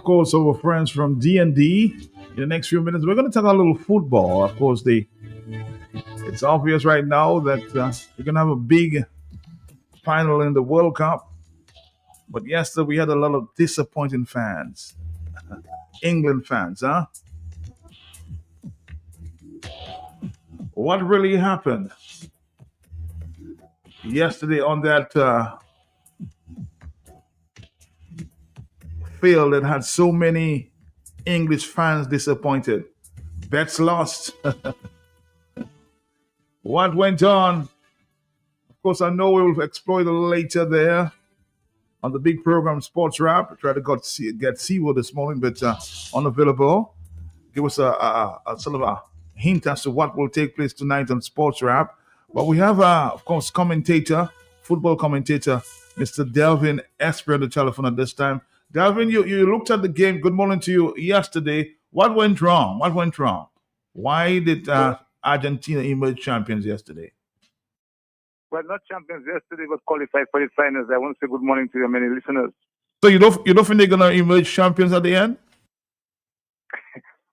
of course, our friends from D&D. In the next few minutes, we're going to talk a little football. Of course, it's obvious right now that we're going to have a big final in the World Cup. But yesterday, we had a lot of disappointing fans. England fans, huh? What really happened yesterday on that field that had so many English fans disappointed? Bets lost. What went on? Of course, I know we will explore it a little later there on the big program Sports Wrap. I tried to get Seawood this morning, but unavailable. Give us a sort of a hint as to what will take place tonight on Sports Wrap. But we have, of course, football commentator, Mr. Delvin Esper on the telephone at this time. Delvin, you looked at the game. Good morning to you yesterday. What went wrong? What went wrong? Why did Argentina emerge champions yesterday? Well, not champions yesterday, but qualified for the finals. I want to say good morning to your many listeners. So you don't think they're gonna emerge champions at the end?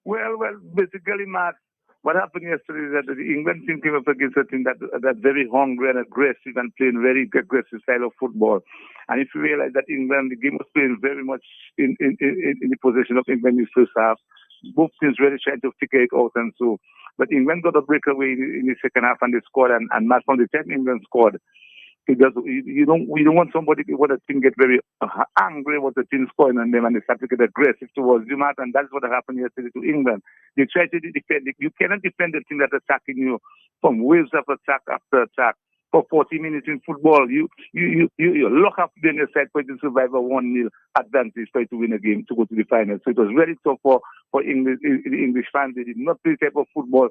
Well, basically, Matt, what happened yesterday is that the England team came up against a team that very hungry and aggressive and playing very aggressive style of football. And if you realize that England, the game was playing very much in the possession of England in the first half, both teams really trying to figure it out and so. But England got a breakaway in the second half and they scored, and Matt, from the time England scored, we don't want somebody when a team get very angry what the team scoring on them and they start to get aggressive towards you, Matt, and that's what happened yesterday to England. They try to defend. You cannot defend the team that's attacking you from waves of attack after attack for 40 minutes in football. You lock up on your side for you to survive a 1-0 advantage for you to win a game to go to the final. So it was very tough for English fans. They did not play type of football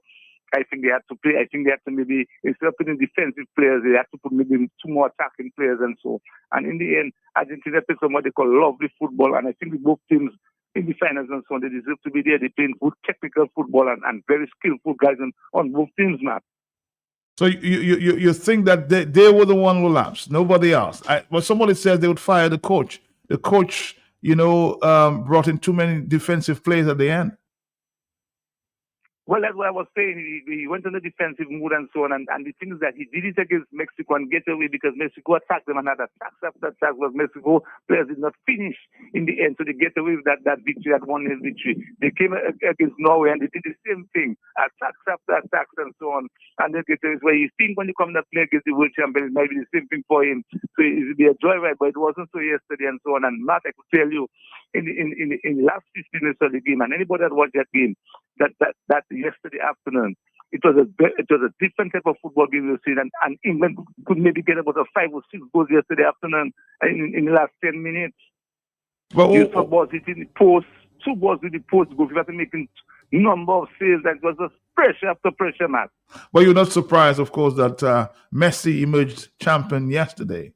I think they had to play. I think they had to maybe, instead of putting defensive players, they had to put maybe 2 more attacking players and so. And in the end, Argentina played some what they call lovely football. And I think both teams in the finals and so on, they deserve to be there. They playing good technical football and very skillful guys on both teams, Matt. So you think that they were the one who lapsed, nobody else? But somebody says they would fire the coach. The coach, brought in too many defensive players at the end. Well, that's what I was saying. He went on the defensive mood and so on. And the thing is that he did it against Mexico and get away because Mexico attacked them and had attacks after attacks. Was Mexico players did not finish in the end. So they get away with that victory, that 1-0 victory. They came against Norway and they did the same thing. Attacks after attacks and so on. And they get away. So you think when you come to play against the world champion, it might be the same thing for him. So it will be a joyride, but it wasn't so yesterday and so on. And Matt, I could tell you, in the last 15 minutes of the game, and anybody that watched that game, that yesterday afternoon, it was a different type of football game you've seen, and England could maybe get about 5 or 6 goals yesterday afternoon in the last 10 minutes. Well, you saw balls hitting the post, 2 balls with the post goals. We have to making number of saves, and it was just pressure after pressure, man. But you're not surprised, of course, that Messi emerged champion yesterday.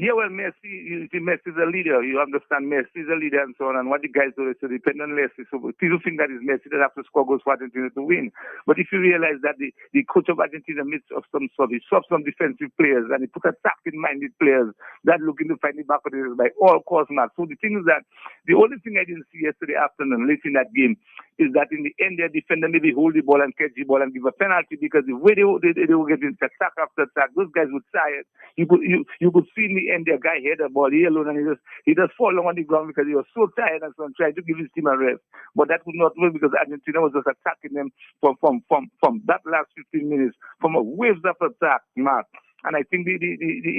Yeah, well, Messi is a leader. You understand, Messi is a leader and so on. And what the guys do is to depend on Messi. So people think that is Messi that have to score goals for Argentina to win. But if you realize that the coach of Argentina midst of some sort, he swapped some defensive players and he put attacking-minded players that looking to find the back of the by all costs, man. So the thing is that the only thing I didn't see yesterday afternoon, late in that game, is that in the end their defender maybe hold the ball and catch the ball and give a penalty because the way they were getting attack after attack, those guys would tired. You could see in the end their guy had the ball here alone and he just fall on the ground because he was so tired and so on, trying to give his team a rest. But that would not work because Argentina was just attacking them from that last 15 minutes, from a waves of attack, Mark. And I think the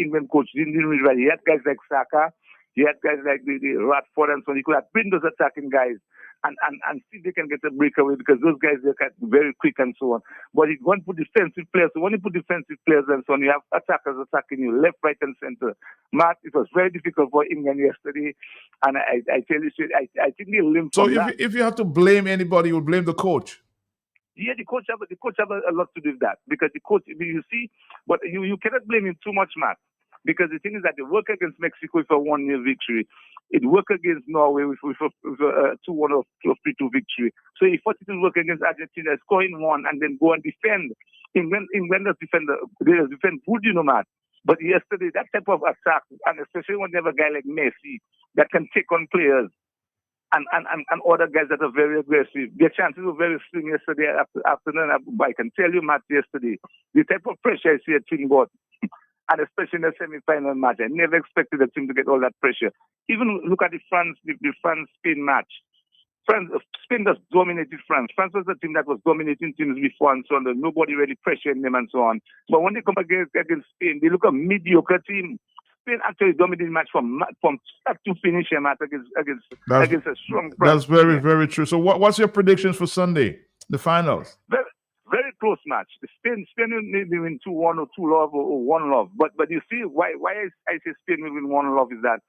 England coach didn't really right. He had guys like Saka, he had guys like the Radford and so on. He could have bring those attacking guys and see if they can get a breakaway because those guys are very quick and so on. But he won't put defensive players. So when you put defensive players and so on, you have attackers attacking you left, right, and center. Mark, it was very difficult for England yesterday, and I tell you, I think they limped. So if you have to blame anybody, you would blame the coach. Yeah, the coach have a lot to do with that because the coach, you see, but you cannot blame him too much, Matt. Because the thing is that they work against Mexico with a 1-0 victory. It worked against Norway with a 2-1 or 3-2 victory. So if what it will work against Argentina, scoring 1 and then go and defend. England does defend good, Matt. But yesterday, that type of attack, and especially when you have a guy like Messi that can take on players and other guys that are very aggressive, their chances were very slim yesterday afternoon. I can tell you, Matt, yesterday, the type of pressure I see a team got, and especially in the semi-final match, I never expected the team to get all that pressure. Even look at the France-Spain match. Spain just dominated France. France was the team that was dominating teams before and so on. Nobody really pressuring them and so on. But when they come against Spain, they look a mediocre team. Spain actually dominated the match from start to finish a match against a strong France. That's very, very true. So what's your predictions for Sunday, the finals? Very, very close match. Spain will maybe win 2-1 or 2-love or 1-love. But you see, why I say Spain will win 1-love is that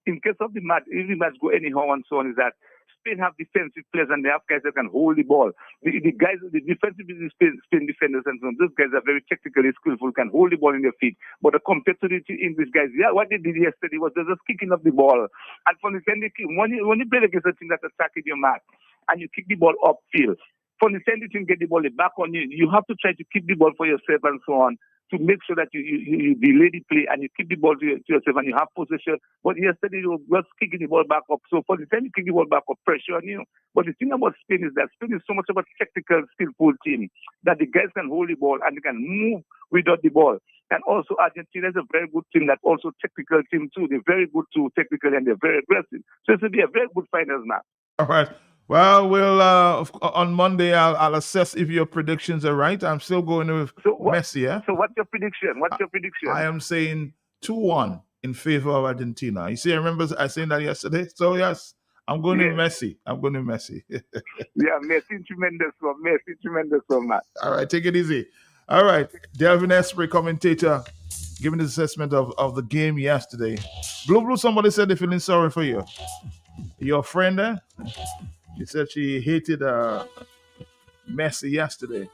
in case of the match, if the match go anyhow and so on, is that Spain have defensive players and they have guys that can hold the ball. The defensive Spain defenders and so on, those guys are very technically skillful, can hold the ball in their feet. But compared to the English guys, what they did yesterday was they're just kicking up the ball. And from the time when you play against a team that's attacking your match and you kick the ball upfield, from the time you can get the ball back on you, you have to try to keep the ball for yourself and so on, to make sure that you delay the play and you keep the ball to yourself and you have possession. But yesterday you were just kicking the ball back up. So for the time you kick the ball back up, pressure on you. But the thing about Spain is that Spain is so much of a technical, skillful team that the guys can hold the ball and they can move without the ball. And also Argentina is a very good team, that also technical team too. They're very good too, technically, and they're very aggressive. So it will be a very good finals match. All right. Well, on Monday I'll assess if your predictions are right. I'm still going with Messi. Yeah? So what's your prediction? I am saying 2-1 in favor of Argentina. You see, I remember I saying that yesterday. So yes, I'm going to Messi. Yeah, Messi tremendous one, Matt. All right, take it easy. All right, Delvin Esprit, commentator, giving his assessment of the game yesterday. Blue, somebody said they're feeling sorry for you. Your friend there? She said she hated Messi yesterday.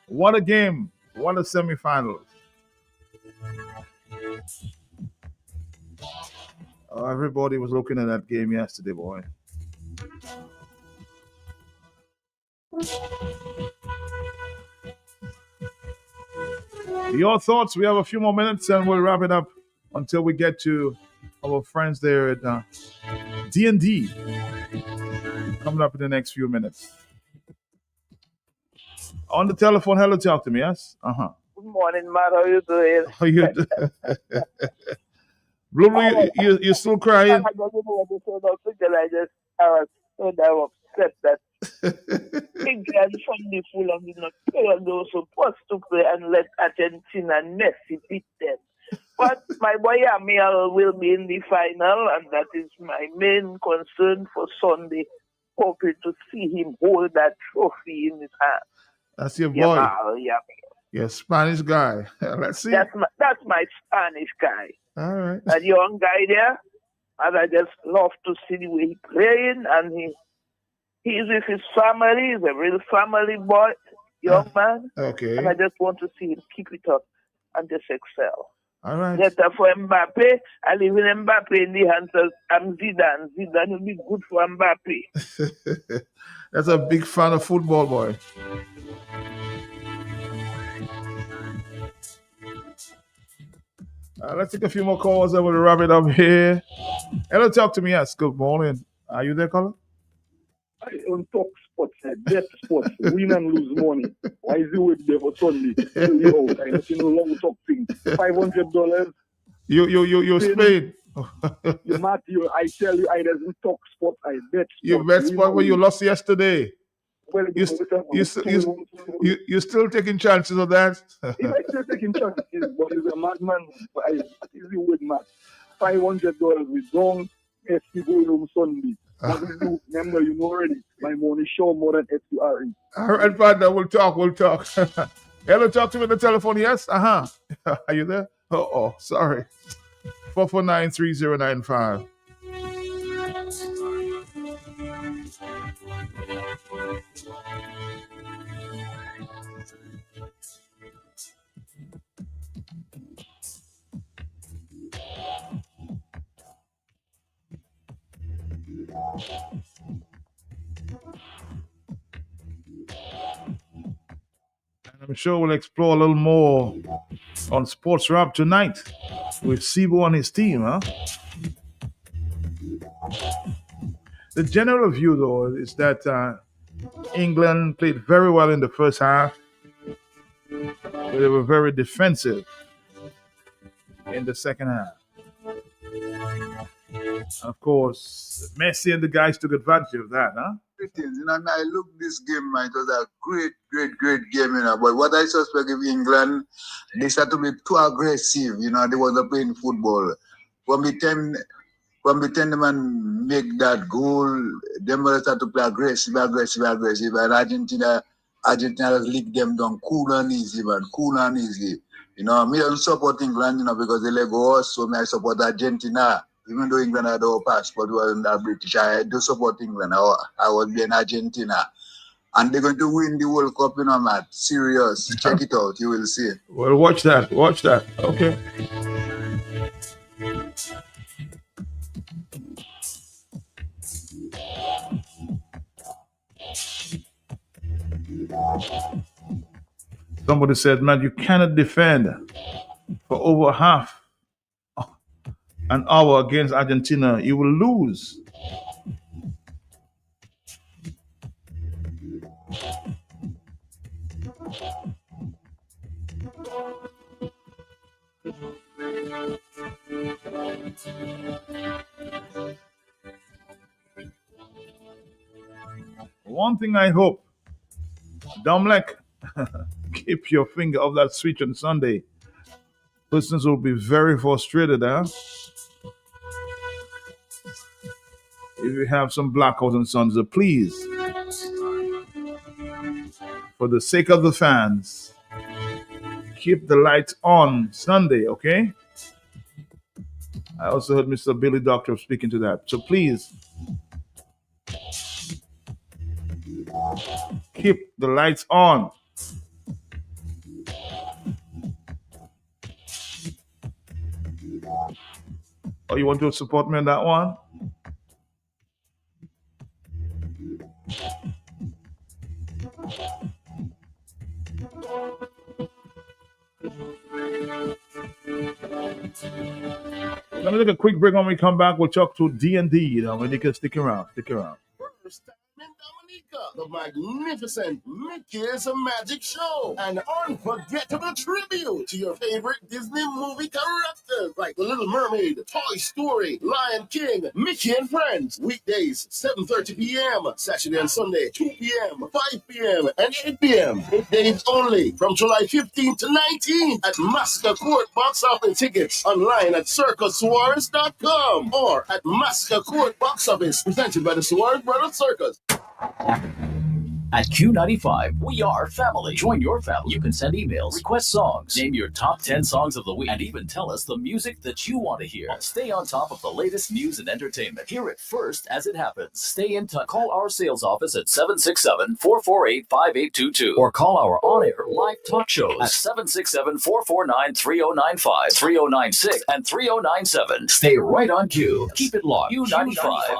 What a game. What a semifinals. Oh, everybody was looking at that game yesterday, boy. Your thoughts? We have a few more minutes and we'll wrap it up until we get to our friends there at D&D. Coming up in the next few minutes. On the telephone, hello, talk to me, yes? Good morning, Matt. How you doing? How you doing? Blue, you still crying? I just so upset that England Sunday Fulham did not play and they were supposed to play and let Argentina and Messi beat them. But my boy Yamiel will be in the final, and that is my main concern for Sunday. Hoping to see him hold that trophy in his hand. That's your boy. Yamiel. Your Spanish guy. Let's see. That's my Spanish guy. All right. That young guy there, and I just love to see the way he's playing, and he's with his family. He's a real family boy, young man. Okay. And I just want to see him keep it up and just excel. All right. Better for Mbappe. I leave Mbappe in the hands of Zidane. Zidane will be good for Mbappe. That's a big fan of football, boy. Let's take a few more calls and we'll wrap it up here. Hello, talk to me. Yes, good morning. Are you there, caller? I on Talk Sports, bet sports, win and lose money. Why is it with there for Sunday? Yo, I know you long talk thing. $500. You Spain. Matthew, I tell you, I doesn't talk sport. I bet. You bet sport when you lost yesterday. Well, you're still taking chances of that? I'm still taking chances, but he's a madman. Easy with math. $500 with gone. SC going home Sunday. Remember, you know already. My money show more than SURE. All right, partner, we'll talk. Hello, talk to me on the telephone, yes? Are you there? Oh, sorry. 449-3095. I'm sure we'll explore a little more on Sports Wrap tonight with Sibo and his team, huh? The general view, though, is that England played very well in the first half, but they were very defensive in the second half. Of course, Messi and the guys took advantage of that, huh? I look this game, man, it was a great game, But what I suspect if England, they start to be too aggressive, they wasn't playing football. When the time the man make that goal, them will start to play aggressive. And Argentina just lick them down cool and easy, man, cool and easy. Me don't support England, because they let go us, so I support Argentina. Even though England had our passport, we were in the British, I do support England. I was in Argentina. And they're going to win the World Cup, Matt. Serious. Check it out. You will see. Well, watch that. Okay. Somebody said, man, you cannot defend for over half an hour against Argentina. You will lose. One thing I hope, Domlek, keep your finger off that switch on Sunday. Listeners will be very frustrated, huh? If you have some blackouts on Sunday, please, for the sake of the fans, keep the lights on Sunday, okay? I also heard Mr. Billy Doctor speaking to that. So please, keep the lights on. Oh, you want to support me on that one? Let me take a quick break. When we come back, we'll talk to D&D. When you can stick around. First time in Dominica, the magnificent Mickey's Magic Show, an unforgettable tribute to your favorite Disney movie characters like The Little Mermaid, Toy Story, Lion King, Mickey and Friends. Weekdays, 7:30 p.m. Saturday and Sunday, 2 p.m., 5 p.m., and 8 p.m. 8 days only from July 15th to 19th at Masca Court Box Office. Tickets online at circuswars.com or at Masca Court Box Office, presented by the Suarez Brothers Circus. At Q95, we are family. Join your family. You can send emails, request songs, name your top 10 songs of the week, and even tell us the music that you want to hear. Stay on top of the latest news and entertainment. Hear it first as it happens. Stay in touch. Call our sales office at 767-448-5822 or call our on-air live talk shows at 767-449-3095, 3096, and 3097. Stay right on Q. Keep it locked. Q95.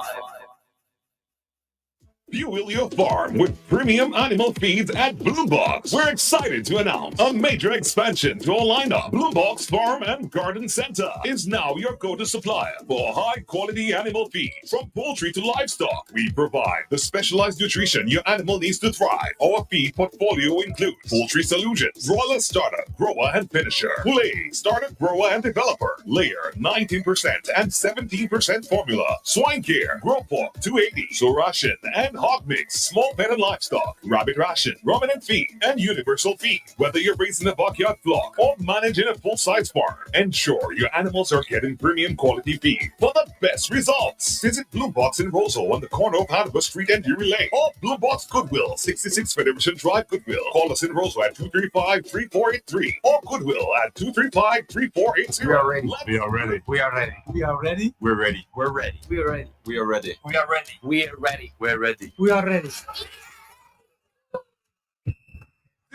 Fuel your farm with premium animal feeds at Blue Box. We're excited to announce a major expansion to our lineup. Blue Box Farm and Garden Center is now your go-to supplier for high-quality animal feeds. From poultry to livestock, we provide the specialized nutrition your animal needs to thrive. Our feed portfolio includes poultry solutions, broiler starter, grower and finisher, lay starter, grower and developer, layer 19% and 17% formula, swine care, grow pork 280, so ration and hog mix, small pet and livestock, rabbit ration, ruminant feed, and universal feed. Whether you're raising a backyard flock or managing a full-size farm, ensure your animals are getting premium quality feed for the best results. Visit Blue Box in Roseau on the corner of Hanover Street and Drury Lane, or Blue Box Goodwill, 66 Federation Drive, Goodwill. Call us in Roseau at 235-3483 or Goodwill at 235-3480. We are ready. We are ready. We are ready. We are ready. We're ready. We're ready. We are ready. We are ready. We are ready. We are ready. We're ready. We are ready.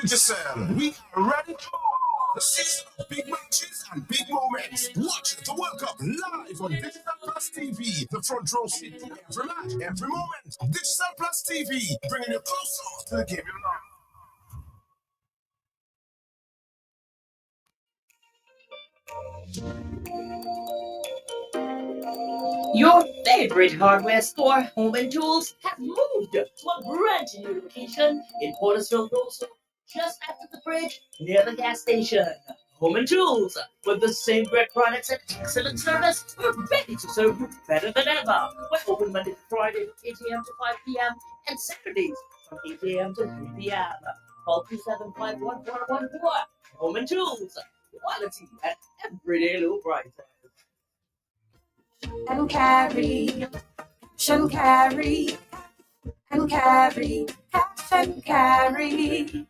Digicel, we are ready to the season of big matches and big moments. Watch the World Cup live on Digital Plus TV. The front row seat to every match, every moment. Digital Plus TV, bringing you closer to the game you love. Your favorite hardware store, Home and Tools, has moved to a brand new location in Portersville, Roseau, just after the bridge near the gas station. Home and Tools, with the same great products and excellent service, we're ready to serve you better than ever. We're open Monday to Friday from 8 a.m. to 5 p.m. and Saturdays from 8 a.m. to 3 p.m. Call 275-1414. Home and Tools, quality at everyday low prices. And carry, cash and carry, and carry, cash and carry.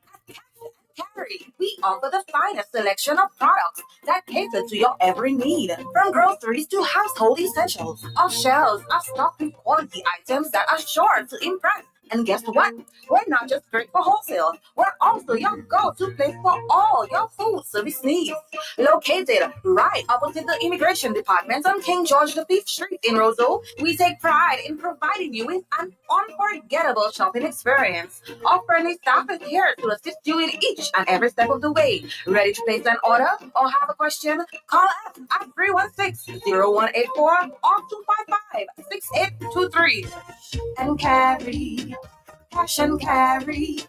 Carry, we offer the finest selection of products that cater to your every need. From groceries to household essentials, our shelves are stocked with quality items that are sure to impress. And guess what? We're not just great for wholesale. We're also your go-to place for all your food service needs. Located right opposite the Immigration Department on King George V Street in Roseau, we take pride in providing you with an unforgettable shopping experience. Our friendly staff is here to assist you in each and every step of the way. Ready to place an order or have a question? Call us at 316-0184 or 255-6823. And carry, cash and carry,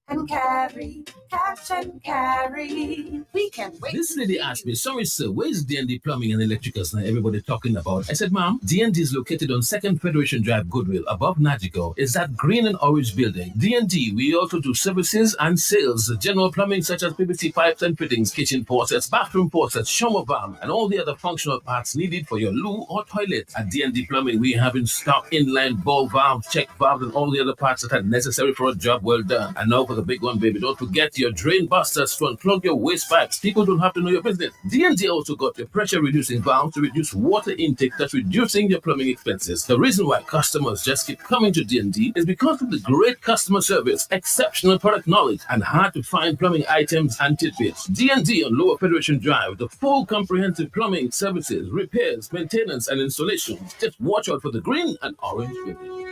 and carry, cash and carry. We can't wait. This lady asked me, sorry sir, where's D&D Plumbing and Electricals now everybody talking about? I said, ma'am, D&D is located on 2nd Federation Drive, Goodwill, above Nagico. It's that green and orange building. D&D, we also do services and sales, general plumbing such as PVC pipes and fittings, kitchen faucets, bathroom faucets, shower valve, and all the other functional parts needed for your loo or toilet. At D&D Plumbing, we have in stock inline ball valves, check valves, and all the other parts that are necessary for a job well done. And now for the big one, baby, don't forget your drain busters to unplug your waste pipes. People don't have to know your business. D&D also got your pressure reducing valve to reduce water intake, thus reducing your plumbing expenses. The reason why customers just keep coming to D&D is because of the great customer service, exceptional product knowledge, and hard to find plumbing items and tidbits. D&D on Lower Federation Drive, the full comprehensive plumbing services, repairs, maintenance, and installations. Just watch out for the green and orange building.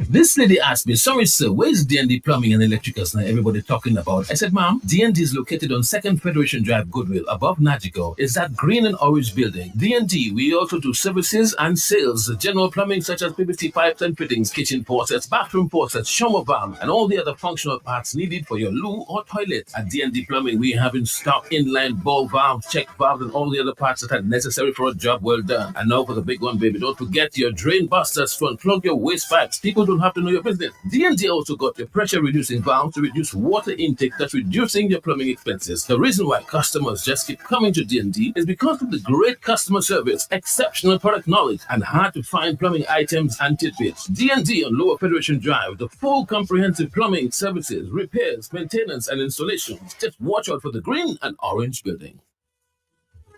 This lady asked me, sorry sir, where's D&D Plumbing and Electricals now everybody talking about? I said, ma'am, D&D is located on 2nd Federation Drive, Goodwill, above Nagico. It's that green and orange building. D&D, we also do services and sales, general plumbing such as PVC pipes and fittings, kitchen faucets, bathroom faucets, shower valve, and all the other functional parts needed for your loo or toilet. At D&D Plumbing, we have in stock inline ball valves, check valves, and all the other parts that are necessary for a job well done. And now for the big one, baby, don't forget your drain busters to unplug your waste pipes. People don't have to know your business. D&D also got your pressure reducing valve to reduce water intake, thus reducing your plumbing expenses. The reason why customers just keep coming to D&D is because of the great customer service, exceptional product knowledge, and hard to find plumbing items and tidbits. D&D on Lower Federation Drive, the full comprehensive plumbing services, repairs, maintenance, and installations. Just watch out for the green and orange building.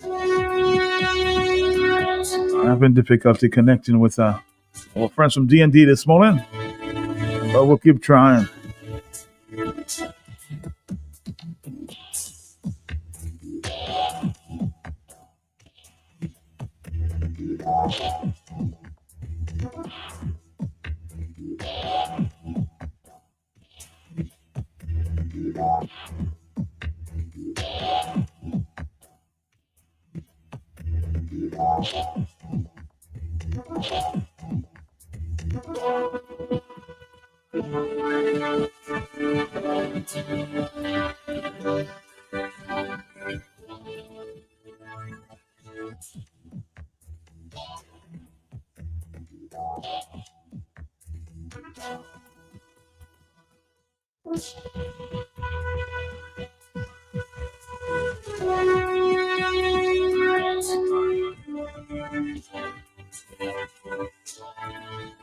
I'm having difficulty connecting with our friends from D&D this morning, but we'll keep trying.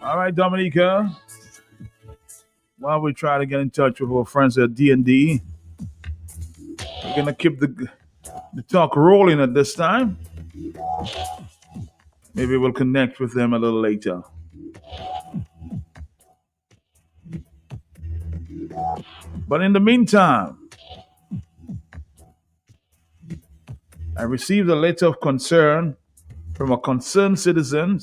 All right, Dominica. While we try to get in touch with our friends at D&D, we're going to keep the talk rolling at this time. Maybe we'll connect with them a little later. But in the meantime, I received a letter of concern from a concerned citizen.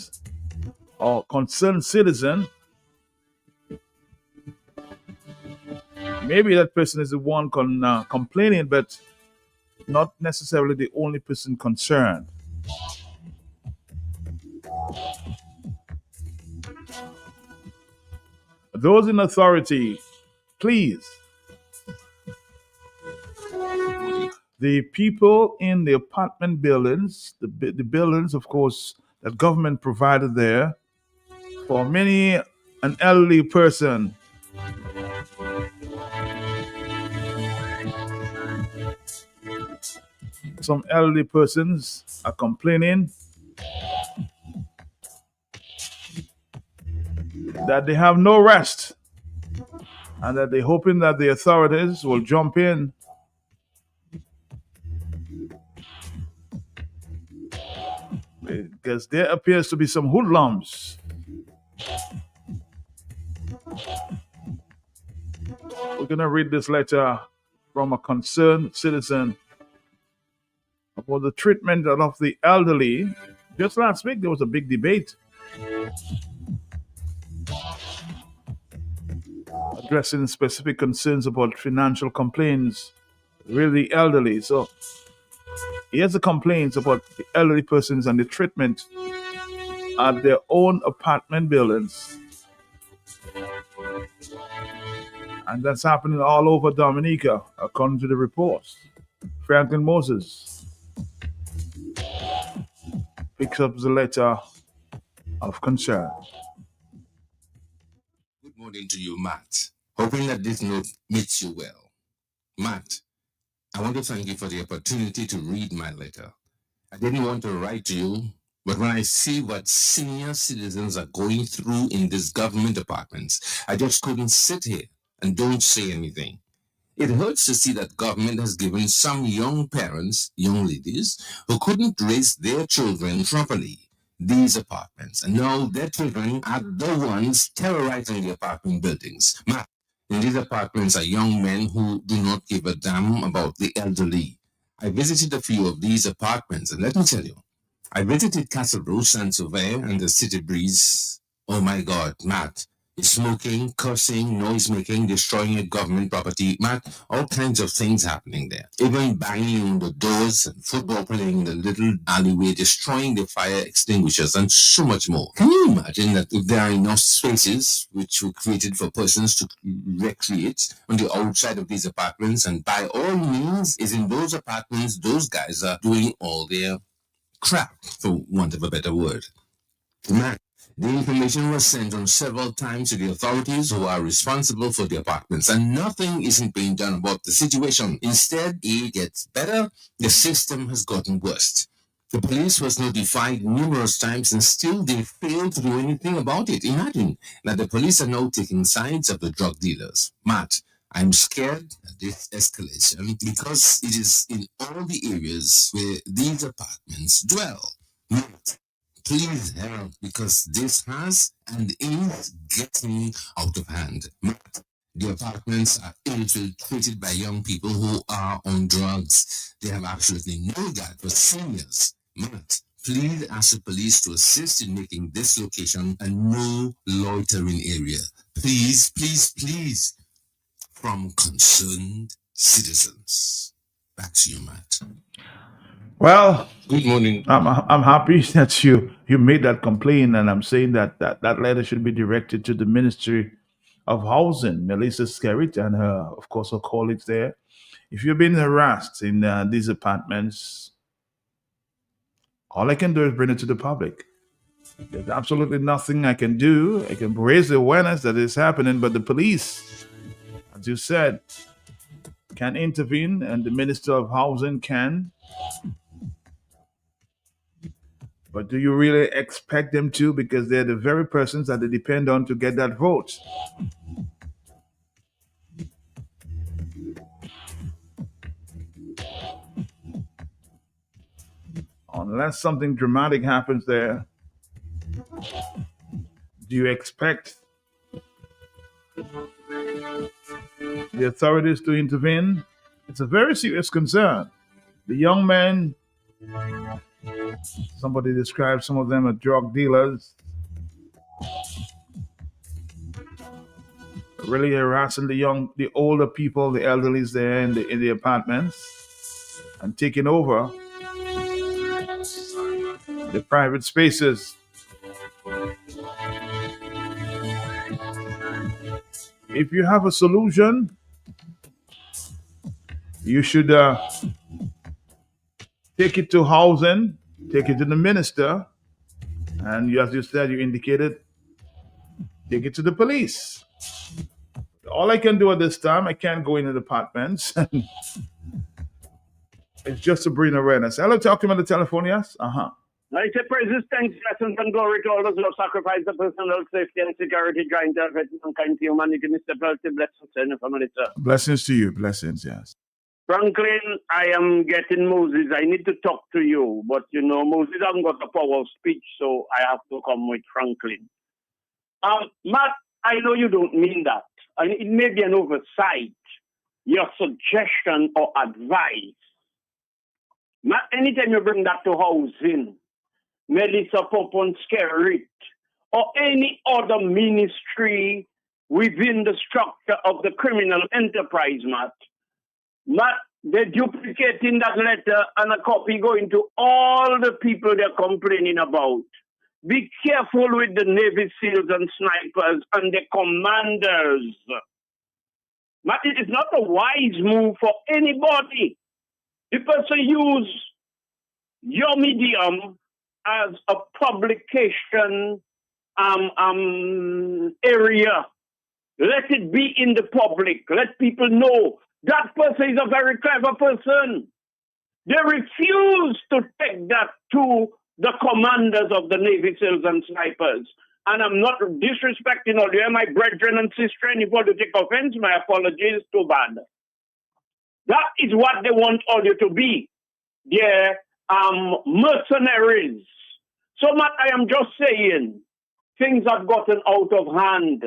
Maybe that person is the one complaining, but not necessarily the only person concerned. Those in authority, please, the people in the apartment buildings, the buildings, of course, that government provided there, for many, an elderly person, some elderly persons are complaining that they have no rest and that they're hoping that the authorities will jump in because there appears to be some hoodlums. We're going to read this letter from a concerned citizen about the treatment of the elderly. Just last week, there was a big debate addressing specific concerns about financial complaints with the elderly. So here's the complaints about the elderly persons and the treatment at their own apartment buildings. And that's happening all over Dominica, according to the reports. Franklin Moses picks up the letter of concern. Good morning to you, Matt. Hoping that this note meets you well. Matt, I want to thank you for the opportunity to read my letter. I didn't want to write to you, but when I see what senior citizens are going through in these government apartments, I just couldn't sit here and don't say anything. It hurts to see that government has given some young parents, young ladies, who couldn't raise their children properly, these apartments. And now their children are the ones terrorizing the apartment buildings. Matt, in these apartments are young men who do not give a damn about the elderly. I visited a few of these apartments, and let me tell you, I visited Castle Rose, Saint Sauveur, and the City Breeze. Oh my God, Matt. Smoking, cursing, noise making, destroying a government property, Matt, all kinds of things happening there. Even banging on the doors and football playing in the little alleyway, destroying the fire extinguishers, and so much more. Can you imagine that if there are enough spaces which were created for persons to recreate on the outside of these apartments, and by all means, is in those apartments, those guys are doing all their crap, for want of a better word. Matt, the information was sent on several times to the authorities who are responsible for the apartments, and nothing isn't being done about the situation. Instead, it gets better. The system has gotten worse. The police was notified numerous times, and still they failed to do anything about it. Imagine that the police are now taking sides of the drug dealers. Matt, I'm scared at this escalation because it is in all the areas where these apartments dwell. Matt, please help, because this has and is getting out of hand. The apartments are infiltrated by young people who are on drugs. They have absolutely no regard for seniors. Matt, please ask the police to assist in making this location a no loitering area. Please, please, please. From concerned citizens. Back to you, Matt. Well, good morning. I'm happy that you made that complaint, and I'm saying that letter should be directed to the Ministry of Housing, Melissa Skerritt, and her, of course, her colleagues there. If you've been harassed in these apartments, all I can do is bring it to the public. There's absolutely nothing I can do. I can raise the awareness that it's happening, but the police, as you said, can intervene, and the Minister of Housing can. But do you really expect them to? Because they're the very persons that they depend on to get that vote. Unless something dramatic happens there, do you expect the authorities to intervene? It's a very serious concern. The young men, somebody described some of them as drug dealers, really harassing the older people, the elderlies there in the apartments. and taking over the private spaces. If you have a solution, you should take it to housing, take it to the minister, and as you said, you indicated, take it to the police. All I can do at this time, I can't go into the apartments. It's just to bring awareness. Hello, talk to me on the telephone, yes? Uh-huh. I say praises, thanks, lessons, and glory to all those who have sacrificed the personal safety and security, trying to affect mankind to humanity. Mr. Pelty, blessings and your family, sir. Blessings to you. Blessings, yes. Franklin, I am getting Moses. I need to talk to you, but you know, Moses hasn't got the power of speech, so I have to come with Franklin. Matt, I know you don't mean that. And it may be an oversight, your suggestion or advice. Matt, anytime you bring that to housing, Melissa Popon Skerrit, or any other ministry within the structure of the criminal enterprise, Matt, they're duplicating that letter and a copy going to all the people they're complaining about. Be careful with the Navy SEALs and snipers and their commanders. But it is not a wise move for anybody. The person use your medium as a publication area. Let it be in the public. Let people know that person is a very clever person. They refuse to take that to the commanders of the Navy SEALs and snipers. And I'm not disrespecting all you, my brethren and sister, and if you want to take offense, my apologies, too bad. That is what they want all you to be. They're mercenaries. So, Matt, I am just saying, things have gotten out of hand.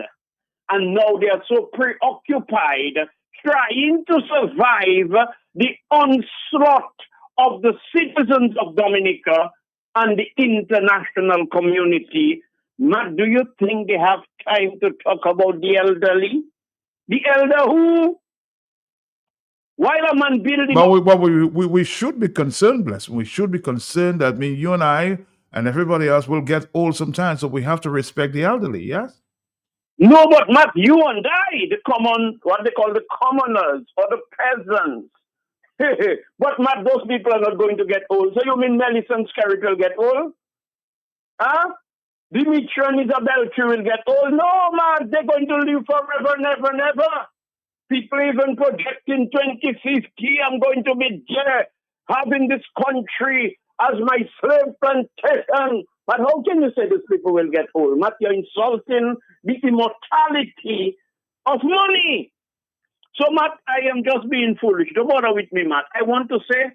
And now they are so preoccupied trying to survive the onslaught of the citizens of Dominica and the international community. Matt, do you think they have time to talk about the elderly? The elder who? While a man building... But we should be concerned, Bless. We should be concerned that you and I and everybody else will get old sometime, so we have to respect the elderly, yes? No, but Matt, you and I, the common, what they call the commoners or the peasants. But Matt, those people are not going to get old. So you mean Melissa and Skerrit will get old? Huh? Dimitri and Isabel will get old? No, Matt, they're going to live forever, never, never. People even projecting 2050, I'm going to be there, having this country as my slave plantation. But how can you say these people will get old? Matt, you're insulting the immortality of money. So, Matt, I am just being foolish. Don't bother with me, Matt. I want to say,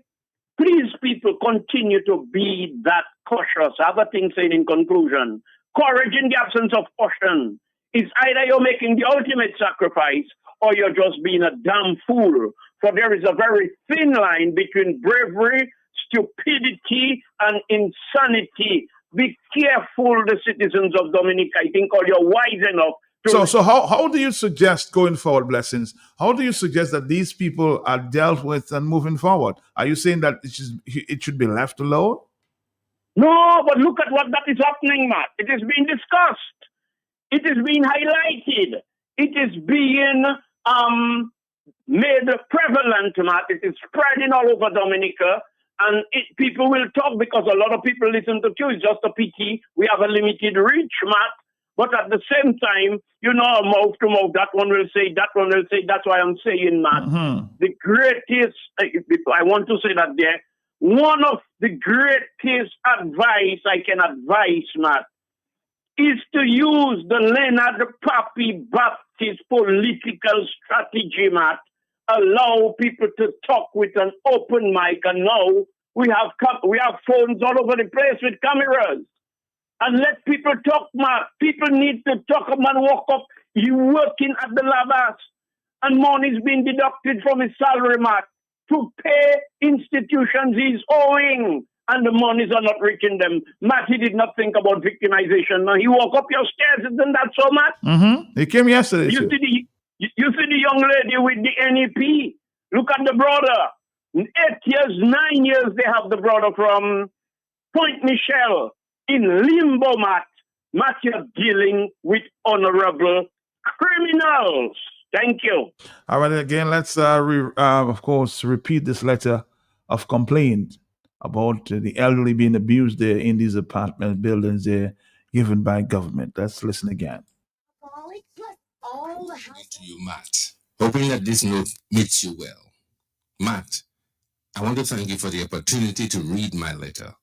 please, people, continue to be that cautious. I have a thing saying in conclusion. Courage in the absence of caution is either you're making the ultimate sacrifice or you're just being a damn fool. For there is a very thin line between bravery, stupidity, and insanity. Be careful, the citizens of Dominica. I think all you're wise enough to... So how do you suggest going forward, Blessings? How do you suggest that these people are dealt with and moving forward? Are you saying that it should be left alone? No, but look at what that is happening, Matt. It is being discussed. It is being highlighted. It is being made prevalent, Matt. It is spreading all over Dominica. And people will talk because a lot of people listen to you. It's just a pity we have a limited reach, Matt. But at the same time, you know, mouth to mouth, that one will say, that one will say. That's why I'm saying, Matt, the greatest, I want to say that there, one of the greatest advice I can advise, Matt, is to use the Leonard Pappy Baptist political strategy, Matt. Allow people to talk with an open mic, and now we have phones all over the place with cameras, and let people talk, Matt. People need to talk. A man walk up, you working at the Lavas, and money is being deducted from his salary, Matt, to pay institutions he's owing, and the monies are not reaching them. Matt, he did not think about victimization. Now he walk up your stairs, isn't that so, Matt? He came yesterday. You see the young lady with the NEP. Look at the brother. 8 years, 9 years, they have the brother from Point Michelle in limbo, Matt. Matt, you're dealing with honorable criminals. Thank you. All right, again, let's, of course, repeat this letter of complaint about the elderly being abused there in these apartment buildings there given by government. Let's listen again. To you, Matt. Hoping that this note meets you well. Matt, I want to thank you for the opportunity to read my letter.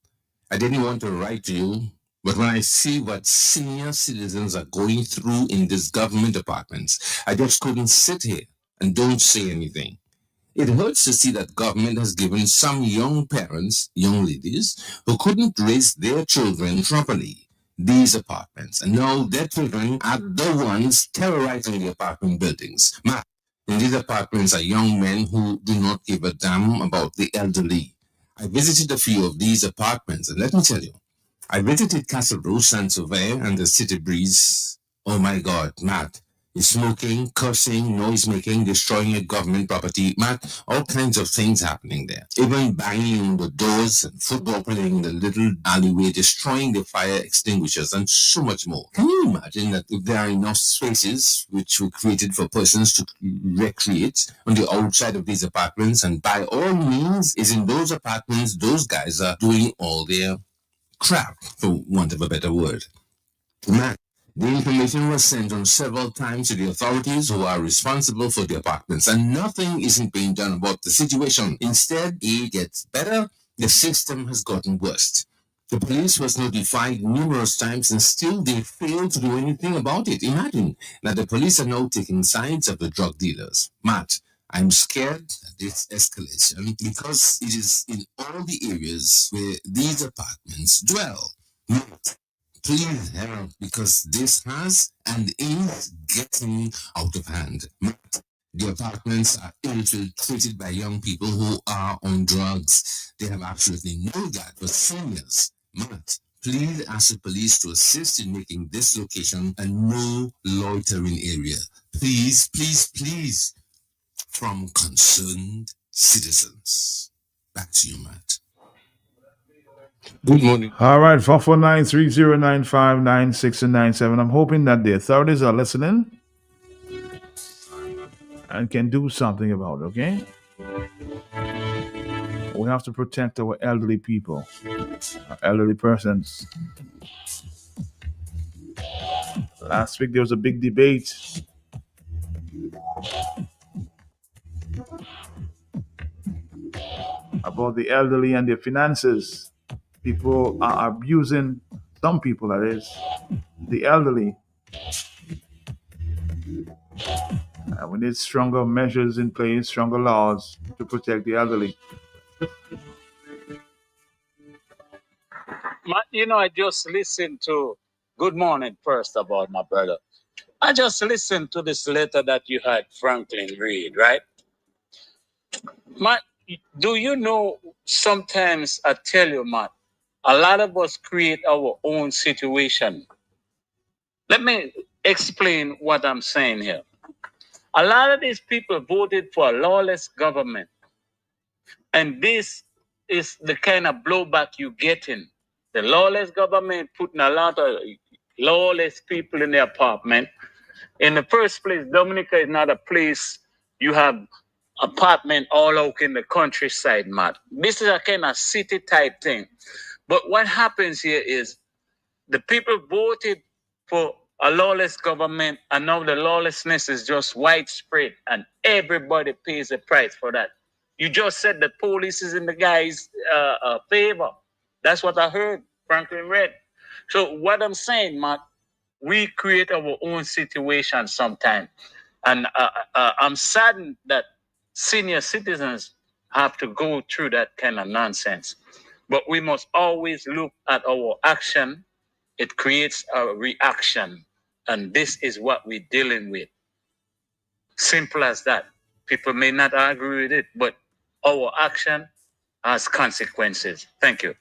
I didn't want to write to you, but when I see what senior citizens are going through in these government apartments, I just couldn't sit here and don't say anything. It hurts to see that government has given some young parents, young ladies, who couldn't raise their children properly these apartments, and now their children are the ones terrorizing the apartment buildings. Matt, in these apartments are young men who do not give a damn about the elderly. I visited a few of these apartments, and let me tell you, I visited Castle Bruce, Saint Sauveur, and the City Breeze. Oh my God, Matt. Smoking, cursing, noise making, destroying a government property, Matt, all kinds of things happening there. Even banging the doors and football playing in the little alleyway, destroying the fire extinguishers, and so much more. Can you imagine that if there are enough spaces which were created for persons to recreate on the outside of these apartments, and by all means, is in those apartments, those guys are doing all their crap, for want of a better word. Matt, the information was sent on several times to the authorities who are responsible for the apartments, and nothing isn't being done about the situation. Instead, it gets better. The system has gotten worse. The police was notified numerous times, and still they failed to do anything about it. Imagine that the police are now taking sides of the drug dealers. Matt, I'm scared at this escalation because it is in all the areas where these apartments dwell. Matt, please help, because this has and is getting out of hand. The apartments are infiltrated by young people who are on drugs. They have absolutely no regard for seniors. Matt, please ask the police to assist in making this location a no loitering area. Please, please, please. From concerned citizens. Back to you, Matt. Good morning. All right, 449-3095-96 and 97. I'm hoping that the authorities are listening and can do something about it, okay? We have to protect our elderly people, our elderly persons. Last week there was a big debate about the elderly and their finances. People are abusing, some people that is, the elderly. We need stronger measures in place, stronger laws to protect the elderly. I just listened to, good morning first of all, my brother. I just listened to this letter that you had Franklin read, right? Do you know, sometimes I tell you, Matt, a lot of us create our own situation. Let me explain what I'm saying here. A lot of these people voted for a lawless government. And this is the kind of blowback you're getting. The lawless government putting a lot of lawless people in the apartment. In the first place, Dominica is not a place you have apartment all out in the countryside, Matt. This is a kind of city type thing. But what happens here is the people voted for a lawless government, and now the lawlessness is just widespread, and everybody pays the price for that. You just said the police is in the guy's favor. That's what I heard Franklin read. So what I'm saying, Matt, we create our own situation sometimes. And I'm saddened that senior citizens have to go through that kind of nonsense. But we must always look at our action. It creates a reaction. And this is what we're dealing with. Simple as that. People may not agree with it, but our action has consequences. Thank you.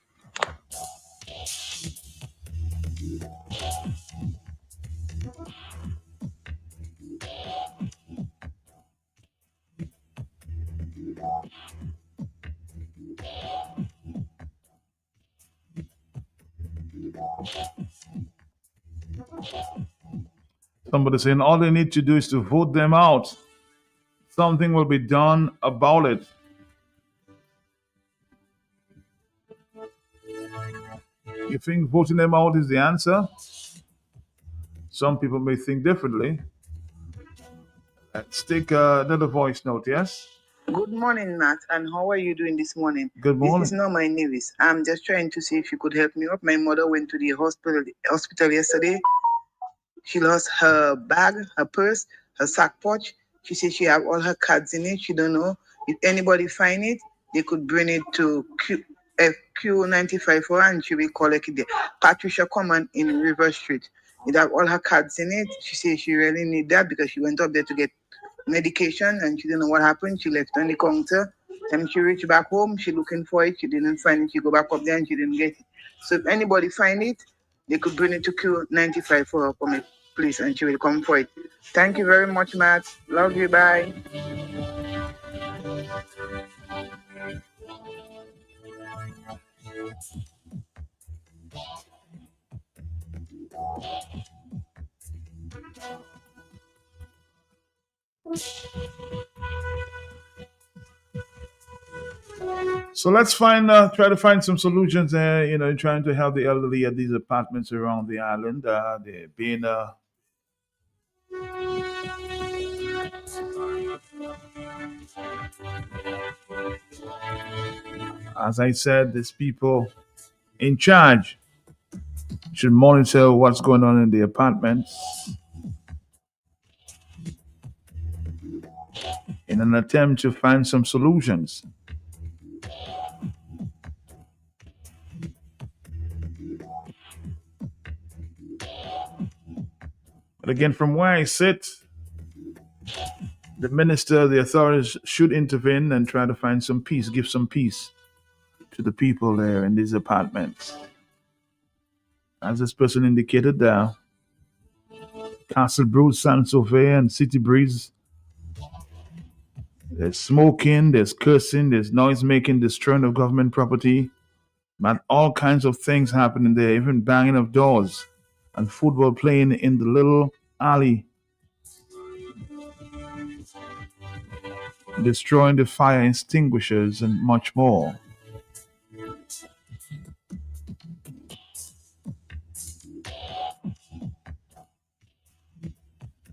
Somebody saying all they need to do is to vote them out. Something will be done about it. You think voting them out is the answer? Some people may think differently. Let's take another voice note, yes? Good morning, Matt. And how are you doing this morning? Good morning. This is Norma Nevis. I'm just trying to see if you could help me up. My mother went to the hospital yesterday. She lost her bag, her purse, her sack pouch. She said she have all her cards in it. She don't know. If anybody find it, they could bring it to FQ95 for her and she will collect it there. Patricia Common in River Street. It have all her cards in it. She said she really need that because she went up there to get medication and she didn't know what happened. She left on the counter. And she reached back home, she looking for it. She didn't find it. She go back up there and she didn't get it. So if anybody find it, they could bring it to Q95 for her, for me, please, and she will come for it. Thank you very much, Matt. Love you. Bye. So let's try to find some solutions there, trying to help the elderly at these apartments around the island. They're being as I said, these people in charge should monitor what's going on in the apartments in an attempt to find some solutions. But again, from where I sit, the minister, the authorities should intervene and try to find some peace, give some peace to the people there in these apartments. As this person indicated, Castle Bruce, San Sauve, and City Breeze, there's smoking, there's cursing, there's noise making, destroying of government property, but all kinds of things happening there, even banging of doors and football playing in the little alley, destroying the fire extinguishers and much more.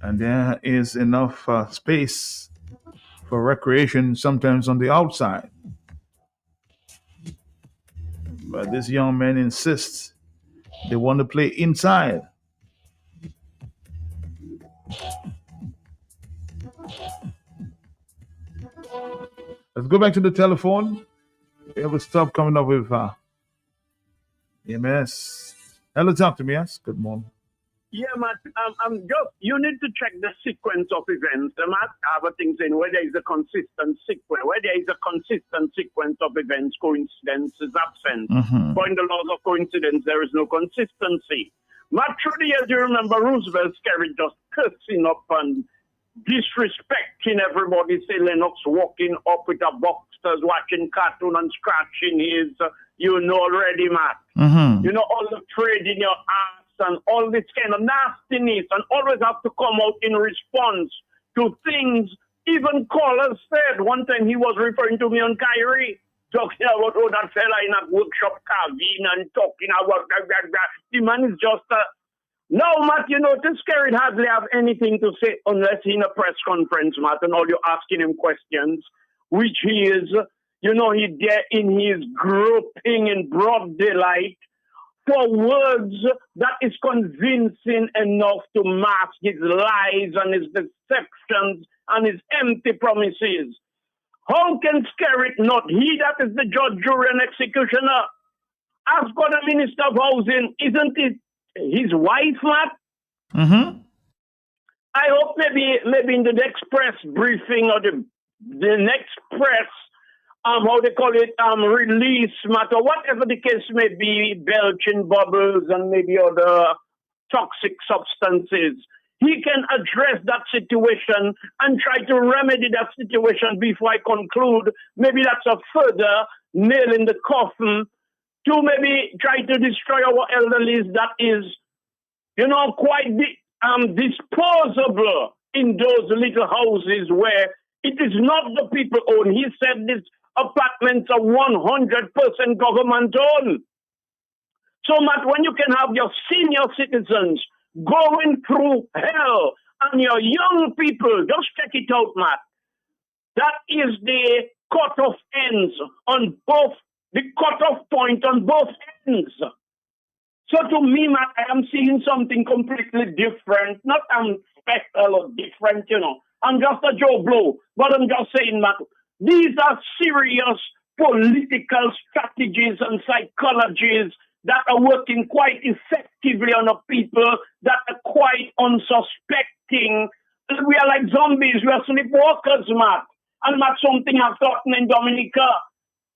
And there is enough space for recreation sometimes on the outside. But these young men insist they want to play inside. Let's go back to the telephone. We have a stop coming up with EMS. Hello, talk to me, yes? Good morning. Yeah, Matt, you need to check the sequence of events. Matt, I have a thing saying where there is a consistent sequence of events, coincidence is absent. But in the laws of coincidence, there is no consistency. Matt, through the years, you remember Roosevelt Scary just cursing up and disrespecting everybody, say Lennox walking up with a boxers, watching cartoon and scratching his, already, Matt. All the trade in your ass and all this kind of nastiness, and always have to come out in response to things. Even callers said one time he was referring to me on Kyrie, talking about that fella in a workshop carving and talking about that. The man is just no, Matt, this Scary hardly have anything to say unless in a press conference, Matt, and all you're asking him questions, which he is, he there in his groping in broad daylight for words that is convincing enough to mask his lies and his deceptions and his empty promises. How can Skerritt not? He that is the judge, jury, and executioner. As for the Minister of Housing, isn't it his wife, Matt? I hope maybe in the next press briefing or the next press, how they call it, release, Matt, or whatever the case may be, belching bubbles and maybe other toxic substances. He can address that situation and try to remedy that situation before I conclude. Maybe that's a further nail in the coffin to maybe try to destroy our elderlies that is, quite disposable in those little houses where it is not the people owned. He said these apartments are 100% government owned. So, Matt, when you can have your senior citizens going through hell and your young people, just check it out, Matt. That is the cutoff ends on both, the cutoff point on both ends. So to me, Matt, I am seeing something completely different. Not special or different, I'm just a Joe Blow. But I'm just saying, Matt, these are serious political strategies and psychologies that are working quite effectively on the people that are quite unsuspecting. We are like zombies. We are sleepwalkers, Matt. And Matt, something has happened in Dominica.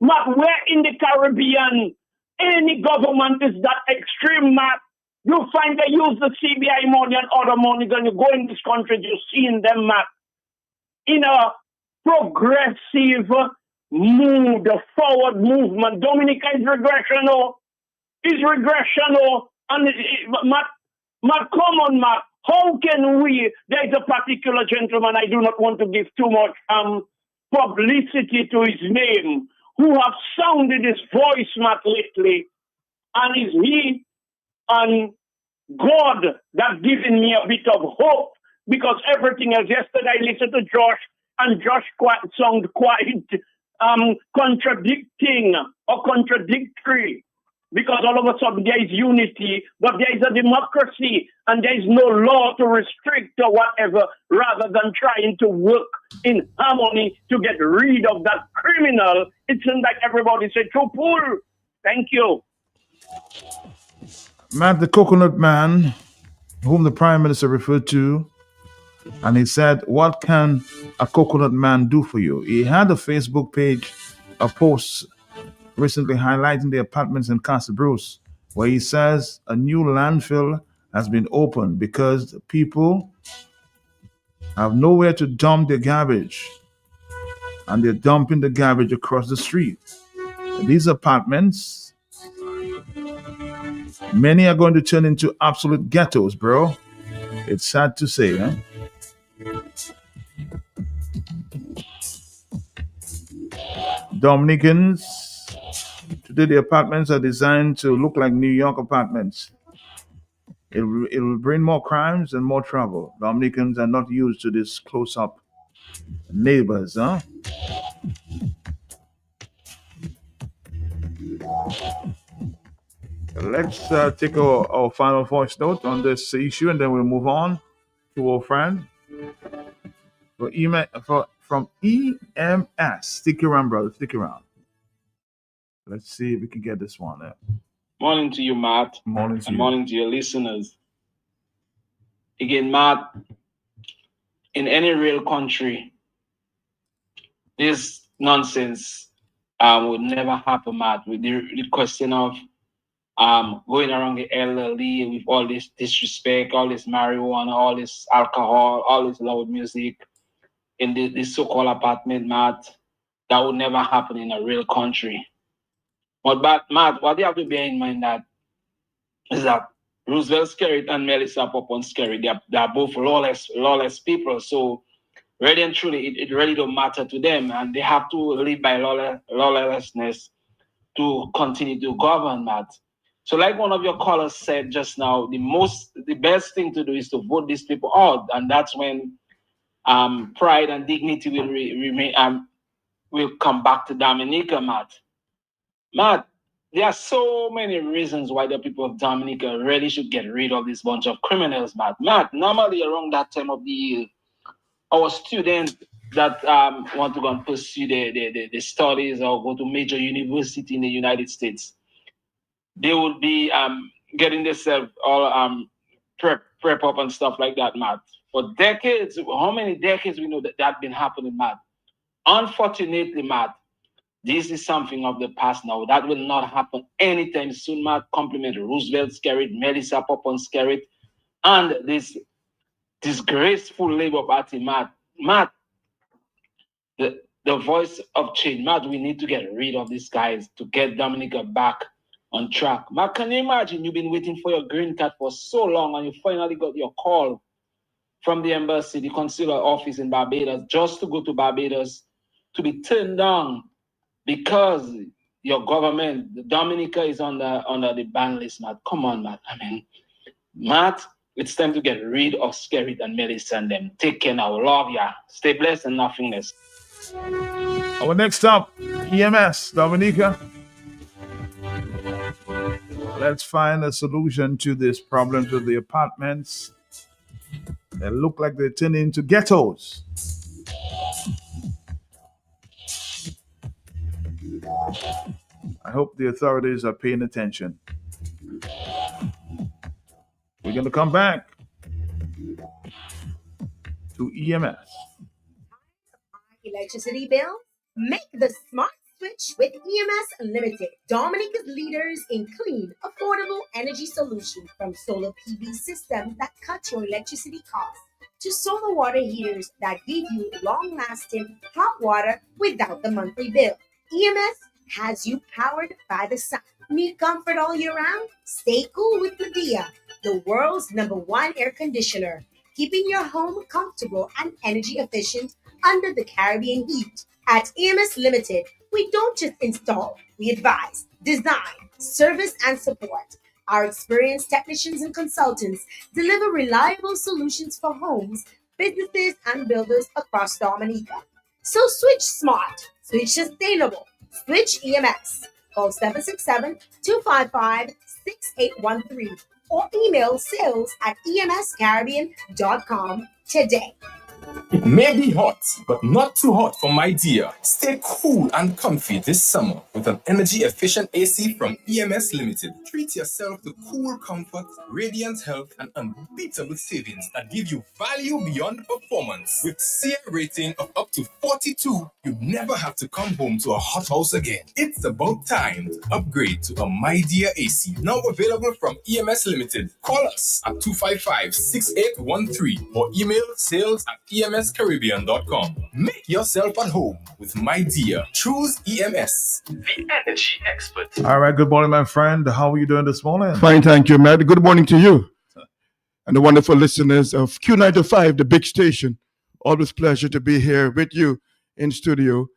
Matt, where in the Caribbean any government is that extreme, Matt, you find they use the CBI money and other money, and you go in this country, you're seeing them, Matt, in a progressive mood, a forward movement. Dominica is regressional. And Matt, come on, Matt. How can we, there's a particular gentleman, I do not want to give too much publicity to his name, who have sounded his voice, Matt, lately. And it's he and God that given me a bit of hope, because everything else, yesterday I listened to Josh, and Josh sounded quite contradicting or contradictory. Because all of a sudden there is unity, but there is a democracy, and there is no law to restrict or whatever, rather than trying to work in harmony to get rid of that criminal. It seems like everybody said, Chupul. Thank you. Matt, the coconut man, whom the Prime Minister referred to, and he said, what can a coconut man do for you? He had a Facebook page, a post recently highlighting the apartments in Castle Bruce, where he says a new landfill has been opened because people have nowhere to dump their garbage, and they're dumping the garbage across the street. And these apartments, many are going to turn into absolute ghettos, bro. It's sad to say, huh? Dominicans, today the apartments are designed to look like New York apartments. It will bring more crimes and more trouble. Dominicans are not used to this close-up neighbors, huh? Let's take our final voice note on this issue, and then we'll move on to our friend from EMS. Stick around, brother. Stick around. Let's see if we can get this one. Morning to you, Matt. Morning to you. Morning to your listeners. Again, Matt, in any real country, this nonsense would never happen, Matt, with the question of going around the elderly with all this disrespect, all this marijuana, all this alcohol, all this loud music in this so-called apartment, Matt. That would never happen in a real country. But Matt, what you have to bear in mind is that Roosevelt Skerritt and Melissa Popon Skerritt, they are both lawless people. So really and truly, it really don't matter to them, and they have to live by lawlessness to continue to govern, Matt. So like one of your callers said just now, the best thing to do is to vote these people out, and that's when pride and dignity will remain. Will come back to Dominica, Matt. Matt, there are so many reasons why the people of Dominica really should get rid of this bunch of criminals, Matt. Matt, normally around that time of the year, our students that want to go and pursue the studies or go to major university in the United States, they would be getting themselves all prep up and stuff like that, Matt. For decades, how many decades we know that's been happening, Matt? Unfortunately, Matt, this is something of the past now. That will not happen anytime soon, Matt. Compliment Roosevelt Skerritt, Melissa Popon Skerritt, and this disgraceful Labour Party, Matt. Matt, the voice of change, Matt, we need to get rid of these guys to get Dominica back on track. Matt, can you imagine you've been waiting for your green card for so long and you finally got your call from the embassy, the consular office in Barbados, just to go to Barbados to be turned down because your government, the Dominica, is under the ban list, Matt. Come on, Matt. I mean, Matt, it's time to get rid of Skerrit and Melissa and them. Take care now. Love ya. Stay blessed and nothing less. Our next stop, EMS, Dominica. Let's find a solution to this problem to the apartments that look like they turn into ghettos. I hope the authorities are paying attention. We're going to come back to EMS. Electricity bill? Make the smart switch with EMS Limited, Dominica's leaders in clean, affordable energy solutions, from solar PV systems that cut your electricity costs to solar water heaters that give you long-lasting hot water without the monthly bill. EMS has you powered by the sun. Need comfort all year round? Stay cool with Medea, the world's #1 air conditioner, keeping your home comfortable and energy efficient under the Caribbean heat. At EMS Limited, we don't just install, we advise, design, service, and support. Our experienced technicians and consultants deliver reliable solutions for homes, businesses, and builders across Dominica. So switch smart, switch sustainable, switch EMS. Call 767-255-6813 or email sales@emscaribbean.com today. It may be hot, but not too hot for my dear. Stay cool and comfy this summer with an energy-efficient AC from EMS Limited. Treat yourself to cool comfort, radiant health, and unbeatable savings that give you value beyond performance. With SEER rating of up to 42, you never have to come home to a hot house again. It's about time to upgrade to a My Dear AC. Now available from EMS Limited. Call us at 255-6813 or email sales@emscaribbean.com. Make yourself at home with My Dear. Choose EMS, the energy expert. All right, good morning, my friend. How are you doing this morning? Fine, thank you, Matt. Good morning to you and the wonderful listeners of Q95, the big station. Always pleasure to be here with you in studio.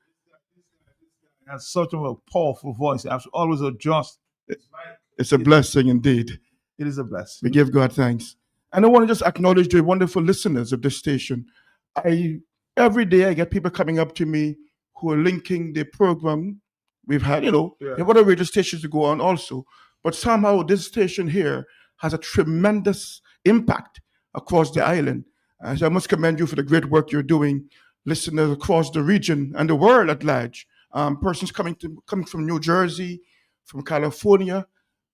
Has such a powerful voice. I have to always adjust. It's a blessing indeed. It is a blessing. We give God thanks. And I want to just acknowledge the wonderful listeners of this station. Every day I get people coming up to me who are linking the program. We've had, there are other radio stations to go on also, but somehow this station here has a tremendous impact across the island. So I must commend you for the great work you're doing, listeners across the region and the world at large. Persons coming from New Jersey, from California,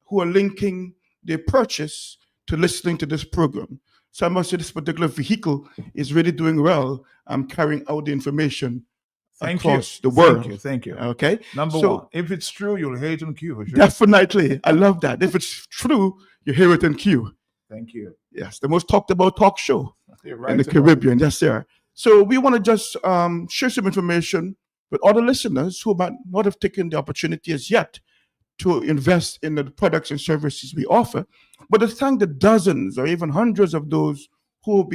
who are linking their purchase to listening to this program. So I must say this particular vehicle is really doing well. I'm carrying out the information across the world. Thank you. Okay. Number one, if it's true, you'll hear it on Q for sure. Definitely. I love that. If it's true, you hear it on Q. Thank you. Yes, the most talked about talk show Right in the Caribbean. Yes, sir. So we want to just share some information with other listeners who might not have taken the opportunity as yet to invest in the products and services we offer, but to thank the dozens or even hundreds of those who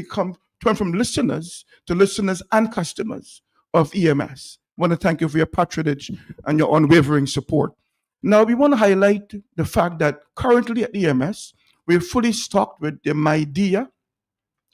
turn from listeners to listeners and customers of EMS. I want to thank you for your patronage and your unwavering support. Now, we want to highlight the fact that currently at EMS, we're fully stocked with the My Dear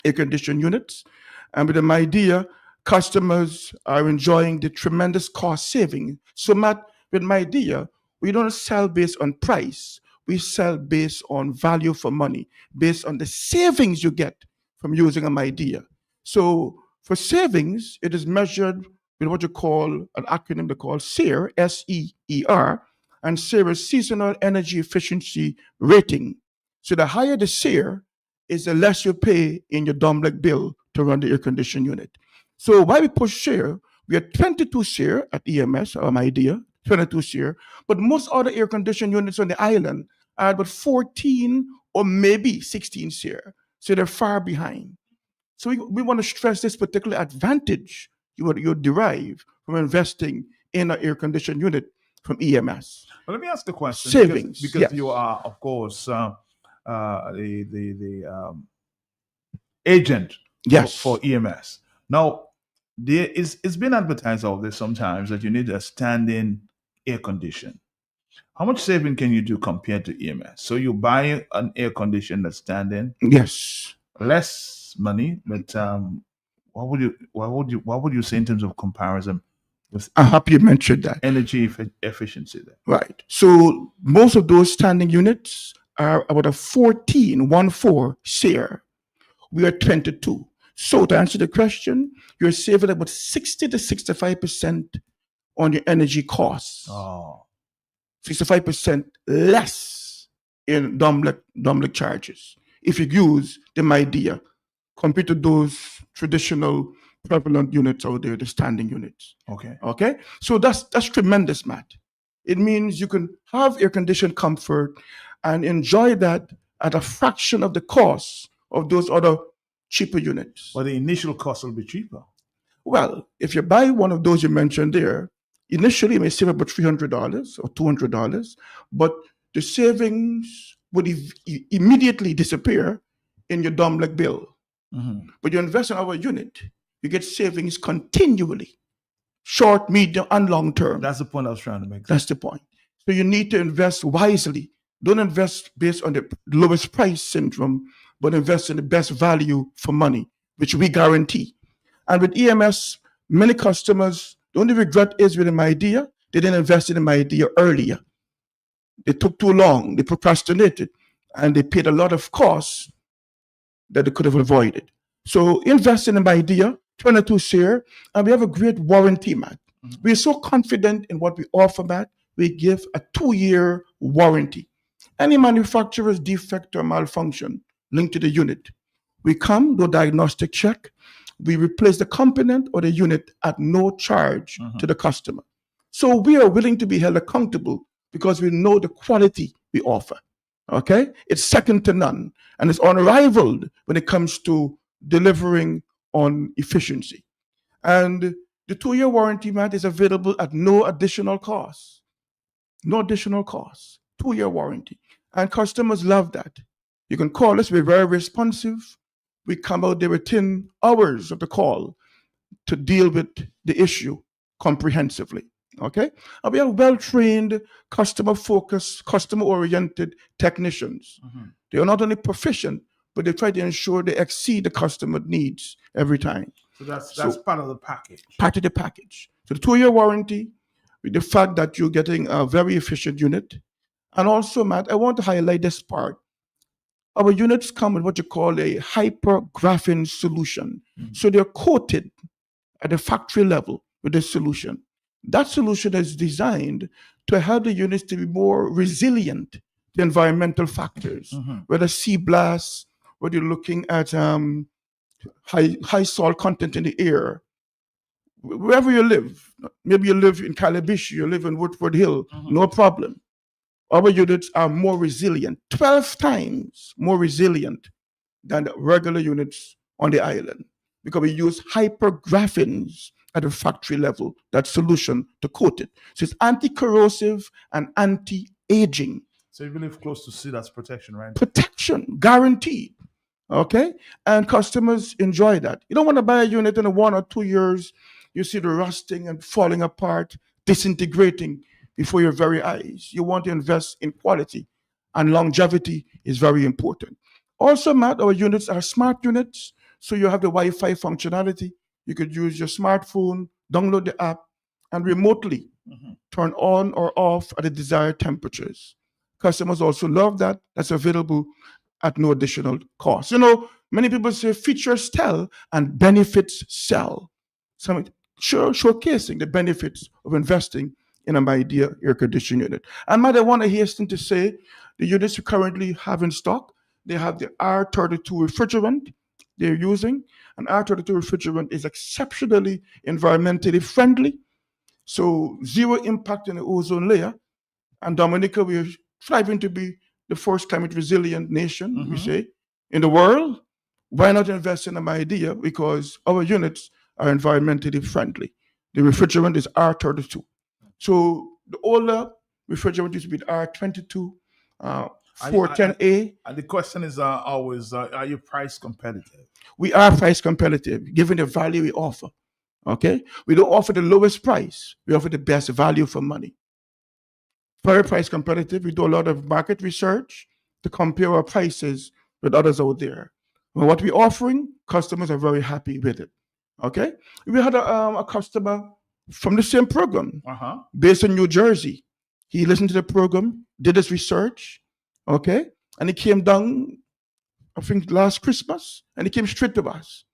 air conditioned units. And with the My Dear, customers are enjoying the tremendous cost saving. So, Matt, with My Dear, we don't sell based on price. We sell based on value for money, based on the savings you get from using a My Dear. So for savings, it is measured with what you call an acronym they call SEER, S-E-E-R, and SEER is Seasonal Energy Efficiency Rating. So the higher the SEER is, the less you pay in your Domlec bill to run the air conditioning unit. So why we push SEER, we have 22 SEER at EMS, or My Dear, 22 SEER, but most other air conditioning units on the island are about 14 or maybe 16 SEER. So they're far behind. So we want to stress this particular advantage you derive from investing in an air conditioning unit. from EMS. Well, let me ask the question. Savings, Because yes. you are, of course, the agent Yes. for EMS. Now, it's been advertised all this sometimes that you need a stand-in air condition. How much saving can you do compared to EMS? So you buy an air condition that's stand-in. Yes. Less money, but what would you say in terms of comparison with I'm happy you mentioned that. energy efficiency there? Right. So most of those standing units are about a 14 SEER. We are 22. So to answer the question, you're saving about 60 to 65% on your energy costs. Oh. 65% less in Domlec charges if you use the MIDEA compared to those traditional prevalent units out there, the standing units. Okay. Okay, so that's tremendous, Matt. It means you can have air conditioned comfort and enjoy that at a fraction of the cost of those other cheaper units. But the initial cost will be cheaper. Well, if you buy one of those you mentioned there, initially you may save about $300 or $200, but the savings would immediately disappear in your Domlec bill. Mm-hmm. But you invest in our unit, you get savings continually, short, medium, and long term. That's the point I was trying to make. That's the point. So you need to invest wisely. Don't invest based on the lowest price syndrome, but invest in the best value for money, which we guarantee. And with EMS, many customers, the only regret is with the MIDEA, they didn't invest in the MIDEA earlier. They took too long, they procrastinated, and they paid a lot of costs that they could have avoided. So invest in the MIDEA, 22 SEER, and we have a great warranty, Matt. Mm-hmm. We're so confident in what we offer, Matt, we give a 2-year warranty. Any manufacturer's defect or malfunction linked to the unit, we come, do a diagnostic check, we replace the component or the unit at no charge to the customer. So we are willing to be held accountable because we know the quality we offer. Okay? It's second to none, and it's unrivaled when it comes to delivering on efficiency. And the 2-year warranty, Matt, is available at no additional cost. No additional cost. 2-year warranty. And customers love that. You can call us, we're very responsive. We come out there within hours of the call to deal with the issue comprehensively. Okay? And we have well-trained, customer-focused, customer-oriented technicians. They are not only proficient, but they try to ensure they exceed the customer needs every time. So that's part of the package. Part of the package. So the 2-year warranty, with the fact that you're getting a very efficient unit. And also, Matt, I want to highlight this part. Our units come with what you call a hypergraphene solution. So they're coated at the factory level with this solution. That solution is designed to help the units to be more resilient to environmental factors, whether sea blasts, whether you're looking at high salt content in the air. Wherever you live, maybe you live in Calabishi, you live in Woodford Hill, no problem. Our units are more resilient, 12 times more resilient than the regular units on the island, because we use hypergraphenes at the factory level, that solution to coat it. So it's anti-corrosive and anti-aging. So you live close to sea, that's protection, right? Protection, guaranteed. Okay? And customers enjoy that. You don't want to buy a unit in 1 or 2 years, you see the rusting and falling apart, disintegrating before your very eyes. You want to invest in quality, and longevity is very important. Also, Matt, our units are smart units, so you have the Wi-Fi functionality. You could use your smartphone, download the app, and remotely turn on or off at the desired temperatures. Customers also love that. That's available at no additional cost. You know, many people say features tell and benefits sell. So showcasing the benefits of investing in a MIDEA air conditioning unit. And Matt, I want to hasten to say the units we currently have in stock, they have the R32 refrigerant they're using. And R32 refrigerant is exceptionally environmentally friendly, so zero impact in the ozone layer. And Dominica, we're striving to be the first climate resilient nation, we say, in the world. Why not invest in a MIDEA? Because our units are environmentally friendly. The refrigerant is R32. So The older refrigerator used to be the R22, And, 410A. and the question is always, are you price competitive? We are price competitive, given the value we offer. Okay? We don't offer the lowest price. We offer the best value for money. Very price competitive. We do a lot of market research to compare our prices with others out there. And what we're offering, customers are very happy with it. Okay? We had a customer from the same program Uh-huh. based in New Jersey. He listened to the program, did his research, okay? And he came down, I think, last Christmas, and he came straight to us.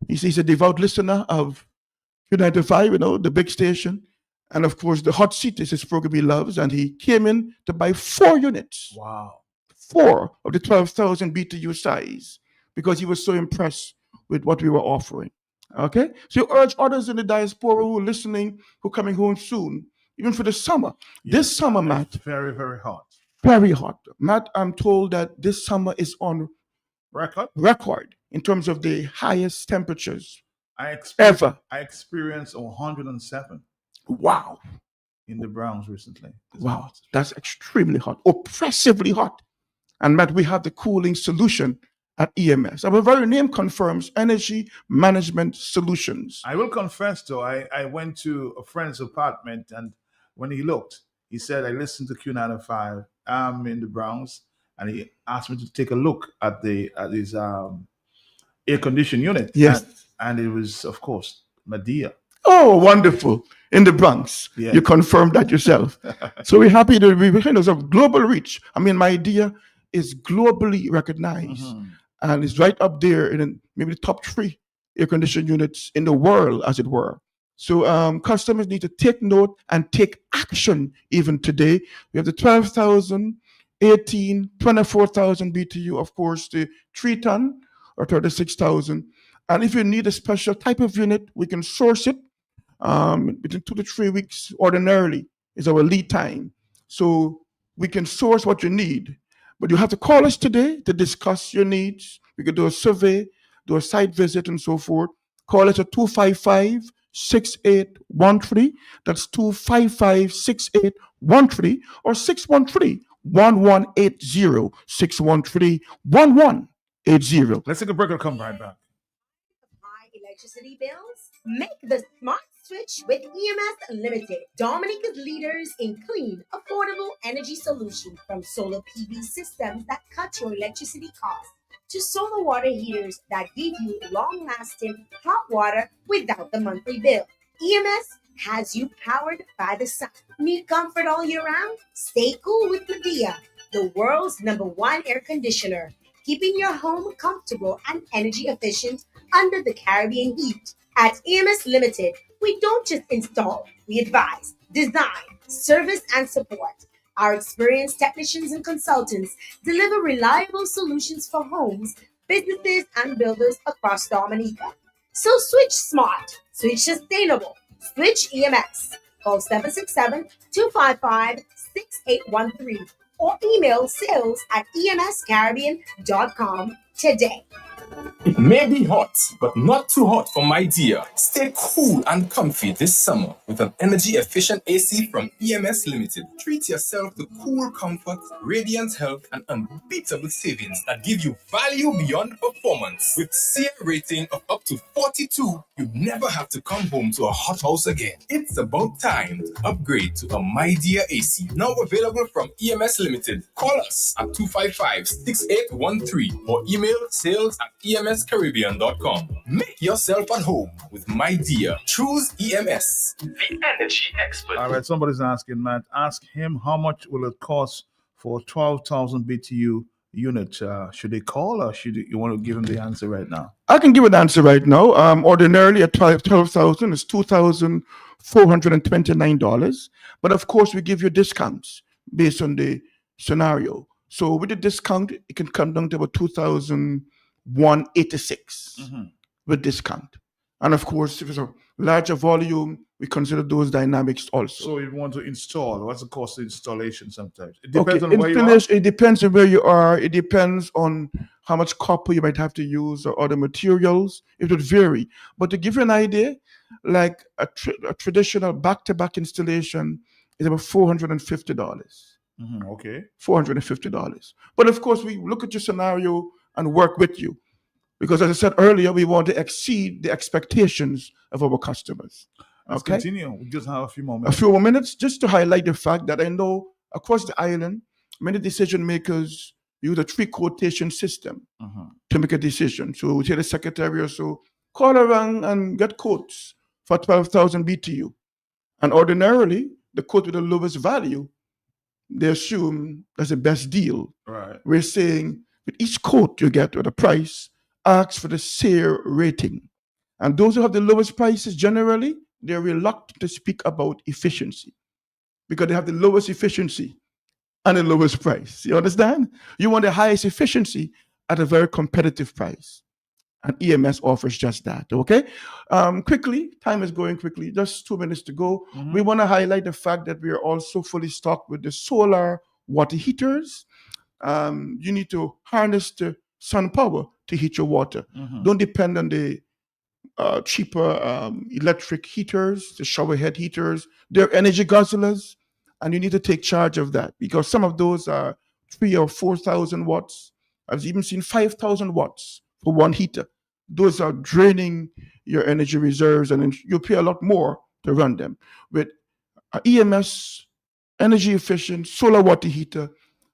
He's a devout listener of Q95, the big station. And of course, the hot seat is his program he loves. And he came in to buy 4 units. Wow. 4 of the 12,000 BTU size, because he was so impressed with what we were offering. Okay? So you urge others in the diaspora who are listening, who are coming home soon, even for the summer. This summer, Matt, Very, very hot. very hot. Matt, I'm told that this summer is on record in terms of the highest temperatures ever. I experienced 107. Wow. In the Browns recently. Wow. That's extremely hot, oppressively hot. And Matt, we have the cooling solution at EMS. Our very name confirms Energy Management Solutions. I will confess, though, I went to a friend's apartment, and when he looked, he said, I listened to Q95. I'm in the Browns, and he asked me to take a look at his air conditioned unit. Yes. And it was, of course, Medea. Oh, wonderful. In the Bronx. Yeah. You confirmed that yourself. So we're happy that we have global reach. I mean, my idea is globally recognized and it's right up there in maybe the top 3 air conditioned units in the world, as it were. So customers need to take note and take action even today. We have the 12,000, 18, 24,000 BTU, of course, the 3-ton or 36,000. And if you need a special type of unit, we can source it between 2 to 3 weeks ordinarily is our lead time. So we can source what you need. But you have to call us today to discuss your needs. We can do a survey, do a site visit, and so forth. Call us at 255-6813. That's 255-6813 or 613-1180. 613-1180. Let's take a break and come right back. Electricity bills? Make the smart switch with EMS Limited, Dominica's leaders in clean, affordable energy solutions, from solar PV systems that cut your electricity costs to solar water heaters that give you long-lasting hot water without the monthly bill. EMS has you powered by the sun. Need comfort all year round? Stay cool with Medea, the world's #1 air conditioner, keeping your home comfortable and energy efficient under the Caribbean heat. At EMS Limited, we don't just install, we advise, design, service, and support. Our experienced technicians and consultants deliver reliable solutions for homes, businesses, and builders across Dominica. So switch smart, switch sustainable, switch EMS. Call 767-255-6813 or email sales@emscaribbean.com today. It may be hot, but not too hot for my dear. Stay cool and comfy this summer with an energy-efficient AC from EMS Limited. Treat yourself to cool comfort, radiant health, and unbeatable savings that give you value beyond performance. With SEER rating of up to 42, you never have to come home to a hot house again. It's about time to upgrade to a My Dear AC, now available from EMS Limited. Call us at 255-6813 or email sales@emscaribbean.com. Make yourself at home with My Dear. Choose EMS, the energy expert. All right, somebody's asking, Matt, ask him how much will it cost for a 12,000 BTU unit. Should they call, or should you want to give him the answer right now? I can give an answer right now. Ordinarily, at 12,000 is $2,429. But of course, we give you discounts based on the scenario. So with the discount, it can come down to about $2,186 with discount. And of course, if it's a larger volume, we consider those dynamics also. So you want to install. What's the cost of installation sometimes? It depends on where you are. Installation, it depends on where you are. It depends on how much copper you might have to use or other materials. It would vary. But to give you an idea, like a traditional back-to-back installation is about $450. Okay. $450. But of course, we look at your scenario and work with you. Because as I said earlier, we want to exceed the expectations of our customers. Let's Okay? continue. We just have a few more A minutes. few more minutes just to highlight the fact that I know across the island, many decision makers use a 3 quotation system to make a decision. So we tell the secretary or so, call around and get quotes for 12,000 BTU. And ordinarily, the quote with the lowest value, they assume that's the best deal. Right. We're saying with each quote you get or the price, ask for the SARE rating. And those who have the lowest prices generally, they're reluctant to speak about efficiency because they have the lowest efficiency and the lowest price. You understand? You want the highest efficiency at a very competitive price. And EMS offers just that. Okay? Quickly, time is going quickly, just 2 minutes to go. We want to highlight the fact that we are also fully stocked with the solar water heaters. You need to harness the sun power to heat your water. Don't depend on the cheaper electric heaters, the shower head heaters. They're energy guzzlers, and you need to take charge of that because some of those are 3,000 or 4,000 watts. I've even seen 5,000 watts for one heater. Those are draining your energy reserves, and you pay a lot more to run them. With EMS, energy efficient solar water heater,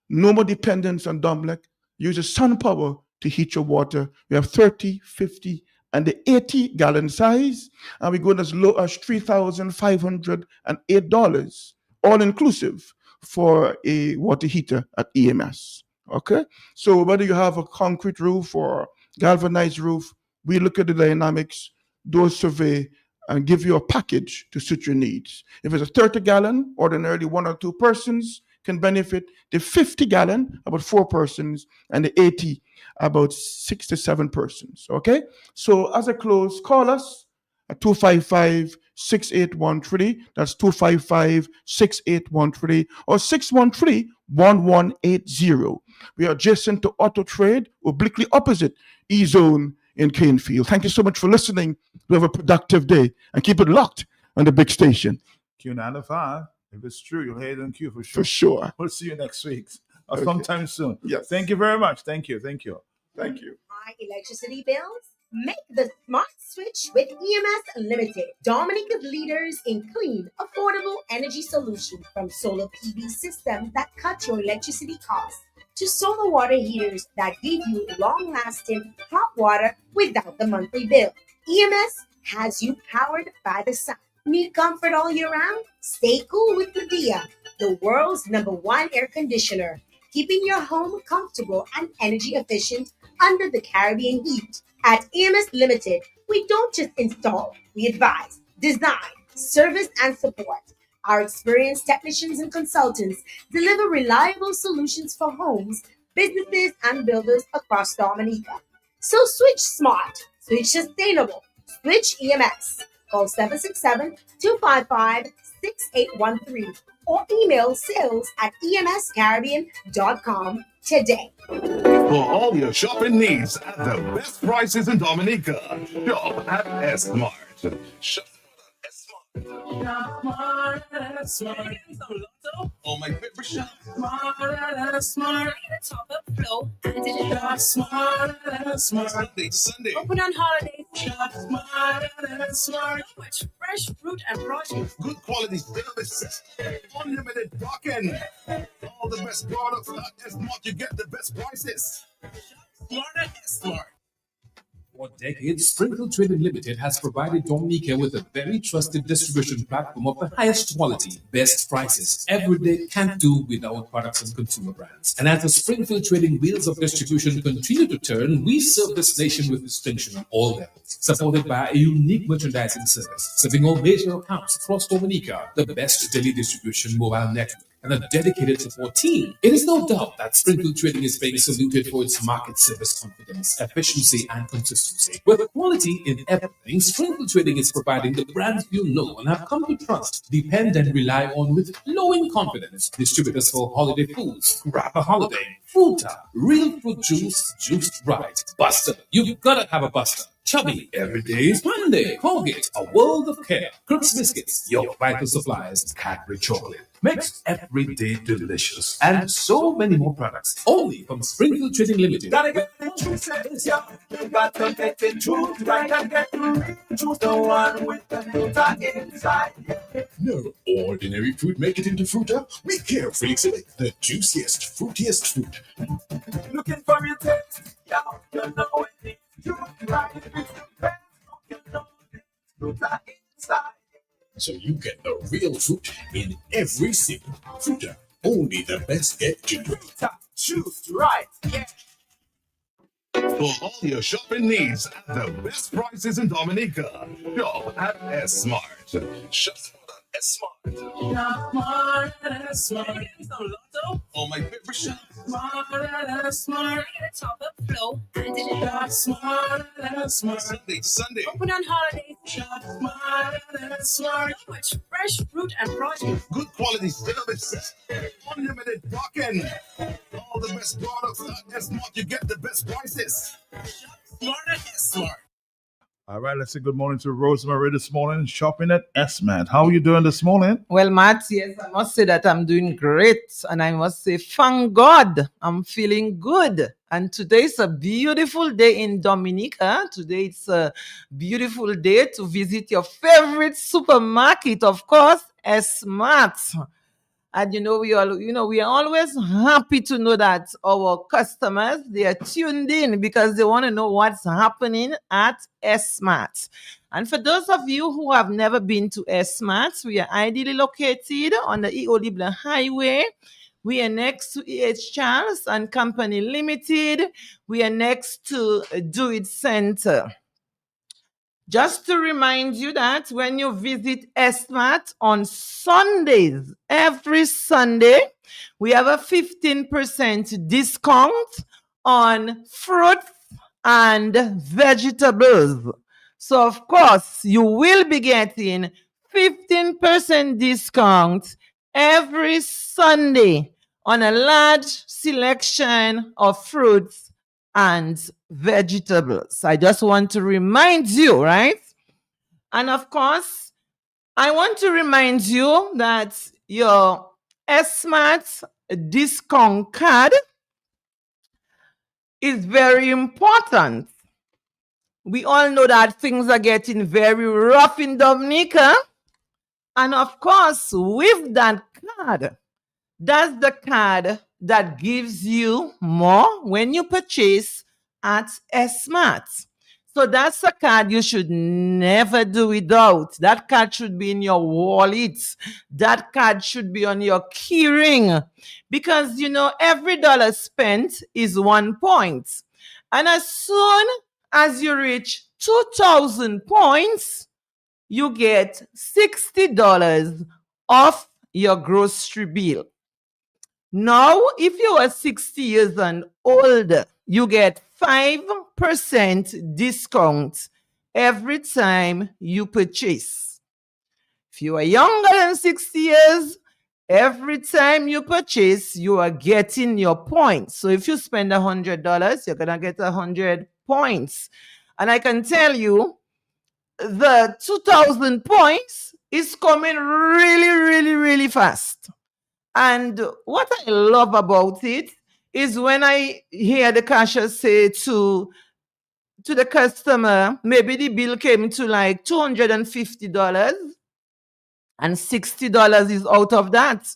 no more dependence on Domlec. Use sun power to heat your water. We have 30, 50, and the 80-gallon size, and we're going as low as $3,508, all inclusive for a water heater at EMS. Okay? So whether you have a concrete roof or galvanized roof, we look at the dynamics, do a survey, and give you a package to suit your needs. If it's a 30-gallon, ordinarily 1 or 2 persons can benefit. The 50-gallon, about 4 persons, and the 80, about 6 to 7 persons. Okay? So as a close, call us at 255-6813. That's 255-6813 or 613-1180. We are adjacent to Auto Trade, obliquely opposite E-Zone in Canefield. Thank you so much for listening. We have a productive day and keep it locked on the big station. Q95. If it's true, you'll hear it on Q for sure. For sure. We'll see you next week or Okay. sometime soon. Yes. Thank you very much. Thank you. Thank you. Thank you. High electricity bills? Make the smart switch with EMS Limited. Dominica's leaders in clean, affordable energy solutions, from solar PV systems that cut your electricity costs to solar water heaters that give you long-lasting hot water without the monthly bill. EMS has you powered by the sun. Need comfort all year round? Stay cool with Padilla, the world's #1 air conditioner, keeping your home comfortable and energy efficient under the Caribbean heat. At EMS Limited, we don't just install, we advise, design, service, and support. Our experienced technicians and consultants deliver reliable solutions for homes, businesses, and builders across Dominica. So switch smart, switch sustainable, switch EMS. Call 767-255-6813 or email sales@emscaribbean.com today. For all your shopping needs at the best prices in Dominica, shop at S-Mart. Shop Smart, smart. Oh, my favorite shop. Smart. Top up flow. Shop smart, smart. Sunday. Open on holidays. Shop smart. Much fresh fruit and produce. good quality service, unlimited parking, all the best products at S-Mart. You get the best prices. Smart. Smart. For decades, Springfield Trading Limited has provided Dominica with a very trusted distribution platform of the highest quality, best prices. Every day can't do without products and consumer brands. And as the Springfield Trading wheels of distribution continue to turn, we serve this nation with distinction on all levels, supported by a unique merchandising service, serving all major accounts across Dominica, the best daily distribution mobile network, and a dedicated support team. It is no doubt that Springfield Trading is being saluted for its market service confidence, efficiency, and consistency. With quality in everything, Springfield Trading is providing the brands you know and have come to trust, depend, and rely on with glowing confidence. Distributors for holiday foods, Grab a Holiday, Fruta, Real Fruit Juice, juiced right, Buster. You've got to have a Buster. Chubby, every day is Monday. Colgate, a world of care. Crooks Biscuits, your vital supplies. Cadbury Chocolate makes every day delicious. And so many more products. Only from Springfield Trading Limited. Gotta get the truth, says ya. You got to get the truth right and get the real truth. The one with the fruta inside. No ordinary fruit make it into fruta. We carefully select the juiciest, fruitiest fruit. Looking for your taste, yeah, you know it. You right, it's the best. You know it. Fruta inside. So you get the real fruit in every sip. Fruta, only the best get to. Fruta, choose right, yeah. For all your shopping needs at the best prices in Dominica, shop at S-Mart. Shop at S-Mart. Shop smart and smart. Oh, my favorite shop. Smart and smart. Top up flow. Shop smart and smart. Sunday. Open on holidays. Shop smart and smart. So much fresh fruit and produce. Good quality service. Unlimited parking. All the best products at S-Mart. You get the best prices. Smart and smart. All right, let's say good morning to Rosemary this morning, shopping at S-Mart. How are you doing this morning? Well, Matt, yes, I must say that I'm doing great. And I must say, thank God, I'm feeling good. And today is a beautiful day in Dominica. Today it's a beautiful day to visit your favorite supermarket, of course, S-Mart. And we are always happy to know that our customers, they are tuned in because they want to know what's happening at S-Mart. And for those of you who have never been to S-Mart, we are ideally located on the E.O. Libler Highway. We are next to E.H. Charles and Company Limited. We are next to Do It Center. Just to remind you that when you visit S-Mart on Sundays, every Sunday, we have a 15% discount on fruits and vegetables. So, of course, you will be getting 15% discount every Sunday on a large selection of fruits and vegetables. I just want to remind you, right? And of course, I want to remind you that your S-Mart discount card is very important. We all know that things are getting very rough in Dominica. And of course, with that card, that's the card that gives you more when you purchase at S-Mart. So that's a card you should never do without. That card should be in your wallet. That card should be on your key ring. Because, every dollar spent is 1 point. And as soon as you reach 2,000 points, you get $60 off your grocery bill. Now, if you are 60 years and older, you get 5% discount every time you purchase. If you are younger than 60 years, every time you purchase, you are getting your points. So if you spend $100, you're going to get 100 points. And I can tell you, the 2,000 points is coming really, really, really fast. And what I love about it is when I hear the cashier say to the customer, maybe the bill came to like $250 and $60 is out of that,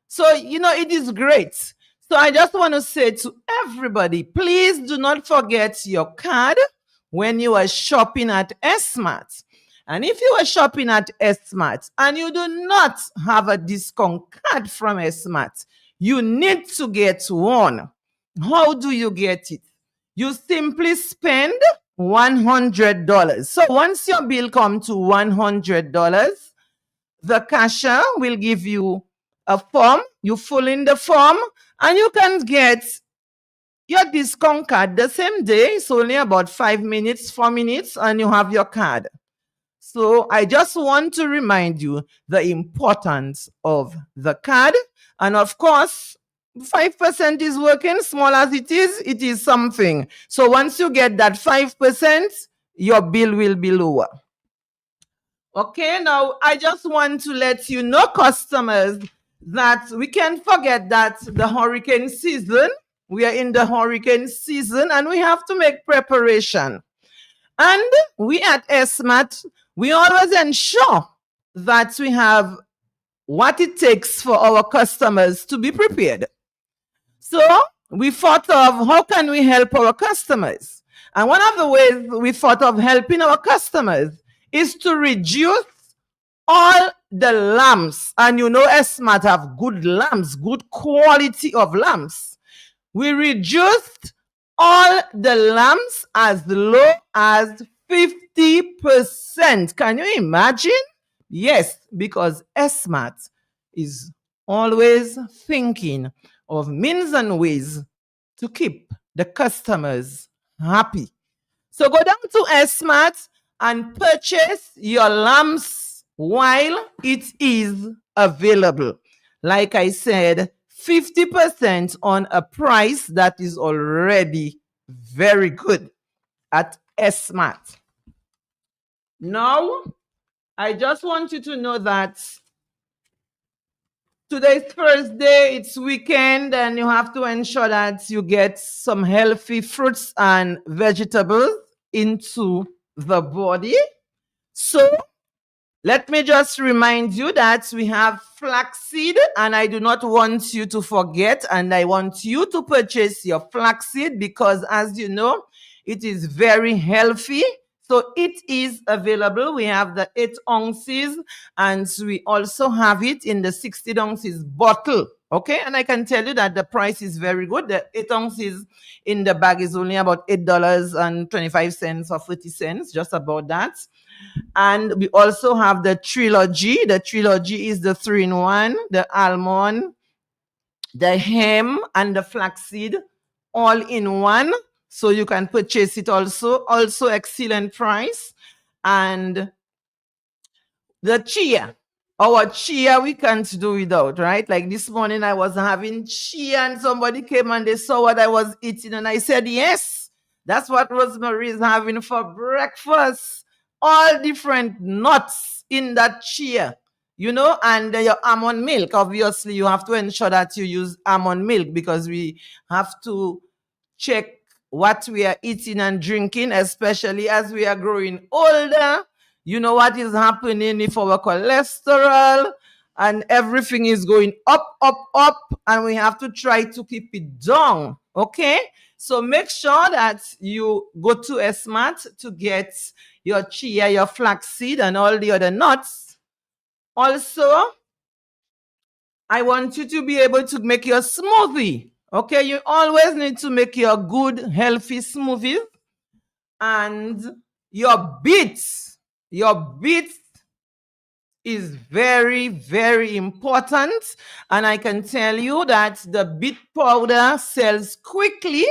So, it is great. So I just want to say to everybody, please do not forget your card when you are shopping at S-Mart. And if you are shopping at S-Mart and you do not have a discount card from S-Mart, you need to get one. How do you get it? You simply spend $100. So once your bill comes to $100, the cashier will give you a form. You fill in the form and you can get your discount card the same day. It's only about 4 minutes, and you have your card. So I just want to remind you the importance of the card. And of course, 5% is working, small as it is something. So once you get that 5%, your bill will be lower. Okay, now I just want to let you know, customers, that we can't forget that the hurricane season, we are in the hurricane season and we have to make preparation. And we at SMAT, we always ensure that we have what it takes for our customers to be prepared. So we thought of how can we help our customers? And one of the ways we thought of helping our customers is to reduce all the lamps. And you know, SMAT have good lamps, good quality of lamps. We reduced all the lamps as low as 50%. Can you imagine? Yes, because SMAT is always thinking of means and ways to keep the customers happy. So go down to SMAT and purchase your lamps while it is available. Like I said, 50% on a price that is already very good at SMAT. Now, I just want you to know that today's Thursday, it's weekend, and you have to ensure that you get some healthy fruits and vegetables into the body. So let me just remind you that we have flaxseed, and I do not want you to forget, and I want you to purchase your flaxseed because, as you know, it is very healthy. So it is available. We have the 8 ounces, and we also have it in the 16 ounces bottle. Okay, and I can tell you that the price is very good. The 8 ounces in the bag is only about $8.25 or 40 cents, just about that. And we also have the Trilogy. The Trilogy is the 3-in-1, the almond, the hemp, and the flaxseed all in one. So you can purchase it also excellent price. And the chia, our chia we can't do without, right? Like this morning I was having chia and somebody came and they saw what I was eating and I said, yes, that's what Rosemary is having for breakfast. All different nuts in that chia, you know, and your almond milk. Obviously, you have to ensure that you use almond milk because we have to check what we are eating and drinking, especially as we are growing older. You know what is happening if our cholesterol and everything is going up, and we have to try to keep it down, okay? So make sure that you go to SMAT to get your chia, your flaxseed, and all the other nuts. Also, I want you to be able to make your smoothie. Okay, you always need to make your good, healthy smoothie. And your beets is very, very important. And I can tell you that the beet powder sells quickly.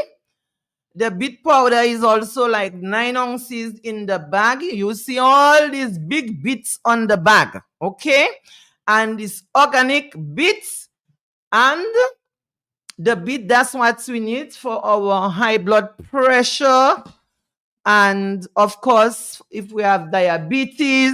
The beet powder is also like 9 ounces in the bag. You see all these big beets on the bag, okay? And it's organic beets, and the beet, that's what we need for our high blood pressure. And of course, if we have diabetes,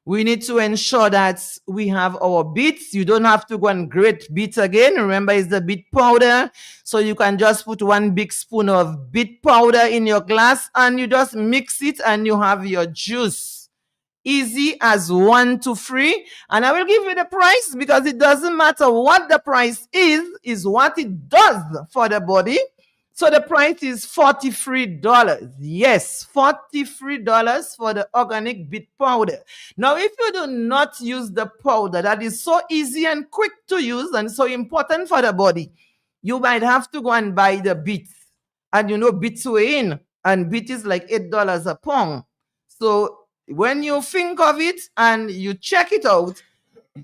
we need to ensure that we have our beets. You don't have to go and grate beets again. Remember, it's the beet powder. So you can just put 1 big spoon of beet powder in your glass and you just mix it and you have your juice. Easy as 1 to 3. And I will give you the price because it doesn't matter what the price is what it does for the body. So the price is $43. Yes, $43 for the organic beet powder. Now, if you do not use the powder that is so easy and quick to use and so important for the body, you might have to go and buy the beets. And you know, beets weigh in, and beet is like $8 a pound. So when you think of it and you check it out,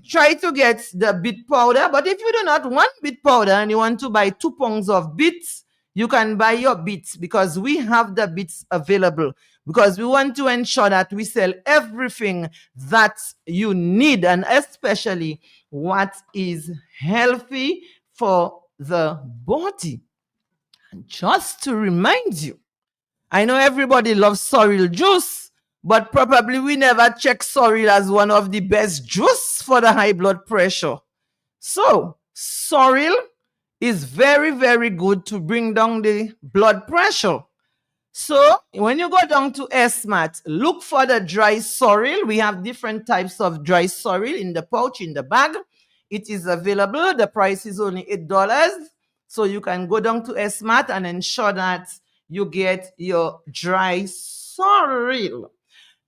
try to get the beet powder. But if you do not want beet powder and you want to buy 2 pounds of beets, you can buy your beets because we have the beets available, because we want to ensure that we sell everything that you need, and especially what is healthy for the body. And just to remind you, I know everybody loves sorrel juice, but probably we never check sorrel as one of the best juice for the high blood pressure. So, sorrel is very, very good to bring down the blood pressure. So, when you go down to SMAT, look for the dry sorrel. We have different types of dry sorrel in the pouch, in the bag. It is available. The price is only $8. So, you can go down to SMAT and ensure that you get your dry sorrel.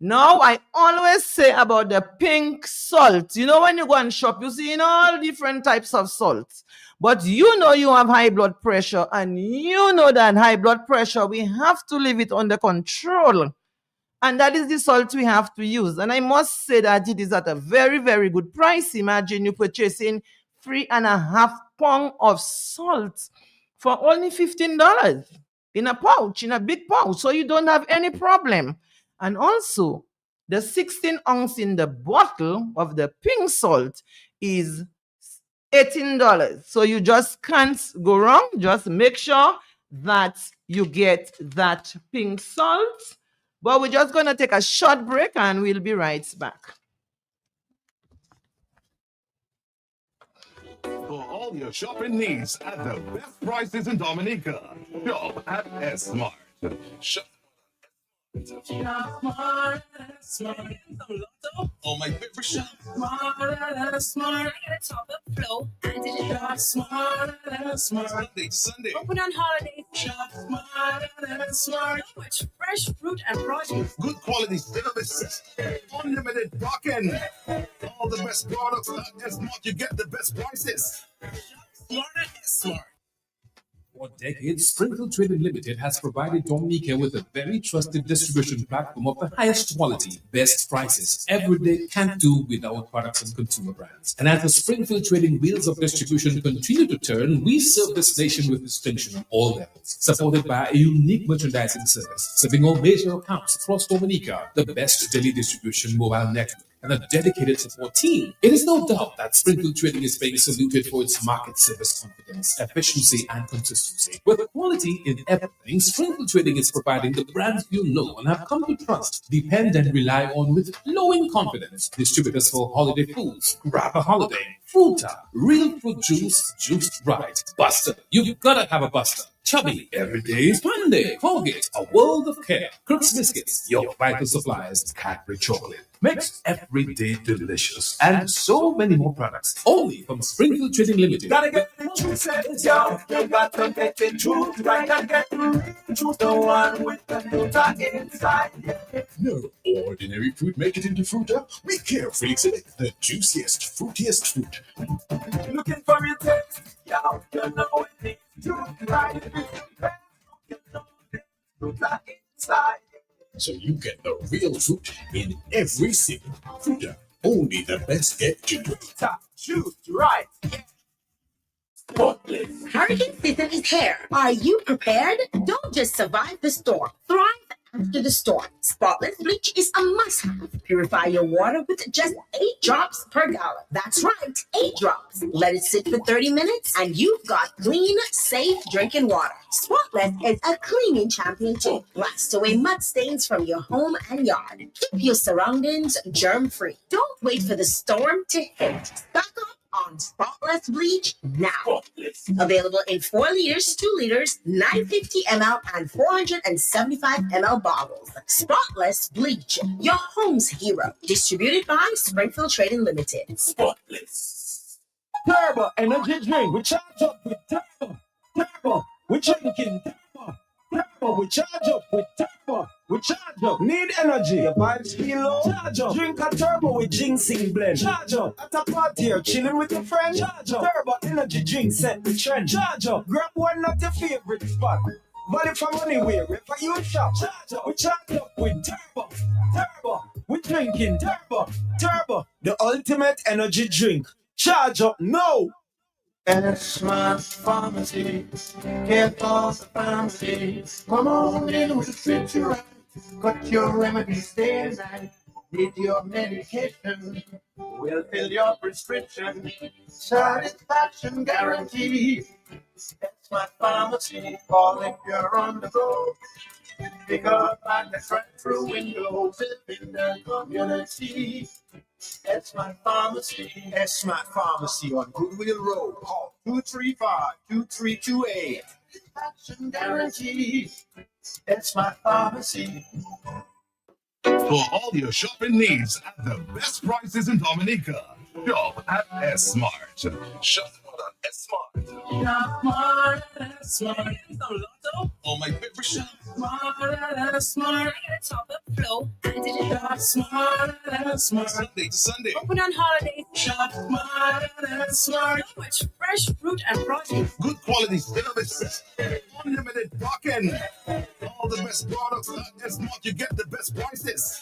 Now, I always say about the pink salt. You know, when you go and shop, you see in all different types of salt. But you know you have high blood pressure, and you know that high blood pressure, we have to leave it under control. And that is the salt we have to use. And I must say that it is at a very, very good price. Imagine you purchasing 3.5 pounds of salt for only $15 in a pouch, in a big pouch. So you don't have any problem. And also, the 16 ounce in the bottle of the pink salt is $18. So you just can't go wrong. Just make sure that you get that pink salt. But we're just going to take a short break and we'll be right back. For all your shopping needs at the best prices in Dominica, shop at S-Mart. Shop. Oh, my favorite shop. Smart. Top up flow. And digital. Smart. Sunday. Open on holidays. Shop Smart. So much fresh fruit and produce. Good quality service. Unlimited parking. All the best products at S-Mart. You get the best prices. Smart. For decades, Springfield Trading Limited has provided Dominica with a very trusted distribution platform of the highest quality, best prices. Every day can't do without products and consumer brands. And as the Springfield Trading wheels of distribution continue to turn, we serve this nation with distinction on all levels, supported by a unique merchandising service, serving all major accounts across Dominica, the best daily distribution mobile network, and a dedicated support team. It is no doubt that Springfield Trading is being saluted for its market service confidence, efficiency, and consistency. With quality in everything, Springfield Trading is providing the brands you know and have come to trust, depend, and rely on with glowing confidence. Distributors for holiday foods, Grab a Holiday, Fruta, Real Fruit Juice, Juiced Right, Buster. You've gotta have a Buster. Chubby, every day is fun day. Colgate, a world of care. Crooks Biscuits, your vital supplies. Cadbury Chocolate makes every day delicious. And so many more products. Only from Springfield Trading Limited. Gotta get the juices, yo. You got to get the truth right and get choose the one with the fruta inside. No ordinary fruit make it into Fruta. We carefully select the juiciest, fruitiest fruit. Looking for your taste, yo. You know it. Truth right, you know it. Fruta inside. So you get the real fruit in every sip. Fruta, only the best get to. Choose right. Hurricane season is here. Are you prepared? Don't just survive the storm. Thrive after the storm. Spotless bleach is a must-have. Purify your water with just 8 drops per gallon. That's right, 8 drops. Let it sit for 30 minutes and you've got clean, safe drinking water. Spotless is a cleaning champion too. Blast away mud stains from your home and yard. Keep your surroundings germ-free. Don't wait for the storm to hit. Stock up on Spotless bleach now. Available in 4 liters, 2 liters, 950 ml, and 475 ml bottles. Spotless bleach, your home's hero. Distributed by Springfield Trading Limited. Spotless. Turbo energy drink. We charge up with turbo. Turbo. We drinking turbo. Turbo. We charge up with turbo. We charge up. Need energy. Your vibes feel low. Charge up. Drink a turbo with ginseng blend. Charge up. At a party or chilling with your friend. Charge up. Turbo energy drink set the trend. Charge up. Grab one at your favorite spot. Money for money wherever you shop. Charge up. We charge up with turbo. Turbo. We drinking turbo. Turbo. The ultimate energy drink. Charge up. No. S-Mart Pharmacy, care for the family. Come on in, we'll fit you right. Got your remedy, stay right. Need your medication, we'll fill your prescription. Satisfaction guarantee. It's my pharmacy. Call if you're on the go. Pick up at the drive-through window, in the community. It's my pharmacy. It's my pharmacy on Goodwill Road. Call 235-2328. Satisfaction guarantee. It's my pharmacy. For all your shopping needs at the best prices in Dominica, shop at S-Mart. Shop at S-Mart. Shop smart at Smart. Oh, my favorite shop. Smart at Smart. Top up flow. Shop smart at Smart. Sunday to Sunday. Open on holidays. Shop smart at Smart. So much fresh fruit and produce. Good quality service. Unlimited parking. All the best products at S-Mart. You get the best prices.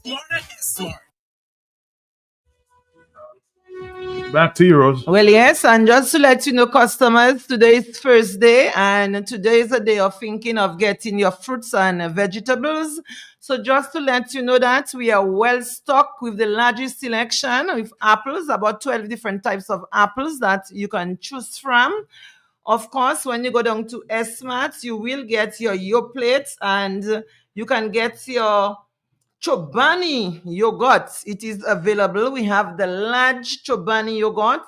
Smart at Smart. Back to you, Rose. Well, yes, and just to let you know, customers, today is first day, and today is a day of thinking of getting your fruits and vegetables. So just to let you know that we are well stocked with the largest selection with apples, about 12 different types of apples that you can choose from. Of course, when you go down to S-Mart, you will get your plates, and you can get your Chobani yogurt. It is available. We have the large Chobani yogurt.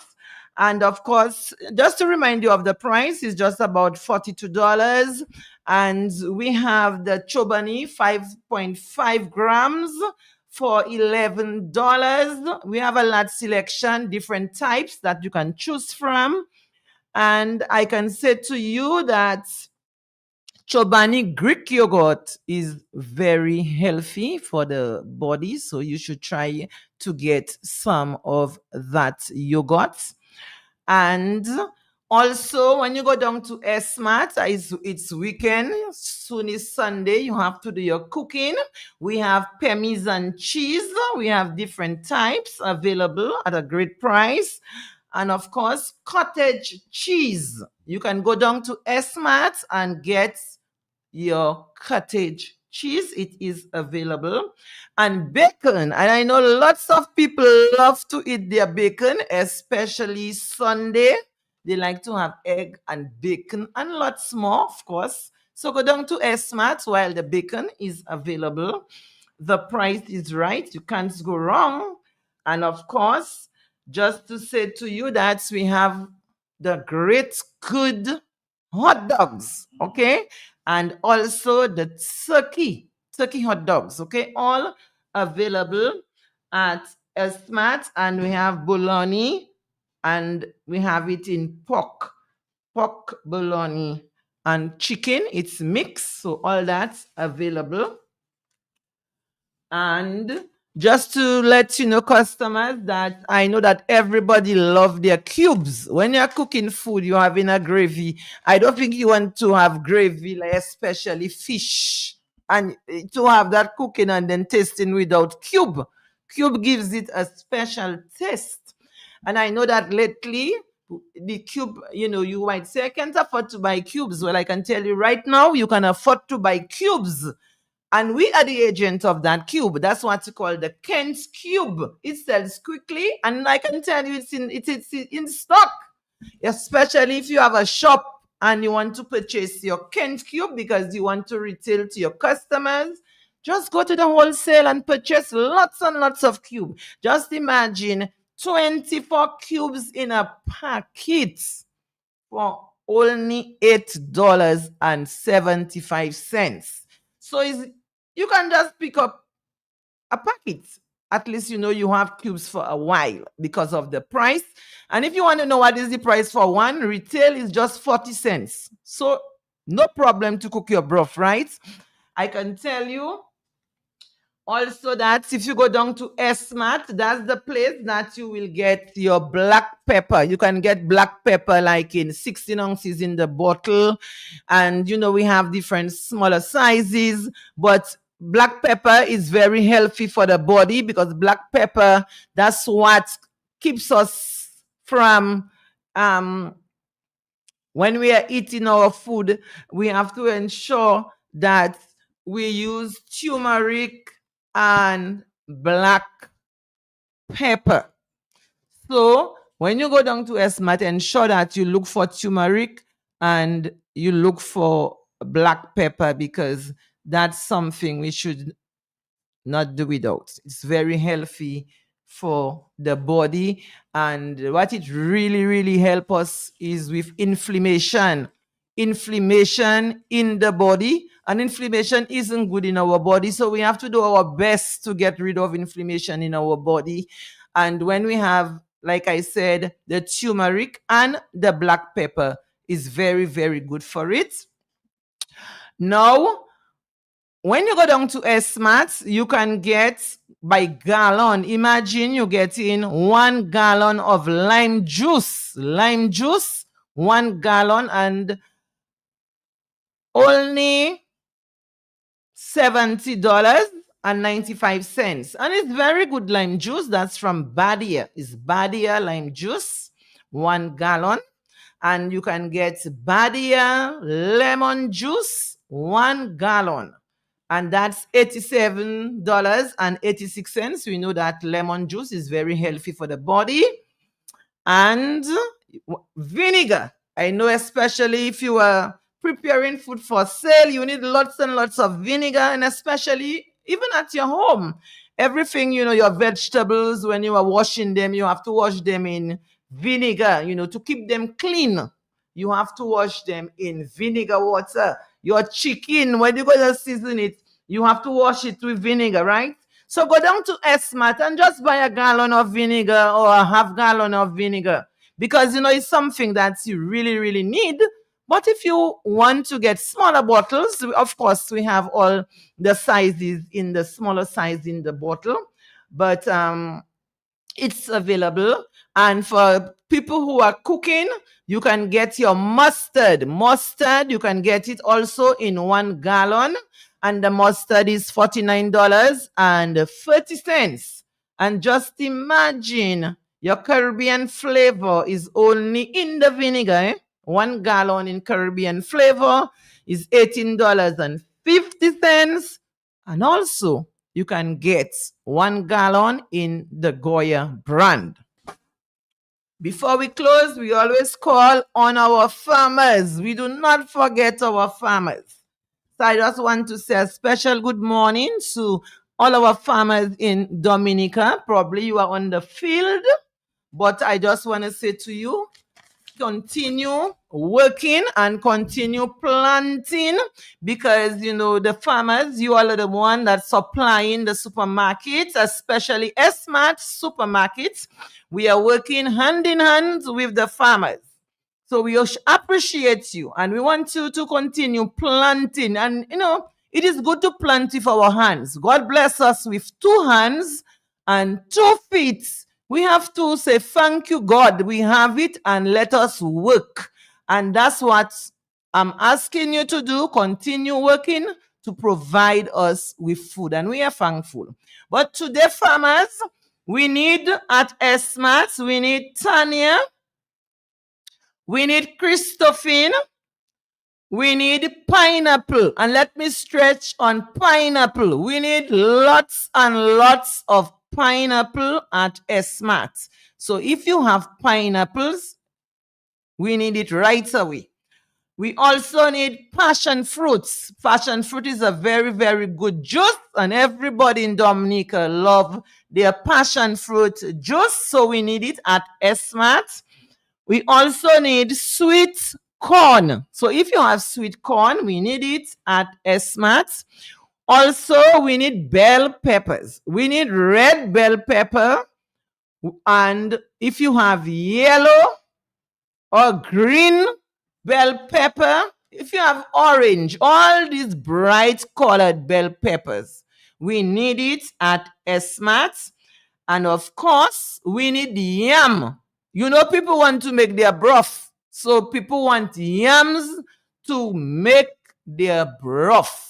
And of course, just to remind you of the price, is just about $42. And we have the Chobani 5.5 grams for $11. We have a large selection, different types that you can choose from. And I can say to you that Chobani Greek yogurt is very healthy for the body, so you should try to get some of that yogurt. And also, when you go down to S-Mart, it's weekend, soon is Sunday, you have to do your cooking. We have Parmesan cheese. We have different types available at a great price. And of course, cottage cheese. You can go down to S-Mart and get your cottage cheese. It is available. And bacon. And I know lots of people love to eat their bacon, especially Sunday. They like to have egg and bacon and lots more, of course. So go down to S-Mart while the bacon is available. The price is right. You can't go wrong. And of course, just to say to you that we have the great good hot dogs, okay? And also the turkey hot dogs, okay? All available at S-Mart. And we have bologna, and we have it in pork bologna and chicken. It's mixed, so all that's available. And just to let you know, customers, that I know that everybody love their cubes. When you're cooking food, you're having a gravy. I don't think you want to have gravy, like especially fish, and to have that cooking and then tasting without cube. Cube gives it a special taste. And I know that lately, the cube, you might say, I can't afford to buy cubes. Well, I can tell you right now, you can afford to buy cubes. And we are the agent of that cube. That's what you call the Kent's Cube. It sells quickly, and I can tell you it's in stock. Especially if you have a shop and you want to purchase your Kent Cube because you want to retail to your customers, just go to the wholesale and purchase lots and lots of cube. Just imagine 24 cubes in a packet for only $8.75. So you can just pick up a packet. At least you have cubes for a while because of the price. And if you want to know what is the price for one, retail is just 40 cents. So no problem to cook your broth, right? I can tell you also that if you go down to S-Mart, that's the place that you will get your black pepper. You can get black pepper like in 16 ounces in the bottle. And, we have different smaller sizes. But black pepper is very healthy for the body because black pepper, that's what keeps us from... when we are eating our food, we have to ensure that we use turmeric and black pepper. So when you go down to SMAT, ensure that you look for turmeric and you look for black pepper, because that's something we should not do without. It's very healthy for the body. And what it really, really helps us is with inflammation. Inflammation in the body, and inflammation isn't good in our body. So we have to do our best to get rid of inflammation in our body. And when we have, like I said, the turmeric and the black pepper is very, very good for it. Now, when you go down to SMAT, you can get by gallon. Imagine you get in 1 gallon of lime juice. Lime juice, 1 gallon, and only $70.95. And it's very good lime juice. That's from Badia. It's Badia lime juice, 1 gallon. And you can get Badia lemon juice, 1 gallon. And that's $87.86. We know that lemon juice is very healthy for the body. And vinegar. I know, especially if you are preparing food for sale, you need lots and lots of vinegar, and especially even at your home. Everything, your vegetables, when you are washing them, you have to wash them in vinegar, to keep them clean. You have to wash them in vinegar water. Your chicken, when you're going to season it, you have to wash it with vinegar, right? So go down to SMAT and just buy a gallon of vinegar or a half gallon of vinegar, because, it's something that you really, really need. But if you want to get smaller bottles, of course, we have all the sizes in the smaller size in the bottle, but it's available. And for people who are cooking, you can get your mustard. Mustard, you can get it also in 1 gallon. And the mustard is $49.30. And just imagine your Caribbean flavor is only in the vinegar. 1 gallon in Caribbean flavor is $18.50. And also, you can get 1 gallon in the Goya brand. Before we close, we always call on our farmers. We do not forget our farmers. So I just want to say a special good morning to all our farmers in Dominica. Probably you are on the field, but I just want to say to you, continue working and continue planting, because the farmers, you are the one that's supplying the supermarkets, especially SMAT supermarkets. We are working hand in hand with the farmers. So we appreciate you, and we want you to continue planting. And it is good to plant with our hands. God bless us with 2 hands and 2 feet. We have to say, thank you, God. We have it, and let us work. And that's what I'm asking you to do. Continue working to provide us with food. And we are thankful. But today, farmers, we need at SMAT, we need Tanya, we need Christophine, we need pineapple. And let me stretch on pineapple. We need lots and lots of pineapple at SMAT. So if you have pineapples, we need it right away. We also need passion fruits. Passion fruit is a very, very good juice, and everybody in Dominica love their passion fruit juice, so we need it at SMAT. We also need sweet corn. So if you have sweet corn, we need it at SMAT. Also, we need bell peppers. We need red bell pepper. And if you have yellow or green bell pepper, if you have orange, all these bright colored bell peppers, we need it at SMAT. And of course, we need yam. People want to make their broth. So people want yams to make their broth.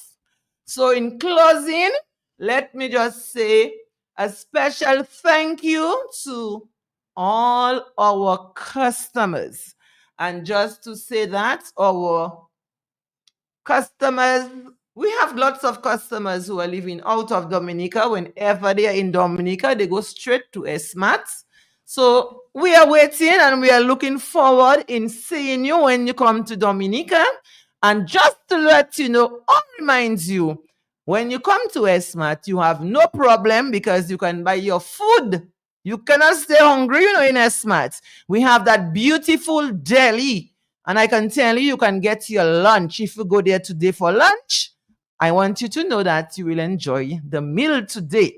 So in closing, let me just say a special thank you to all our customers. And just to say that our customers We have lots of customers who are living out of Dominica. Whenever they are in Dominica, they go straight to SMAT. So we are waiting and we are looking forward in seeing you when you come to Dominica. And just to let you know, or remind you, when you come to SMAT, you have no problem because you can buy your food. You cannot stay hungry, in SMAT. We have that beautiful deli. And I can tell you, you can get your lunch. If you go there today for lunch, I want you to know that you will enjoy the meal today.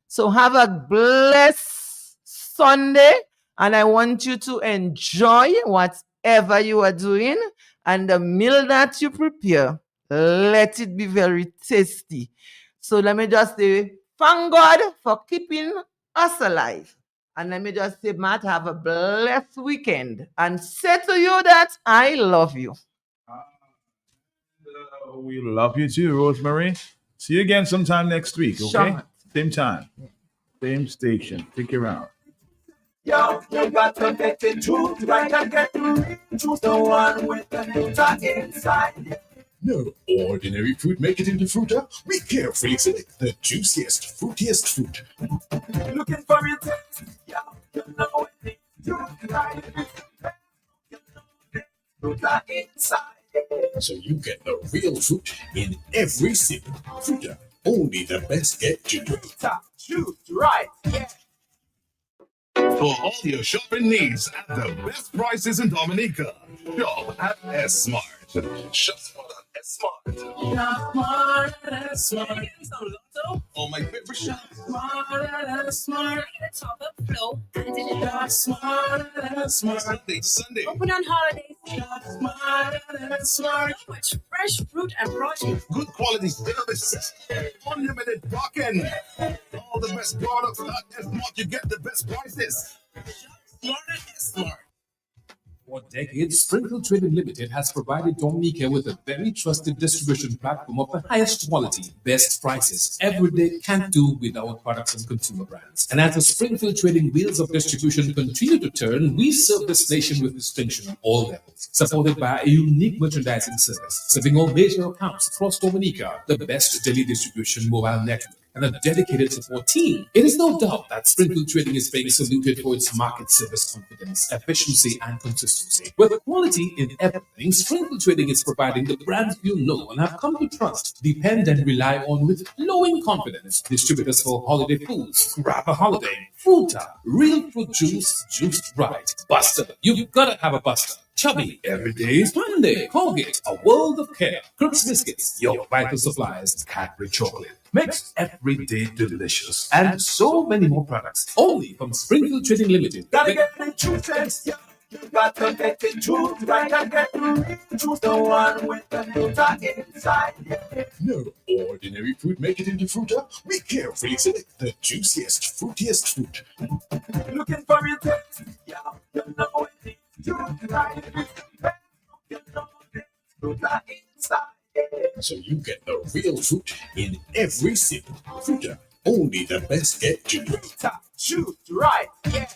So have a blessed Sunday, and I want you to enjoy whatever you are doing, and the meal that you prepare, let it be very tasty. So let me just say, thank God for keeping us alive. And let me just say, Matt, have a blessed weekend, and say to you that I love you. We love you too, Rosemary. See you again sometime next week, okay? Sure. Same time, same station. Take care out. Yo, you got to get it true, right and get to choose the one with the filter inside. No ordinary fruit make it into fruiter. We carefully select the juiciest, fruitiest fruit. Looking for it, yo, you know it. You try it, filter inside. So you get the real fruit in every sip. Fruiter, only the best get to do. Choose right, yeah. For all your shopping needs at the best prices in Dominica, shop at S-Mart. Shop smart at S-Mart. Shop smart at S-Mart. Oh, my favorite shop. Smart at S-Mart. Top up flow. Shop smart at S-Mart. Sunday. Open on holidays. Shop smart at S-Mart. Much fresh fruit and produce. Good quality, delicious, unlimited parking. All the best products at S-Mart. You get the best prices. Smart at S-Mart. For decades, Springfield Trading Limited has provided Dominica with a very trusted distribution platform of the highest quality, best prices. Every day can't do without products and consumer brands. And as the Springfield Trading wheels of distribution continue to turn, we serve this nation with distinction on all levels, supported by a unique merchandising service, serving all major accounts across Dominica, the best daily distribution mobile network, and a dedicated support team. It is no doubt that Springfield Trading is being saluted for its market service confidence, efficiency, and consistency. With quality in everything, Springfield Trading is providing the brands you know and have come to trust, depend, and rely on with glowing confidence. Distributors for holiday foods, grab a holiday, Fruta, real fruit juice, juiced right. Buster, you've got to have a Buster. Chubby, every day is fun day. Colgate, a world of care. Crooks Biscuits, your vital supplies. Cadbury chocolate, makes every day delicious. And so many more products, only from Springfield Trading Limited. Gotta get the truth, yeah. You got to get the truth right and get to choose the one with the filter inside. Yeah. No ordinary fruit make it into fruiter. We carefully select the juiciest, fruitiest fruit. Looking for it, yeah. You know it. You try it, you know it. Filter inside. So you get the real fruit in every sip. Fruiter, only the best get to do. Choose right, yeah.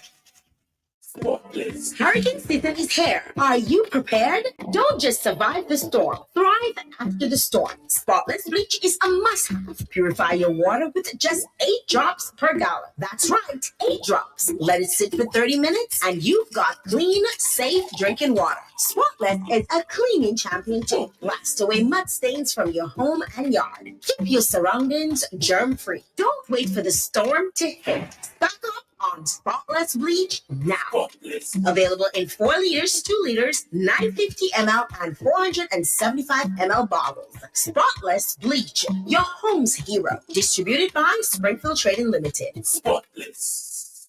Hurricane season is here. Are you prepared? Don't just survive the storm. Thrive after the storm. Spotless bleach is a must-have. Purify your water with just 8 drops per gallon. That's right, 8 drops. Let it sit for 30 minutes and you've got clean, safe drinking water. Spotless is a cleaning champion too. Blast away mud stains from your home and yard. Keep your surroundings germ-free. Don't wait for the storm to hit. Stock up on Spotless bleach now. Spotless. Available in 4 liters, 2 liters, 950 ml, and 475 ml bottles. Spotless bleach, your home's hero. Distributed by Springfield Trading Limited. Spotless.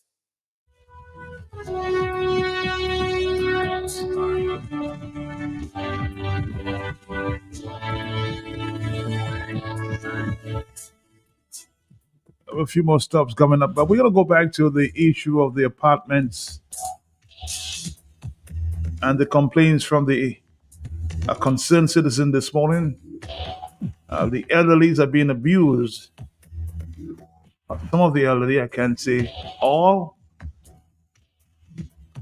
A few more stops coming up, but we're going to go back to the issue of the apartments and the complaints from the concerned citizen this morning. The elderlies are being abused. Some of the elderly, I can't say all,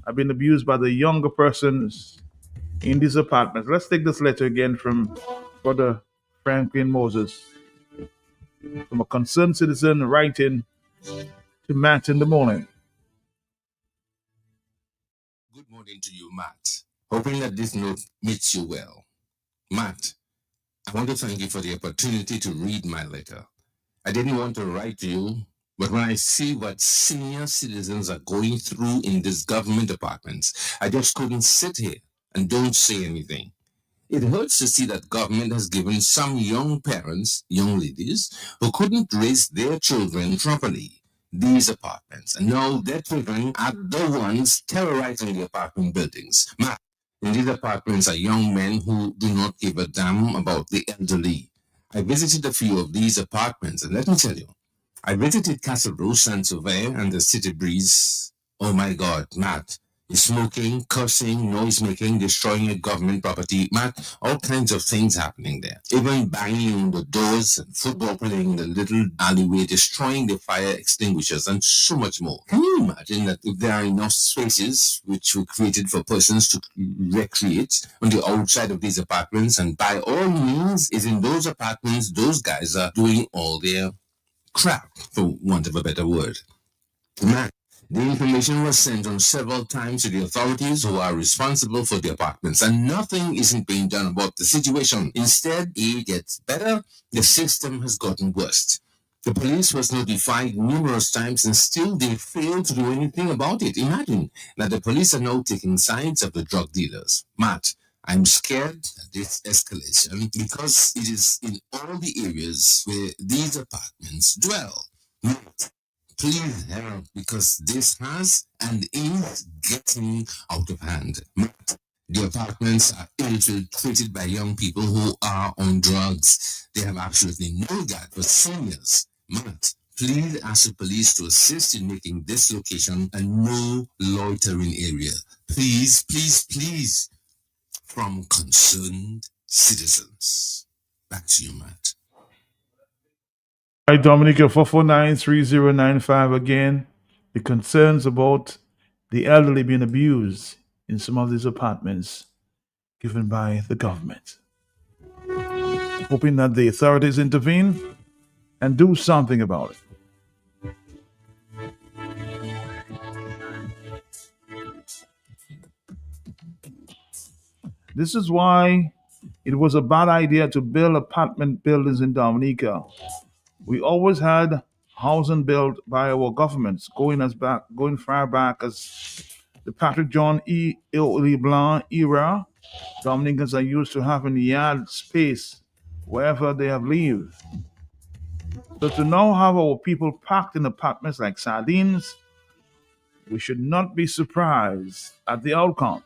have been abused by the younger persons in these apartments. Let's take this letter again from Brother Franklin Moses, from a concerned citizen writing to Matt in the morning. Good morning to you, Matt. Hoping that this note meets you well. Matt, I want to thank you for the opportunity to read my letter. I didn't want to write to you, but when I see what senior citizens are going through in these government departments, I just couldn't sit here and don't say anything. It hurts to see that government has given some young parents, young ladies, who couldn't raise their children properly, these apartments. And now their children are the ones terrorizing the apartment buildings. Matt, in these apartments are young men who do not give a damn about the elderly. I visited a few of these apartments, and let me tell you, I visited Castle Bruce, Saint-Sauveur, and the City Breeze. Oh my God, Matt. Smoking, cursing, noise-making, destroying a government property, Matt, all kinds of things happening there. Even banging on the doors and football playing in the little alleyway, destroying the fire extinguishers, and so much more. Can you imagine that if there are enough spaces which were created for persons to recreate on the outside of these apartments, and by all means, is in those apartments, those guys are doing all their crap, for want of a better word. Matt, the information was sent on several times to the authorities who are responsible for the apartments, and nothing isn't being done about the situation. Instead, it gets better. The system has gotten worse. The police was notified numerous times, and still they failed to do anything about it. Imagine that the police are now taking sides of the drug dealers. Matt, I'm scared at this escalation because it is in all the areas where these apartments dwell. Matt, please help, because this has and is getting out of hand. Matt, the apartments are infiltrated by young people who are on drugs. They have absolutely no regard for seniors. Matt, please ask the police to assist in making this location a no loitering area. Please, please, please. From concerned citizens. Back to you, Matt. Hi, Dominica, 449-3095 again. The concerns about the elderly being abused in some of these apartments given by the government. Hoping that the authorities intervene and do something about it. This is why it was a bad idea to build apartment buildings in Dominica. We always had housing built by our governments, going far back as the Patrick John E. LeBlanc era. Dominicans are used to having yard space wherever they have lived. So to now have our people packed in apartments like sardines, we should not be surprised at the outcome.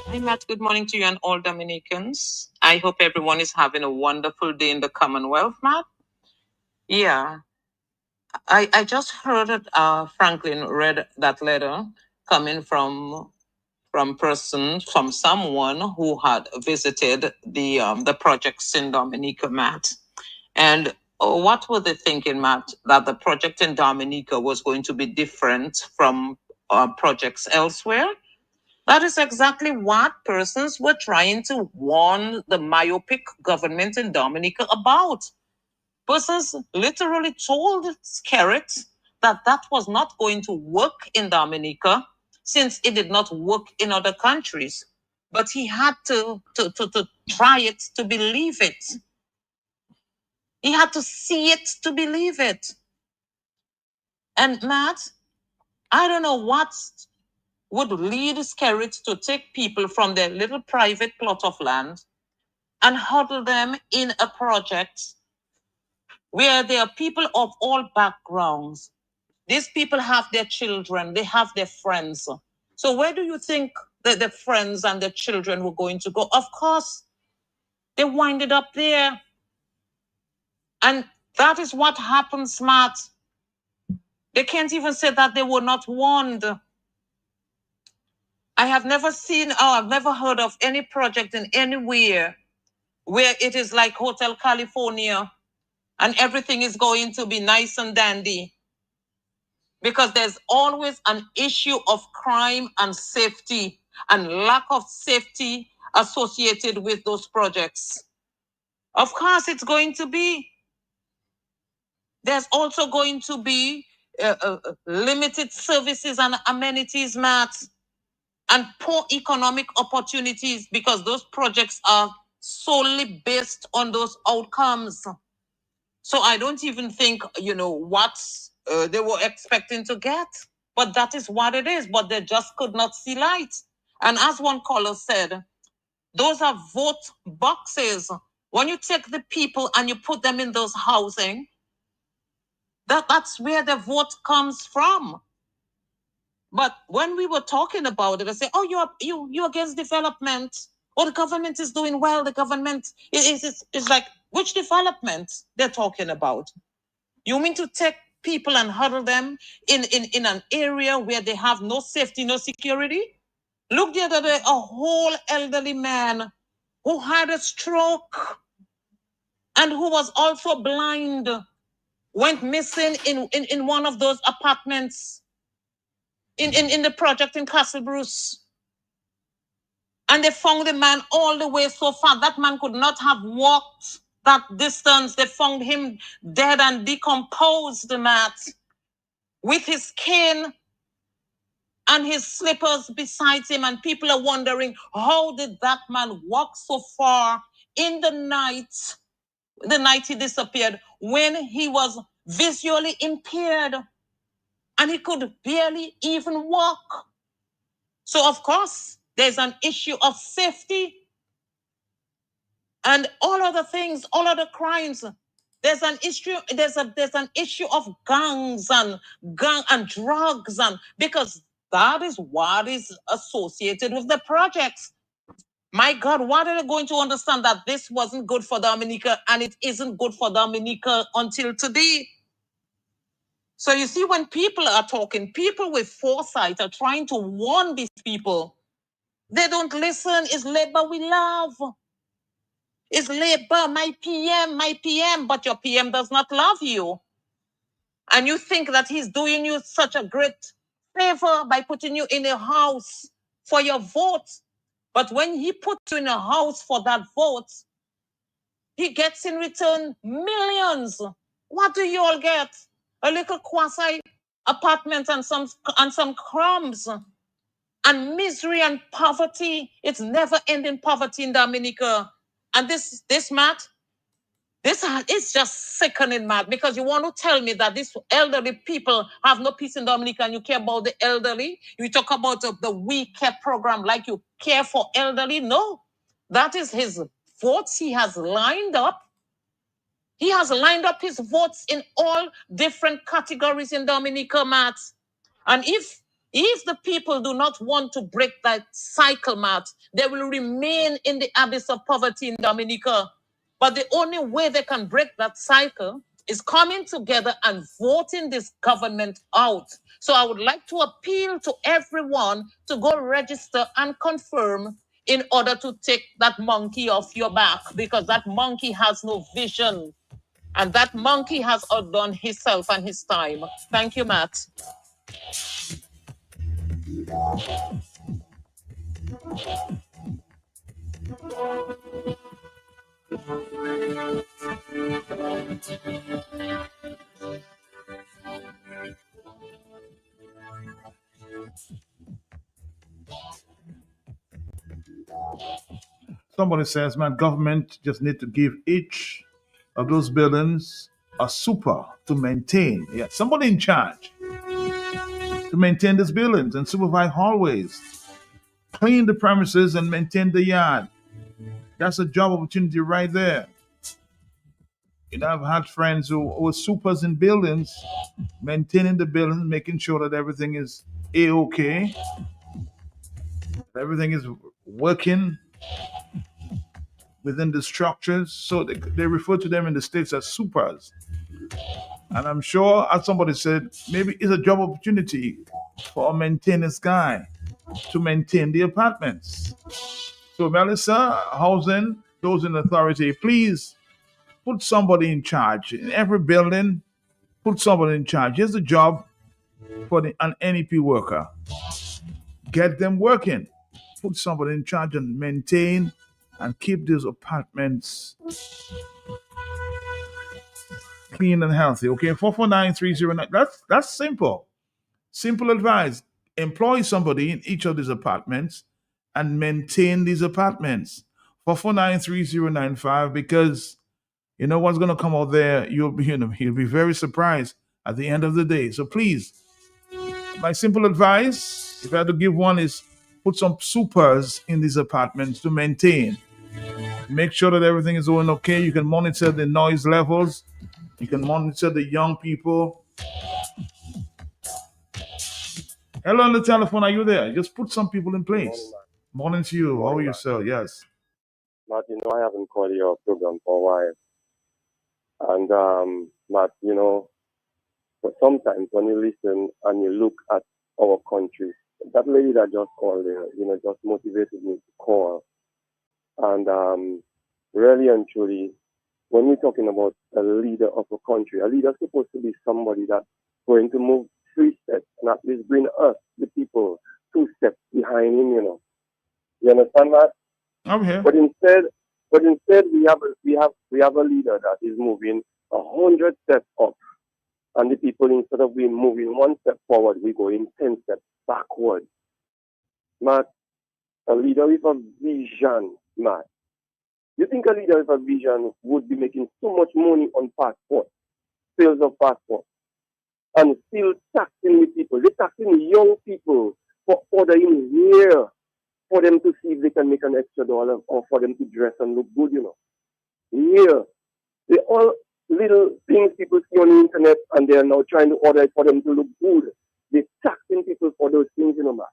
Hi, Matt. Good morning to you and all Dominicans. I hope everyone is having a wonderful day in the Commonwealth, Matt. Yeah, I just heard that Franklin read that letter coming from someone who had visited the projects in Dominica, Matt. And what were they thinking, Matt? That the project in Dominica was going to be different from projects elsewhere? That is exactly what persons were trying to warn the myopic government in Dominica about. Persons literally told Skerrit that that was not going to work in Dominica since it did not work in other countries. But he had to try it to believe it. He had to see it to believe it. And Matt, I don't know what would lead Skerrit to take people from their little private plot of land and huddle them in a project where there are people of all backgrounds. These people have their children, they have their friends. So where do you think that the friends and the children were going to go? Of course, they winded up there. And that is what happens, Matt. They can't even say that they were not warned. I have never seen or I've never heard of any project in anywhere where it is like Hotel California, and everything is going to be nice and dandy. Because there's always an issue of crime and safety and lack of safety associated with those projects. Of course, it's going to be. There's also going to be limited services and amenities, Matt, and poor economic opportunities because those projects are solely based on those outcomes. So I don't even think, what they were expecting to get. But that is what it is. But they just could not see light. And as one caller said, those are vote boxes. When you take the people and you put them in those housing, that's where the vote comes from. But when we were talking about it, I say, oh, you're against development. Oh, the government is doing well. The government is like, which development they're talking about? You mean to take people and huddle them in an area where they have no safety, no security? Look the other day, a whole elderly man who had a stroke and who was also blind went missing in one of those apartments in the project in Castle Bruce. And they found the man all the way so far. That man could not have walked that distance. They found him dead and decomposed, Matt, with his cane and his slippers beside him. And people are wondering, how did that man walk so far in the night he disappeared, when he was visually impaired and he could barely even walk? So, of course, there's an issue of safety and all other things, all other crimes. There's an issue. There's an issue of gangs and drugs, and because that is what is associated with the projects. My God, what are they going to understand that this wasn't good for Dominica and it isn't good for Dominica until today? So you see, when people are talking, people with foresight are trying to warn these people. They don't listen. It's labor we love. It's labor, my PM, but your PM does not love you. And you think that he's doing you such a great favor by putting you in a house for your vote. But when he puts you in a house for that vote, he gets in return millions. What do you all get? A little quasi apartment and some crumbs. And misery and poverty. It's never ending poverty in Dominica. And this Matt, it's just sickening, Matt, because you want to tell me that these elderly people have no peace in Dominica and you care about the elderly? You talk about the We Care program like you care for elderly? No, that is his votes he has lined up. He has lined up his votes in all different categories in Dominica, Matt. And if the people do not want to break that cycle, Matt, they will remain in the abyss of poverty in Dominica. But the only way they can break that cycle is coming together and voting this government out. So I would like to appeal to everyone to go register and confirm in order to take that monkey off your back, because that monkey has no vision. And that monkey has outdone himself and his time. Thank you, Matt. Somebody says, man, government just need to give each of those buildings a super to maintain. Yeah, somebody in charge to maintain these buildings and supervise hallways, clean the premises and maintain the yard. That's a job opportunity right there. I've had friends who were supers in buildings, maintaining the buildings, making sure that everything is A-OK, everything is working within the structures. So they refer to them in the States as supers. And I'm sure, as somebody said, maybe it's a job opportunity for a maintenance guy to maintain the apartments. So Melissa, housing, those in authority, please put somebody in charge. In every building, put somebody in charge. Here's the job for an NEP worker. Get them working. Put somebody in charge and maintain and keep these apartments clean and healthy. Okay, 449-309. That's simple. Simple advice. Employ somebody in each of these apartments and maintain these apartments. 449-3095, because you know what's gonna come out there. You'll be very surprised at the end of the day. So please, my simple advice, if I had to give one, is put some supers in these apartments to maintain. Make sure that everything is going okay. You can monitor the noise levels. You can monitor the young people. Hello on the telephone, are you there? Just put some people in place. Morning to you. How are you, sir? Yes. Matt, you know, I haven't called your program for a while. And, Matt, you know, but sometimes when you listen and you look at our country, that lady that just called there, you know, just motivated me to call. And really and truly, when we're talking about a leader of a country, a leader is supposed to be somebody that's going to move 3 steps and at least bring us, the people, 2 steps behind him, you know. You understand that? I'm here. But instead we have a leader that is moving 100 steps up. And the people, instead of being moving 1 step forward, we go in 10 steps backward. Matt, a leader with a vision, Matt. You think a leader with a vision would be making so much money on passports, sales of passports, and still taxing the people? They're taxing the young people for ordering here for them to see if they can make an extra dollar or for them to dress and look good, you know. Here, they all little things people see on the internet and they are now trying to order it for them to look good. They're taxing people for those things, you know, man.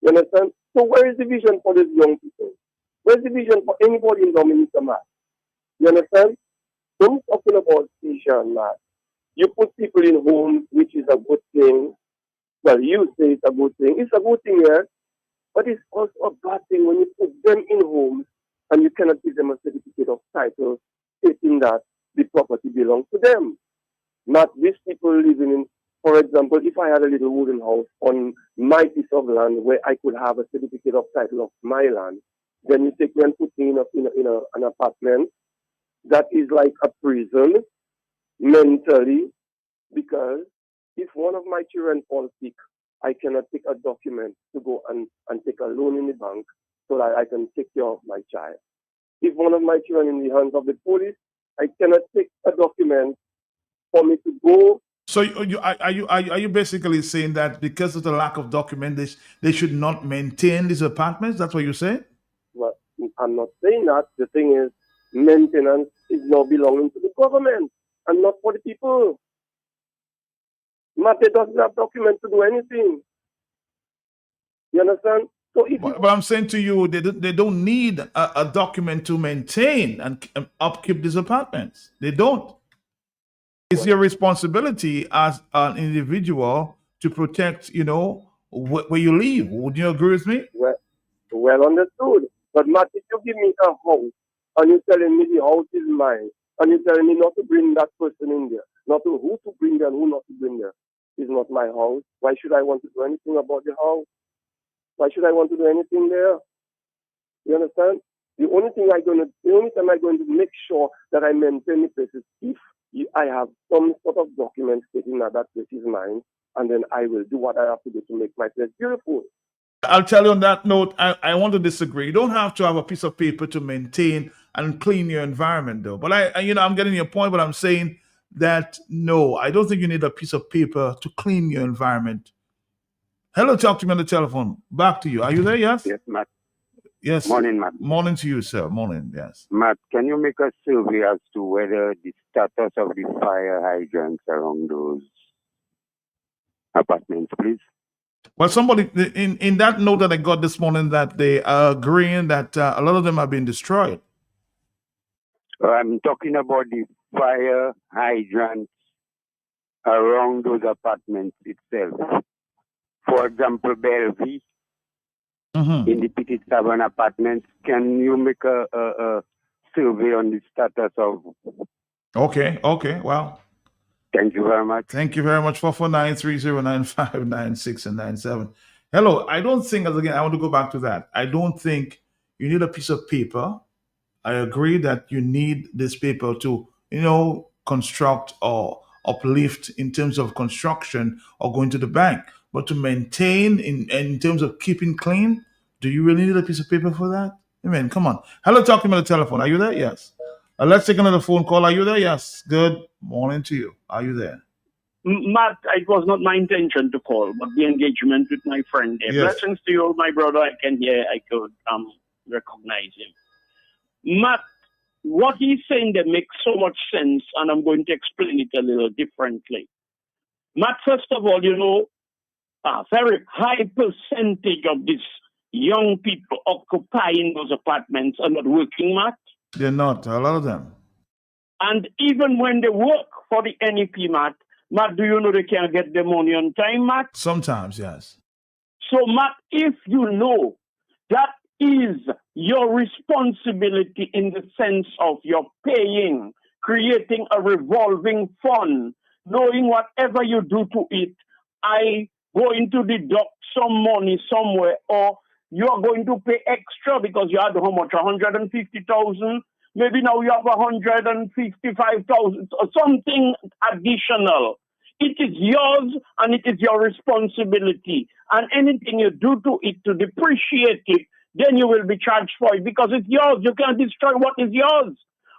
You understand? So where is the vision for these young people? Where's the vision for anybody in Dominica, man? You understand? When we're talking about vision, man, you put people in homes, which is a good thing. Well, you say it's a good thing. It's a good thing, yeah. But it's also a bad thing when you put them in homes and you cannot give them a certificate of title stating that the property belongs to them. Not these people living in, for example, if I had a little wooden house on my piece of land where I could have a certificate of title of my land, then you take me and put me in an apartment that is like a prison mentally, because if one of my children falls sick, I cannot take a document to go and take a loan in the bank so that I can take care of my child. If one of my children in the hands of the police, I cannot take a document for me to go. So are you basically saying that because of the lack of documentation, they should not maintain these apartments? That's what you say? Well, I'm not saying that. The thing is, maintenance is now belonging to the government and not for the people. Mate doesn't have documents to do anything. You understand? So but I'm saying to you, they don't need a document to maintain and upkeep these apartments. They don't. It's your responsibility as an individual to protect, you know, where you live. Would you agree with me? Well understood. But Matt, if you give me a house and you're telling me the house is mine, and you're telling me not to bring that person in there, not to who to bring there and who not to bring there, it's not my house. Why should I want to do anything about the house? Why should I want to do anything there? You understand? The only time I'm going to make sure that I maintain the place is if I have some sort of document stating that place is mine, and then I will do what I have to do to make my place beautiful. I'll tell you on that note, I want to disagree. You don't have to have a piece of paper to maintain and clean your environment, though. But I'm getting your point, but I'm saying that no, I don't think you need a piece of paper to clean your environment. Hello, talk to me on the telephone. Back to you. Are you there? Yes? Yes, Matt. Yes. Morning, Matt. Morning to you, sir. Morning, yes. Matt, can you make a survey as to whether the status of the fire hydrants around those apartments, please? Well, somebody in that note that I got this morning that they are agreeing that a lot of them have been destroyed. I'm talking about the fire hydrants around those apartments itself. For example, Bellevue, in the Petit Tavern apartments, can you make a survey on the status of. Okay. Well, thank you very much. Thank you very much. 449-3095-96 and 97. Hello. I don't think, again, I want to go back to that. I don't think you need a piece of paper. I agree that you need this paper to, construct or uplift in terms of construction or going to the bank. But to maintain in terms of keeping clean, do you really need a piece of paper for that? I mean, come on. Hello, talk to me on the telephone. Are you there? Yes. Let's take another phone call. Are you there? Yes. Good morning to you. Are you there? Matt, it was not my intention to call, but the engagement with my friend there. Yes. Blessings to you, my brother. I could recognize him. Matt, what he's saying there makes so much sense, and I'm going to explain it a little differently. Matt, first of all, a very high percentage of these young people occupying those apartments are not working, Matt. They're not. A lot of them. And even when they work for the NEP, Matt, do you know they can't get their money on time, Matt? Sometimes, yes. So, Matt, if you know that is your responsibility in the sense of your paying, creating a revolving fund, knowing whatever you do to it, I going to deduct some money somewhere, or you are going to pay extra because you had how much, 150,000? Maybe now you have 155,000 or something additional. It is yours and it is your responsibility. And anything you do to it to depreciate it, then you will be charged for it because it's yours. You can't destroy what is yours.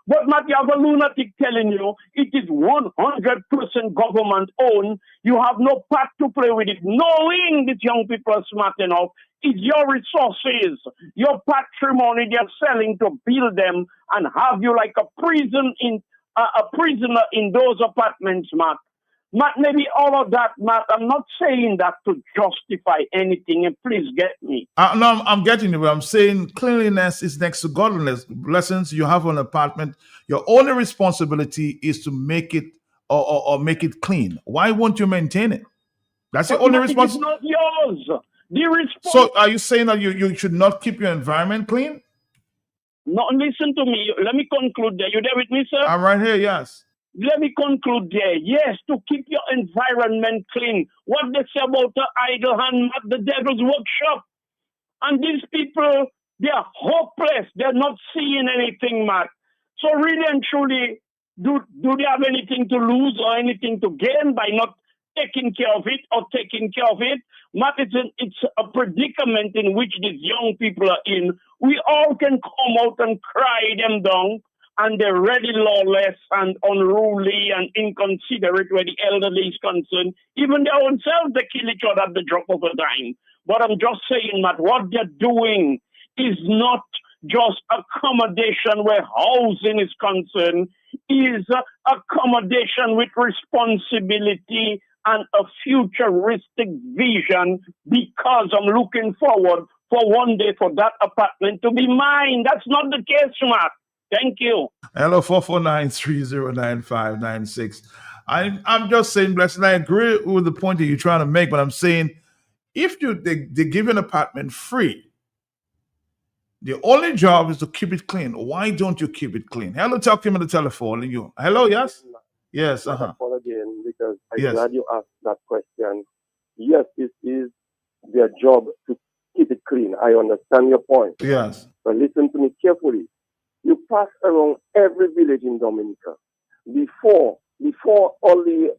But Matt, you have a lunatic telling you it is 100% government owned. You have no part to play with it. Knowing these young people are smart enough, it's your resources, your patrimony they're selling to build them and have you like a prisoner in those apartments, Matt. Matt, maybe all of that, Matt, I'm not saying that to justify anything, and please get me. No, I'm getting you. I'm saying cleanliness is next to godliness. Blessings, you have an apartment. Your only responsibility is to make it or make it clean. Why won't you maintain it? That's your only responsibility. It's not yours. So are you saying that you should not keep your environment clean? No, listen to me. Let me conclude there. You there with me, sir? I'm right here, yes. Let me conclude there. Yes, to keep your environment clean. What they say about the idle hand, Matt, the devil's workshop. And these people, they are hopeless. They're not seeing anything, Matt. So really and truly, do they have anything to lose or anything to gain by not taking care of it or taking care of it? Matt, it's a predicament in which these young people are in. We all can come out and cry them down, and they're really lawless and unruly and inconsiderate where the elderly is concerned. Even their own selves, they kill each other at the drop of a dime. But I'm just saying, Matt, what they're doing is not just accommodation where housing is concerned, is accommodation with responsibility and a futuristic vision, because I'm looking forward for one day for that apartment to be mine. That's not the case, Matt. Thank you. Hello, 449-3095-96. I'm just saying, Blessing, I agree with the point that you're trying to make, but I'm saying if they give you an apartment free, the only job is to keep it clean. Why don't you keep it clean? Hello, talk to him on the telephone. Hello, yes? Yes, Call again because I'm Yes. glad you asked that question. Yes, it is their job to keep it clean. I understand your point. Yes. But listen to me carefully. You pass around every village in Dominica. Before all the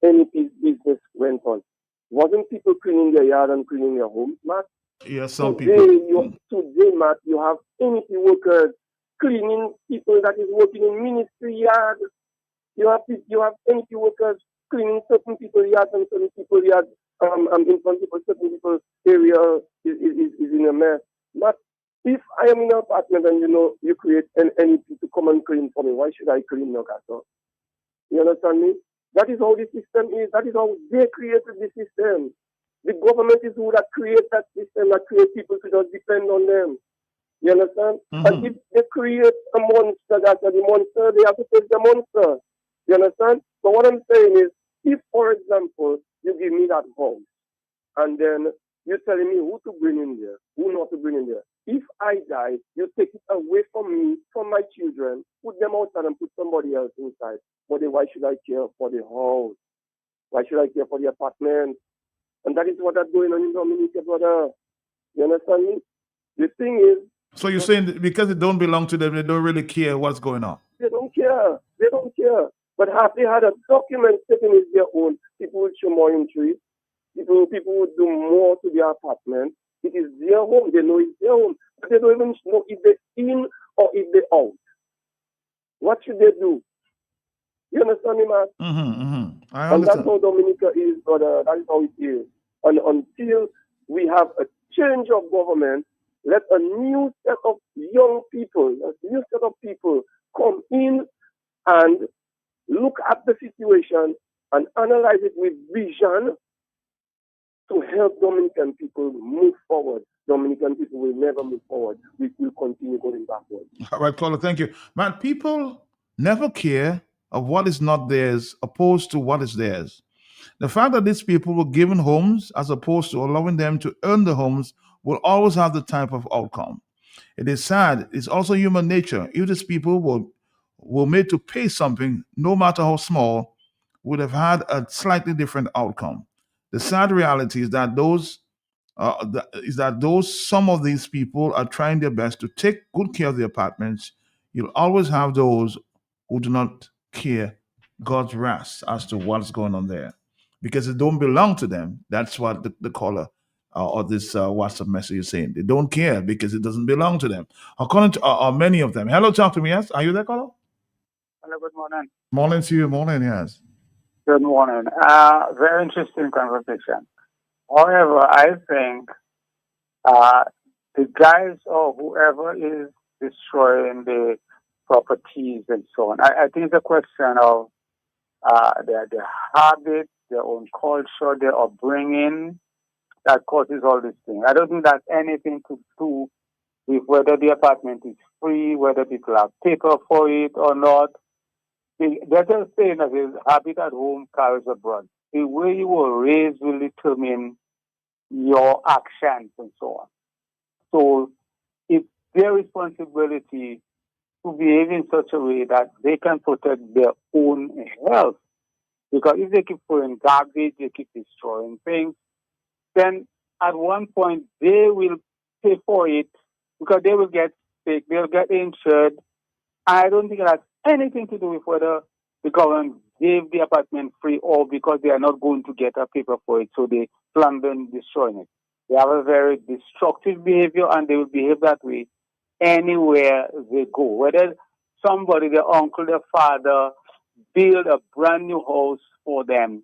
NEP business went on, wasn't people cleaning their yard and cleaning their homes, Matt? Yes, some Today, people. Today, Matt, you have NEP workers cleaning people that is working in ministry yards. You have NEP workers cleaning certain people's yards and certain people's yards. In front of certain people's area is in a mess. Matt, if I am in an apartment and you create an NEP to come and clean for me, why should I clean your castle? You understand me? That is how the system is. That is how they created the system. The government is who that create that system, that create people to just depend on them. You understand? And if they create a monster that's the monster, they have to take the monster. You understand? So what I'm saying is, if, for example, you give me that house, and then you're telling me who to bring in there, who not to bring in there. if I die, you take it away from me, from my children, put them outside and put somebody else inside. But then why should I care for the house? Why should I care for the apartment? And that is what is going on in Dominica, brother. You understand me? The thing is, So you're saying that because it don't belong to them, they don't really care what's going on. they don't care. They don't care. But have they had a document taken as their own, people would show more interest. People would do more to their apartment. It is their home. They know it's their home. But they don't even know if they're in or if they're out. What should they do? You understand me, man? I And that's understand. how Dominica is, brother. That is how it is. And until we have a change of government, let a new set of young people, a new set of people come in and look at the situation and analyze it with vision to help Dominican people move forward. Dominican people will never move forward. We will continue going backwards. All right, caller, thank you. Man, people never care of what is not theirs opposed to what is theirs. The fact that these people were given homes as opposed to allowing them to earn the homes will always have the type of outcome. It is sad. It's also human nature. If these people were made to pay something, no matter how small, would have had a slightly different outcome. The sad reality is that some of these people are trying their best to take good care of the apartments. You'll always have those who do not care God's wrath as to what's going on there because it don't belong to them. That's what the caller or this WhatsApp message is saying. They don't care because it doesn't belong to them. According to many of them. Hello, talk to me. Yes, are you there, caller? Hello, good morning. Morning to you. Morning. Yes. Good morning. Very interesting conversation. However, I think the guys or whoever is destroying the properties and so on, I think it's a question of their habit, their own culture, their upbringing that causes all these things. I don't think that's anything to do with whether the apartment is free, whether people have paper for it or not. They're just saying that his habit at home carries abroad. The way you were raised will determine your actions and so on. So it's their responsibility to behave in such a way that they can protect their own health. Because if they keep throwing garbage, they keep destroying things, then at one point they will pay for it because they will get sick, they'll get injured. I don't think it has anything to do with whether the government gave the apartment free or because they are not going to get a paper for it, so they plan on destroying it. They have a very destructive behavior and they will behave that way anywhere they go. Whether somebody, their uncle, their father, build a brand new house for them,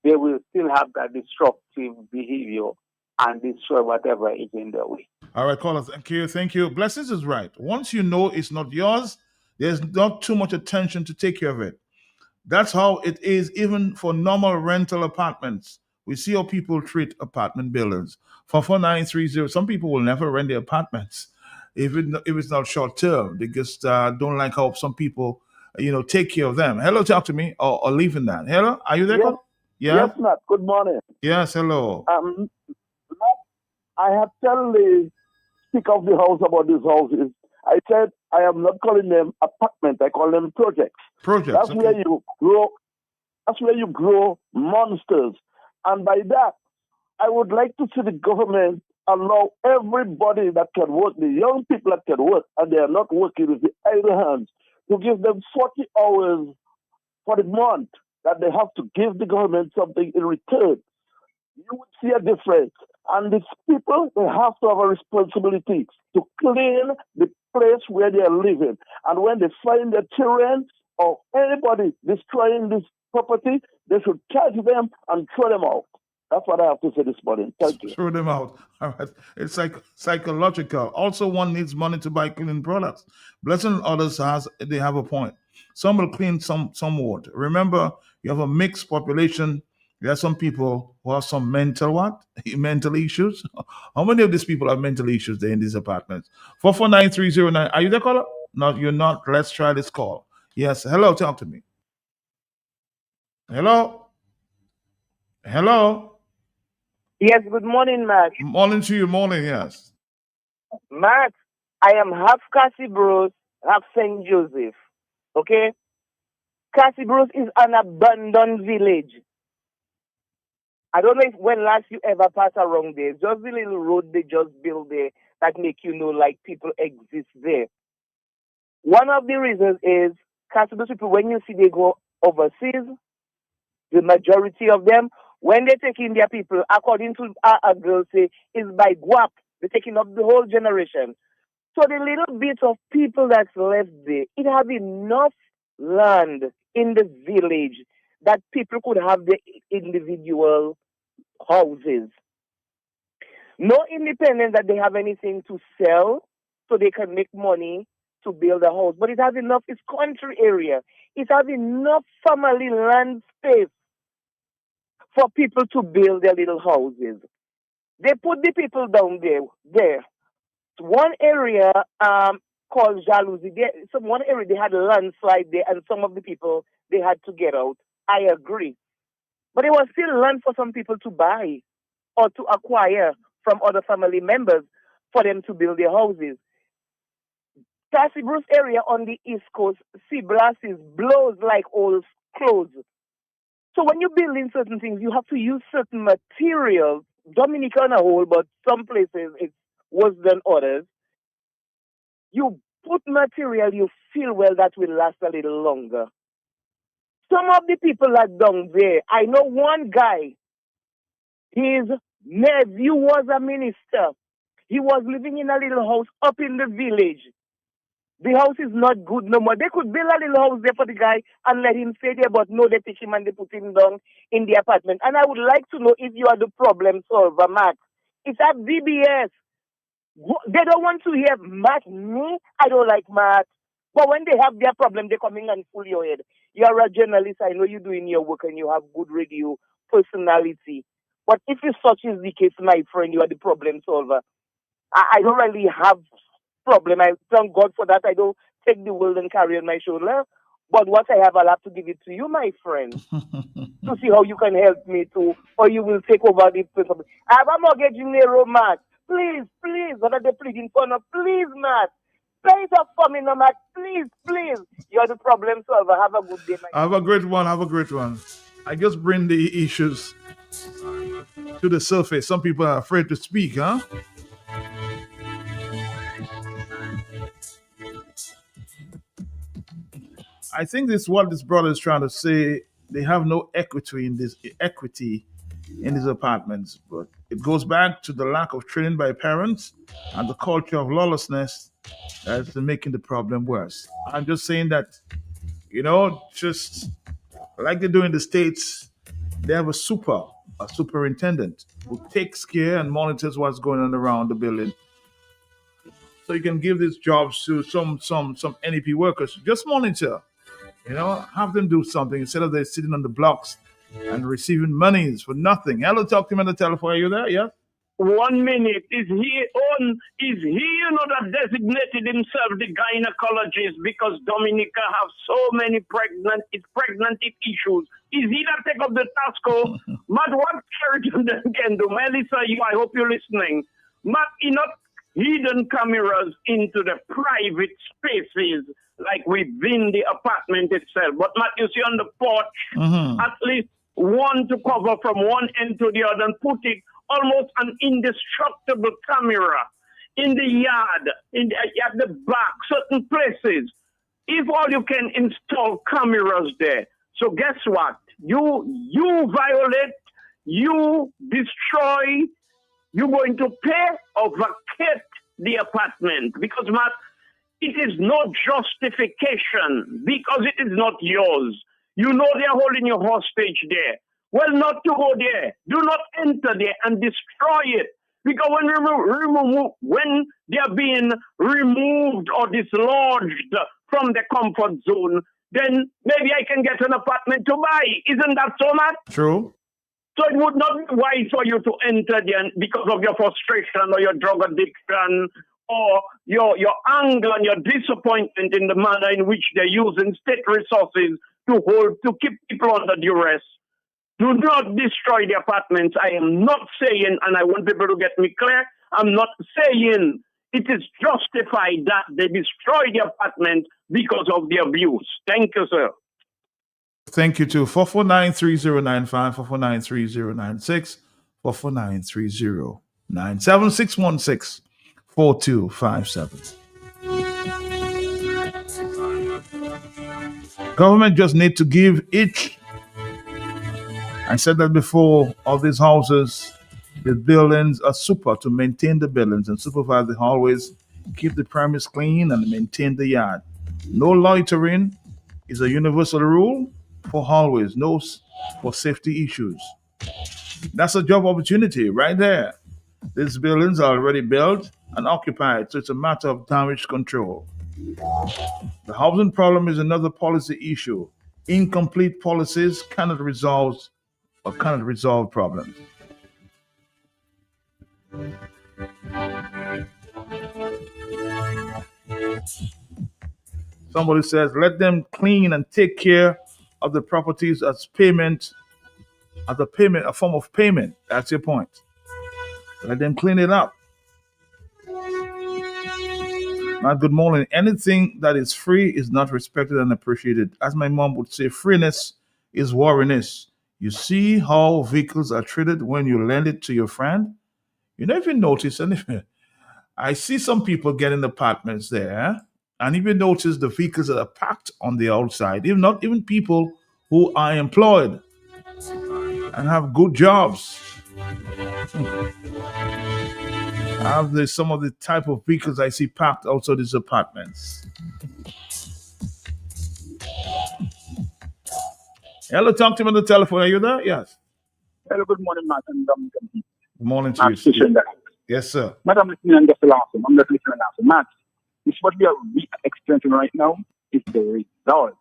they will still have that destructive behavior and destroy whatever is in their way. All right, caller. Thank you. Thank you. Blessings is right. Once you know it's not yours, there's not too much attention to take care of it. That's how it is even for normal rental apartments. We see how people treat apartment builders. For 4930, some people will never rent their apartments if it's not short term. They just don't like how some people, take care of them. Hello, talk to me or leave in that. Hello, are you there? Yes, Yeah. yes, Matt. Good morning. Yes. Hello. I have told the Speaker of the House about these houses. I said I am not calling them apartments. I call them projects. Projects. That's okay. where you grow. That's where you grow monsters. And by that, I would like to see the government allow everybody that can work, the young people that can work, and they are not working with the idle hands, to give them 40 hours for the month that they have to give the government something in return. You would see a difference. And these people, they have to have a responsibility to clean the place where they are living. And when they find their children or anybody destroying this property, they should charge them and throw them out. That's what I have to say this morning. Thank you. Throw them out. All right. It's like psychological. Also, one needs money to buy cleaning products. Blessing others they have a point. Some will clean, some won't. Remember, you have a mixed population. There are some people who have some mental issues. How many of these people have mental issues there in these apartments? 449-309. Are you the caller? No, you're not. Let's try this call. Yes. Hello, talk to me. Hello? Hello? Yes, good morning, Matt. Morning to you. Morning, yes. Matt, I am half Cassie half St. Joseph. Okay? Cassie is an abandoned village. I don't know if when last you ever pass around there. Just the little road they just built there that make you know like people exist there. One of the reasons is Cassie people, when you see they go overseas, the majority of them, when they're taking their people, according to a girl say, is by guap. They're taking up the whole generation. So the little bit of people that's left there, it has enough land in the village that people could have their individual houses. No independent that they have anything to sell so they can make money to build a house. But it has enough, it's country area. It has enough family land space for people to build their little houses. They put the people down there. One area called Jalousie. One area they had a landslide there, and some of the people they had to get out. I agree, but it was still land for some people to buy or to acquire from other family members for them to build their houses. Cassie area on the East Coast, sea blasts blows like old clothes. So when you're building certain things, you have to use certain materials. Dominica on a whole, but some places it's worse than others. You put material you feel well that will last a little longer. Some of the people are down there. I know one guy, his nephew was a minister. He was living in a little house up in the village. The house is not good no more. They could build a little house there for the guy and let him stay there, but no, they take him and they put him down in the apartment. And I would like to know if you are the problem solver, Matt. It's at VBS. They don't want to hear Matt. Me, I don't like Matt. But when they have their problem, they come in and pull your head. You're a journalist. I know you're doing your work and you have good radio personality. But if such is the case, my friend, you are the problem solver. I don't really have problem. I thank God for that. I don't take the world and carry on my shoulder. But what I have, I'll have to give it to you, my friend, to see how you can help me too, or you will take over the person. I have a mortgage in Nero, Matt. Please, what are they pleading for now? Please, Matt. Pay it up for me now, Matt. Please. You're the problem solver. Have a good day, my Have a great one. I just bring the issues to the surface. Some people are afraid to speak, huh? I think this is what this brother is trying to say. They have no equity in these apartments, but it goes back to the lack of training by parents and the culture of lawlessness that's making the problem worse. I'm just saying that, just like they do in the States, they have a superintendent who takes care and monitors what's going on around the building. So you can give these jobs to some NEP workers. Just monitor. Have them do something instead of they sitting on the blocks and receiving monies for nothing. Hello, talk to me on the telephone. Are you there? Yeah. 1 minute. Is he that designated himself the gynecologist because Dominica have so many pregnant issues? Is he that take up the task? Matt, what Sheridan can do? Melissa, I hope you're listening. Matt, not hidden cameras into the private spaces like within the apartment itself. But Matt, you see on the porch, at least one to cover from one end to the other and put it almost an indestructible camera in the yard, at the back, certain places. If all you can install cameras there. So guess what? You violate, you destroy, you're going to pay or vacate the apartment. Because, Matt, it is no justification because it is not yours. You know they are holding you hostage there. Well, not to go there. Do not enter there and destroy it. Because when they are being removed or dislodged from the comfort zone, then maybe I can get an apartment to buy. Isn't that so, Matt? True. So it would not be wise for you to enter there because of your frustration or your drug addiction or your anger and your disappointment in the manner in which they're using state resources to keep people under duress. Do not destroy the apartments. I am not saying, and I want people to get me clear, I'm not saying it is justified that they destroy the apartment because of the abuse. Thank you, sir. Thank you too. 4493095, 4493096, 4493097, 616 4257. Government just need to give each, I said that before, of these houses, the buildings, a super to maintain the buildings and supervise the hallways, keep the premise clean and maintain the yard. No loitering is a universal rule for hallways, for safety issues. That's a job opportunity right there. These buildings are already built and occupied, so it's a matter of damage control. The housing problem is another policy issue. Incomplete policies cannot resolve problems. Somebody says, let them clean and take care of the properties as payment, a form of payment. That's your point. Let them clean it up. Matt, good morning. Anything that is free is not respected and appreciated. As my mom would say, freeness is wariness. You see how vehicles are treated when you lend it to your friend? You never notice anything. I see some people getting apartments there, and even notice the vehicles that are parked on the outside. Not even people who are employed and have good jobs. Some of the type of vehicles I see parked outside these apartments. Hello, talk to me on the telephone. Are you there? Yes. Hello, good morning, Matt and Dominican. Good morning to Matt, you. Yes, sir. Matt, I'm listening and just laughing. I'm just listening and laughing. Matt, this what we are experiencing right now is the result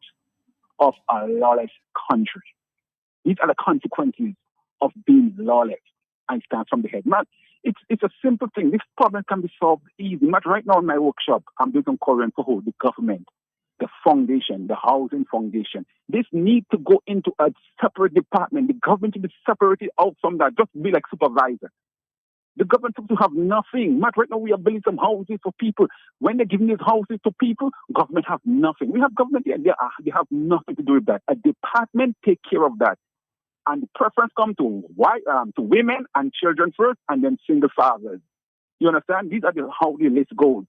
of a lawless country. These are the consequences of being lawless. I start from the head. Matt, it's a simple thing. This problem can be solved easy. Matt, right now in my workshop, I'm doing some current for the government, the foundation, the housing foundation. This need to go into a separate department. The government should be separated out from that. Just be like supervisor. The government supposed to have nothing. Matt, right now we are building some houses for people. When they're giving these houses to people, government have nothing. We have government here. They have nothing to do with that. A department take care of that. And the preference comes to women and children first, and then single fathers. You understand? These are how the list goes.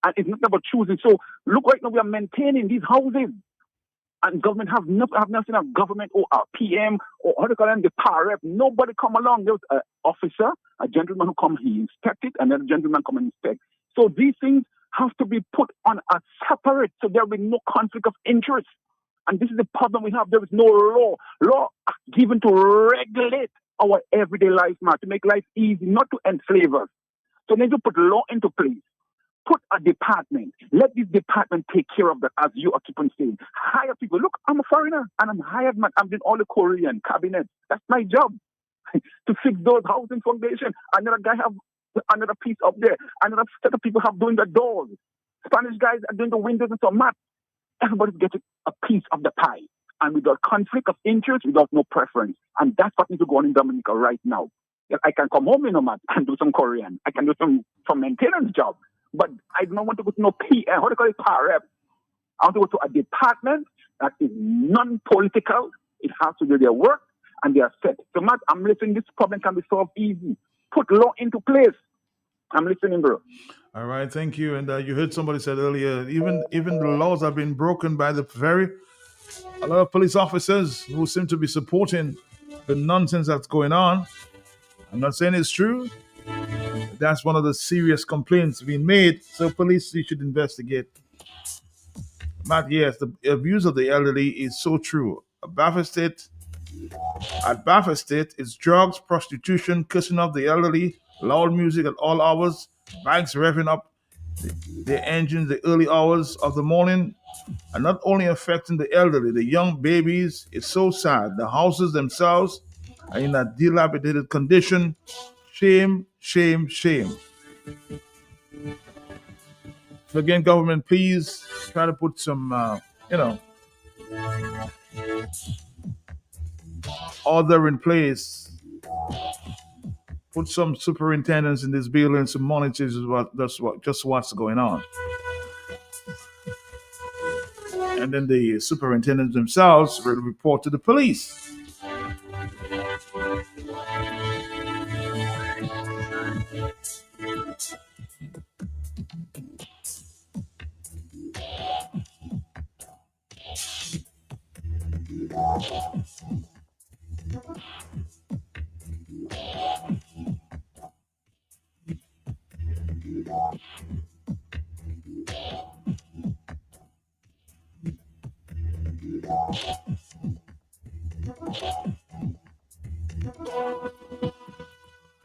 And it's not about choosing. So look, right now we are maintaining these houses. And government have never seen a government or a PM or how do you call them, the power rep. Nobody come along. There was an officer, a gentleman who come, he inspect it, and then a gentleman come and inspect. So these things have to be put on a separate, so there will be no conflict of interest. And this is the problem we have. There is no law given to regulate our everyday life, man, to make life easy, not to enslave us. So then you put law into place. Put a department. Let this department take care of that, as you are keep on saying. Hire people. Look, I'm a foreigner and I'm hired man. I'm doing all the Korean cabinets. That's my job. To fix those housing foundation. Another guy have another piece up there. Another set of people have doing the doors. Spanish guys are doing the windows and so on. Everybody's getting a piece of the pie. And without conflict of interest, without no preference. And that's what needs to go on in Dominica right now. I can come home, Matt, and do some Korean. I can do some maintenance job. But I don't want to go to no PM, how do you call it, power rep. I want to go to a department that is non-political. It has to do their work, and they are set. So, Matt, I'm listening. This problem can be solved easy. Put law into place. I'm listening, bro. All right, thank you. And you heard somebody said earlier, even the laws have been broken by a lot of police officers who seem to be supporting the nonsense that's going on. I'm not saying it's true. That's one of the serious complaints being made. So police should investigate. But yes, the abuse of the elderly is so true. At Baffin State, it's drugs, prostitution, cursing of the elderly, loud music at all hours, bikes revving up their engines the early hours of the morning, and not only affecting the elderly, the young babies. It's so sad. The houses themselves are in a dilapidated condition. Shame, shame, shame. So again, government, please try to put some, order in place put some superintendents in this building, some monitors, just what's going on. And then the superintendents themselves will report to the police.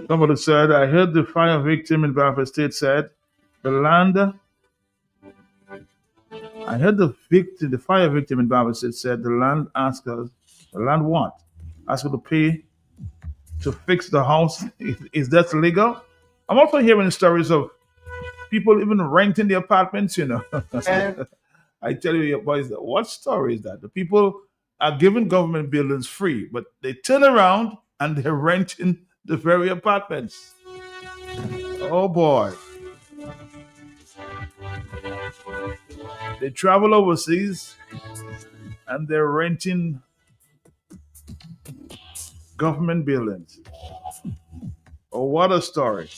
Somebody said, I heard the fire victim in Biafra State said, the fire victim in Biafra State said, the land what? Asked her to pay to fix the house. Is that legal? I'm also hearing stories of people even renting the apartments, you know. I tell you, boys, what story is that? The people are given government buildings free, but they turn around and they're renting the very apartments. Oh boy. They travel overseas and they're renting government buildings. Oh, what a story.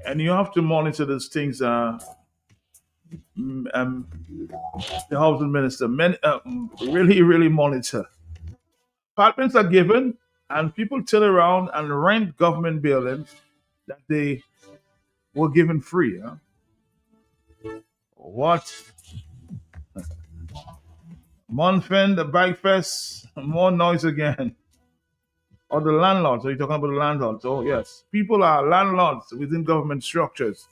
And you have to monitor these things. The housing minister, really monitor. Apartments are given, and people turn around and rent government buildings that they were given free. Huh? What? Monfen, the Bike Fest, more noise again. Or the landlords. Are you talking about the landlords? Oh, yes. People are landlords within government structures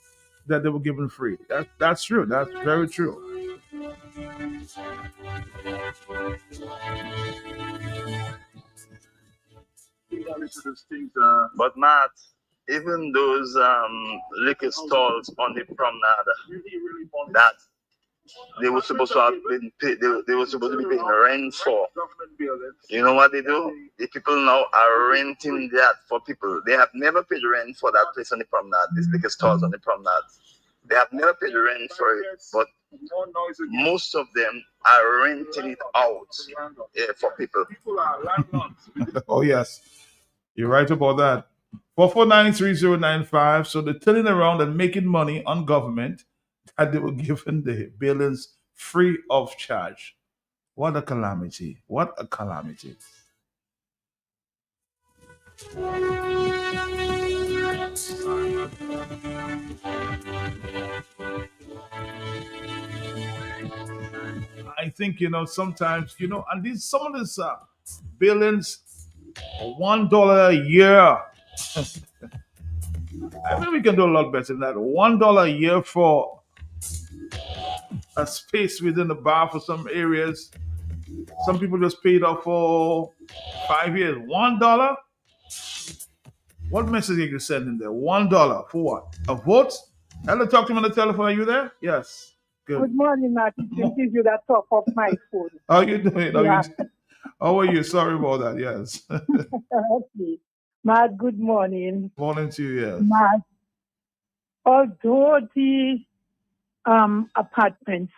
that they were given free. That's true. That's very true. But Matt, even those liquor stalls on the promenade that they were supposed to have been paid, they were supposed to be paying rent for. You know what they do? The people now are renting that for people. They have never paid rent for that place on the promenade, these liquor stores on the promenade. They have never paid rent for it, but most of them are renting it out for people. Oh, yes. You're right about that. 4493095. So they're turning around and making money on government that they were given the buildings free of charge. What a calamity. What a calamity. I think, sometimes, and some of these buildings, $1 a year. I think we can do a lot better than that. $1 a year for a space within the bar for some areas. Some people just paid off for 5 years. $1? What message are you sending there? $1 for what? A vote? Hello, talk to me on the telephone. Are you there? Yes. Good morning, Martin. Can give you that top of my phone. How are you doing? Yeah. How are you? Sorry about that. Yes. Okay. Matt, good morning. Morning to you, yes. Matt, although the apartments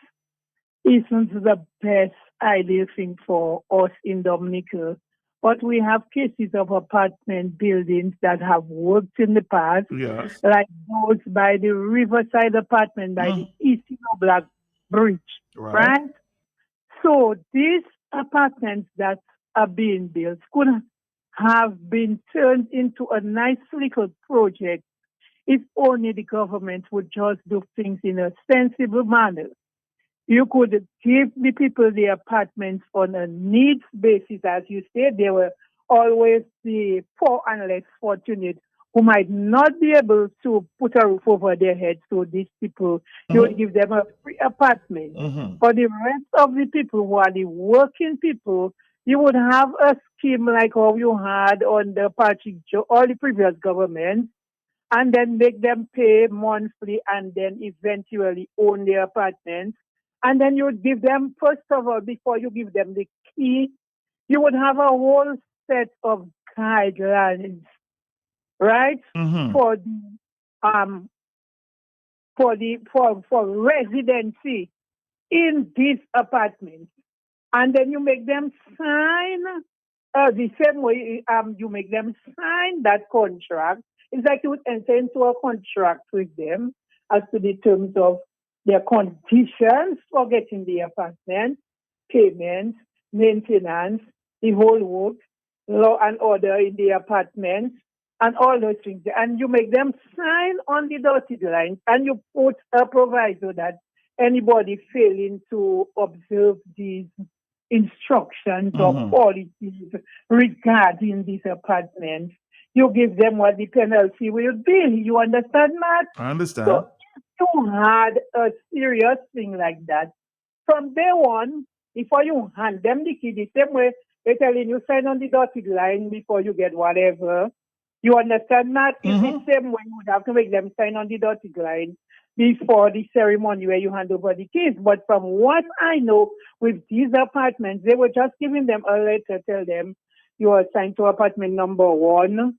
isn't the best ideal thing for us in Dominica, but we have cases of apartment buildings that have worked in the past, Yes. like those by the Riverside apartment by the East Black Bridge, right? So these apartments that are being built could have been turned into a nice little project if only the government would just do things in a sensible manner. You could give the people the apartments on a needs basis. As you said, there were always the poor and less fortunate who might not be able to put a roof over their head. So these people, you would give them a free apartment. For the rest of the people who are the working people, you would have a scheme like how you had on the Patrick Joe, all the previous governments, and then make them pay monthly and then eventually own their apartments. And then you would give them, first of all, before you give them the key, you would have a whole set of guidelines, right? For residency in this apartment. And then you make them sign the same way you make them sign that contract. It's like you would enter into a contract with them as to the terms of their conditions for getting the apartment, payments, maintenance, the whole work, law and order in the apartment, and all those things. And you make them sign on the dotted lines, and you put a proviso that anybody failing to observe these instructions or policies regarding these apartments, you give them what the penalty will be. You understand, Matt? I understand. So if you had a serious thing like that, from day one, before you hand them the key, the same way they're telling you sign on the dotted line before you get whatever. You understand, Matt? It's the same way you would have to make them sign on the dotted line before the ceremony where you hand over the keys. But from what I know with these apartments, they were just giving them a letter, tell them you are assigned to apartment number 1,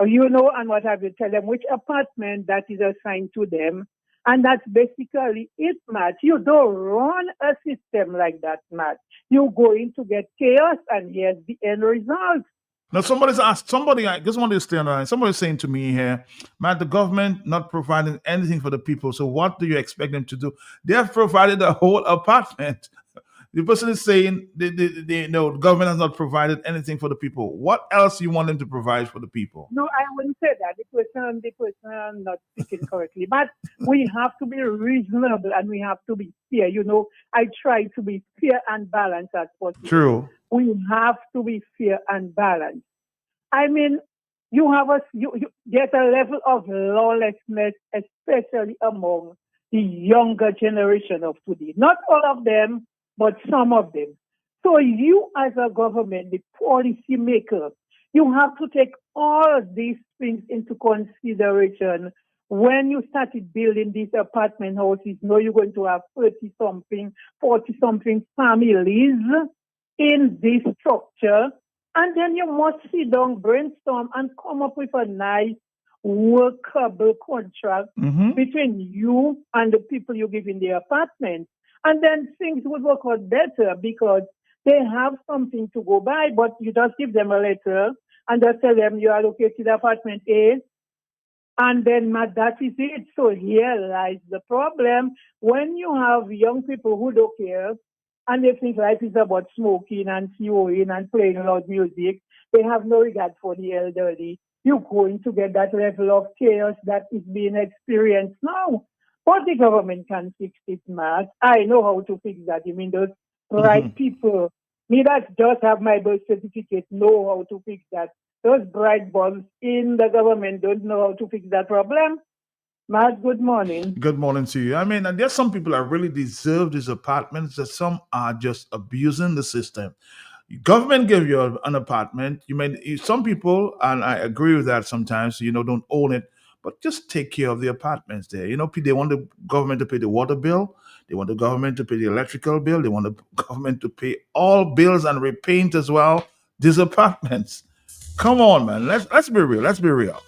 and what have you, tell them which apartment that is assigned to them. And that's basically it, Matt. You don't run a system like that, Matt. You're going to get chaos, and here's the end result. Now, I just want to stay on the line. Somebody's saying to me here, Matt, the government not providing anything for the people. So what do you expect them to do? They have provided a whole apartment. The person is saying the government has not provided anything for the people. What else do you want them to provide for the people? No, I wouldn't say that. The person not speaking correctly. But we have to be reasonable and we have to be fair. I try to be fair and balanced as possible. True. We have to be fair and balanced. I mean, you get a level of lawlessness, especially among the younger generation of today. Not all of them, but some of them. So you as a government, the policy maker, you have to take all these things into consideration when you started building these apartment houses. You're going to have 30-something, 40-something families in this structure. And then you must sit down, brainstorm, and come up with a nice workable contract between you and the people you give in the apartment. And then things would work out better because they have something to go by, but you just give them a letter and just tell them you are located apartment A, and then that is it. So here lies the problem. When you have young people who don't care and they think life is about smoking and COing and playing loud music, they have no regard for the elderly. You're going to get that level of chaos that is being experienced now. But the government can fix it, Matt. I know how to fix that. You mean those bright people? Me that just have my birth certificate know how to fix that. Those bright bulbs in the government don't know how to fix that problem. Matt, good morning. Good morning to you. I mean, and there's some people that really deserve these apartments, that some are just abusing the system. Government give you an apartment. Some people, and I agree with that sometimes, don't own it, but just take care of the apartments there. They want the government to pay the water bill. They want the government to pay the electrical bill. They want the government to pay all bills and repaint as well these apartments. Come on, man. Let's be real. Let's be real.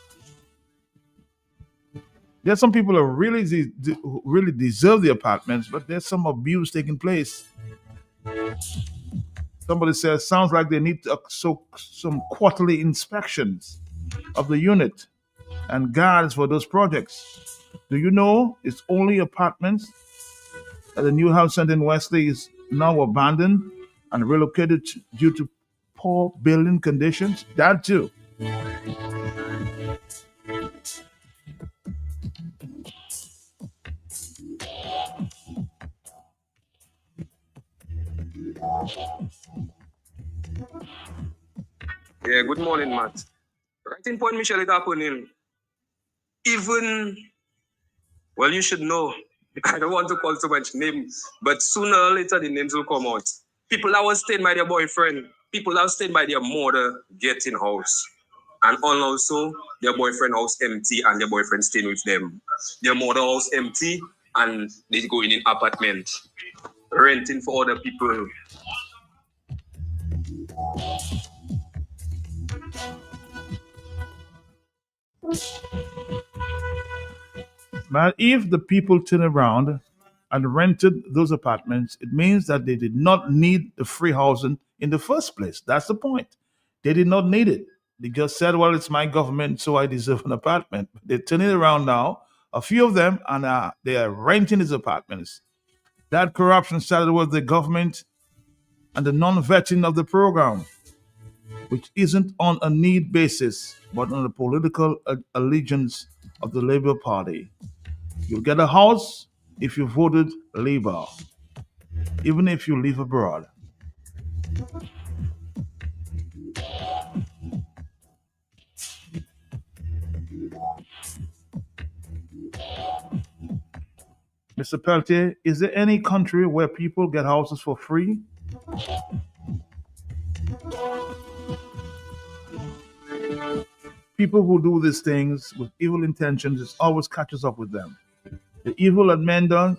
There's some people who really deserve the apartments, but there's some abuse taking place. Somebody says, sounds like they need some quarterly inspections of the unit and guards for those projects. Do you know it's only apartments that the new house center in Wesley is now abandoned and relocated due to poor building conditions? That too. Yeah, good morning, Matt. Right in point, Michelle, it happened. You should know. I don't want to call too much names, but sooner or later the names will come out. People that was staying by their boyfriend, people that was staying by their mother getting house. And also, their boyfriend house empty and their boyfriend staying with them. Their mother house empty and they go in an apartment, renting for other people. But if the people turn around and rented those apartments, it means that they did not need the free housing in the first place. That's the point. They did not need it. They just said, well, it's my government, so I deserve an apartment. They're turning it around now, a few of them, and they are renting these apartments. That corruption started with the government and the non-vetting of the program, which isn't on a need basis, but on the political allegiance of the Labour Party. You'll get a house if you voted Labour, even if you live abroad. Mr. Peltier, is there any country where people get houses for free? People who do these things with evil intentions, it always catches up with them. The evil that man does,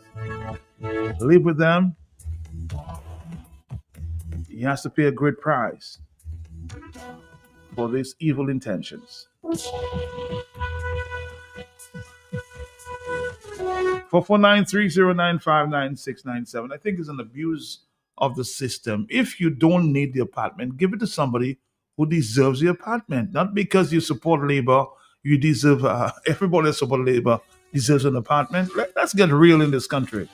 live with them, he has to pay a great price for these evil intentions. 449-309-59697. I think it's an abuse of the system. If you don't need the apartment, give it to somebody who deserves the apartment. Not because you support Labour, you deserve, everybody that supports Labour deserves an apartment. Let's get real in this country.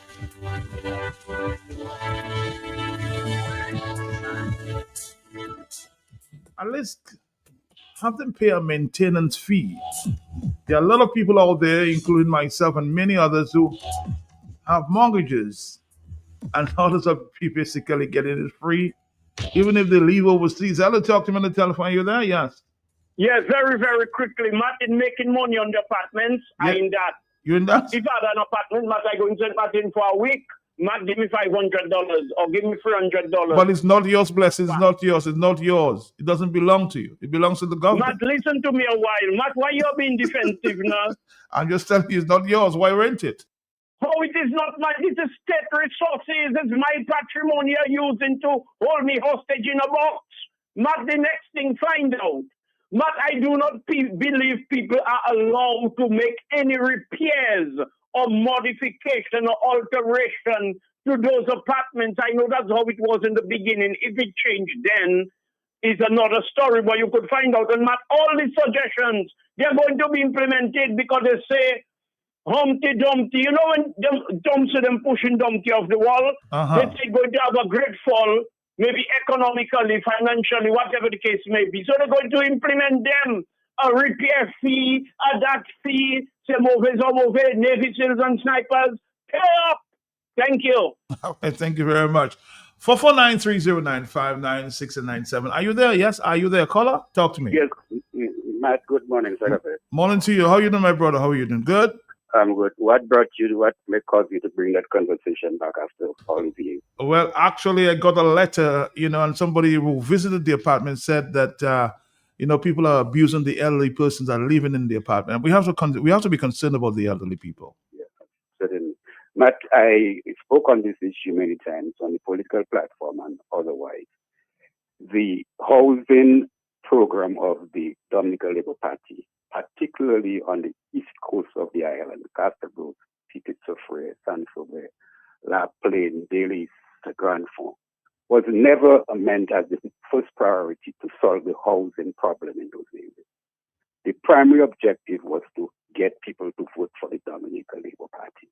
At least have them pay a maintenance fee. There are a lot of people out there, including myself and many others, who have mortgages, and others are basically getting it free, even if they leave overseas. I'll talk to him on the telephone. You there? Yes. Yeah, very, very quickly. Matt is making money on the apartments. Yeah. I'm in that. You in that? If I had an apartment, Matt, I go in St. Martin for a week. Matt, give me $500 or give me $300. But it's not yours, bless. It's not yours. It's not yours. It doesn't belong to you. It belongs to the government. Matt, listen to me a while. Matt, why you being defensive now? I'm just telling you, it's not yours. Why rent it? Oh, it is not my, it is state resources. It's my patrimony you're using to hold me hostage in a box. Matt, the next thing, find out. Matt, I do not believe people are allowed to make any repairs or modification or alteration to those apartments. I know that's how it was in the beginning. If it changed then, is another story, but you could find out. And Matt, all these suggestions, they're going to be implemented because they say, Humpty Dumpty, you know when them pushing Dumpty off the wall, they say going to have a great fall, maybe economically, financially, whatever the case may be. So they're going to implement them, a repair fee, a that fee, say Navy SEALs and snipers, pay up. Thank you. Okay, thank you very much. 449-309-59697. Are you there? Yes. Are you there, caller? Talk to me. Yes, Matt, good morning, Senator. Morning to you. How are you doing, my brother? How are you doing? Good? I'm good. What may cause you to bring that conversation back after all of you? Well, actually, I got a letter, and somebody who visited the apartment said that, people are abusing the elderly persons that are living in the apartment. We have to be concerned about the elderly people. Yeah, certainly. Matt, I spoke on this issue many times on the political platform and otherwise. The housing program of the Dominican Labour Party, particularly on the east coast of the island, Castlebrooke, Petite-Soufrière, Saint-Sauveur, La Plaine, Daly, Grand Fond, was never meant as the first priority to solve the housing problem in those areas. The primary objective was to get people to vote for the Dominican Labour Party.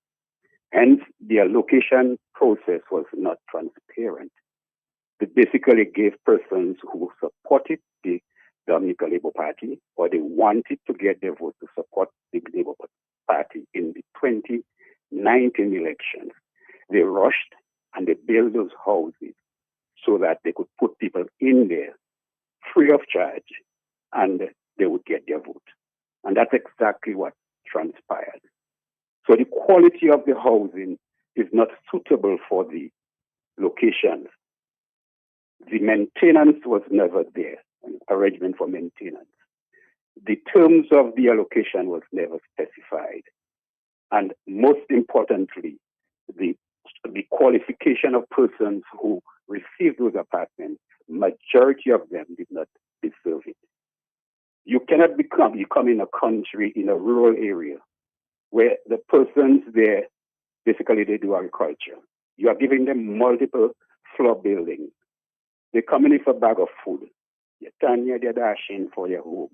Hence, the allocation process was not transparent. They basically gave persons who supported the Dominican Labour Party, or they wanted to get their vote to support the Labour Party in the 2019 elections. They rushed and they built those houses so that they could put people in there free of charge and they would get their vote. And that's exactly what transpired. So the quality of the housing is not suitable for the locations. The maintenance was never there, an arrangement for maintenance. the terms of the allocation was never specified. And most importantly, the qualification of persons who received those apartments, majority of them did not deserve it. You cannot come in a country, in a rural area, where the persons there, basically they do agriculture. You are giving them multiple floor buildings. They come in for a bag of food. You turn your dashing for your home.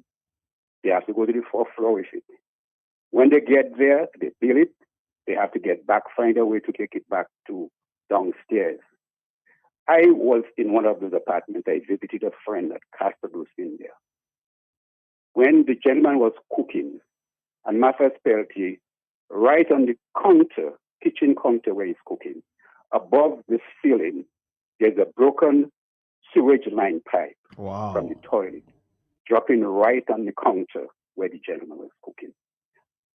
They have to go to the fourth floor with it. When they get there, they build it. They have to get back, find a way to take it back to downstairs. I was in one of those apartments. I visited a friend at Castle Bruce in there. When the gentleman was cooking, and Martha Spelty, right on the counter, kitchen counter where he's cooking, above the ceiling, there's a broken sewage line pipe from the toilet, dropping right on the counter where the gentleman was cooking.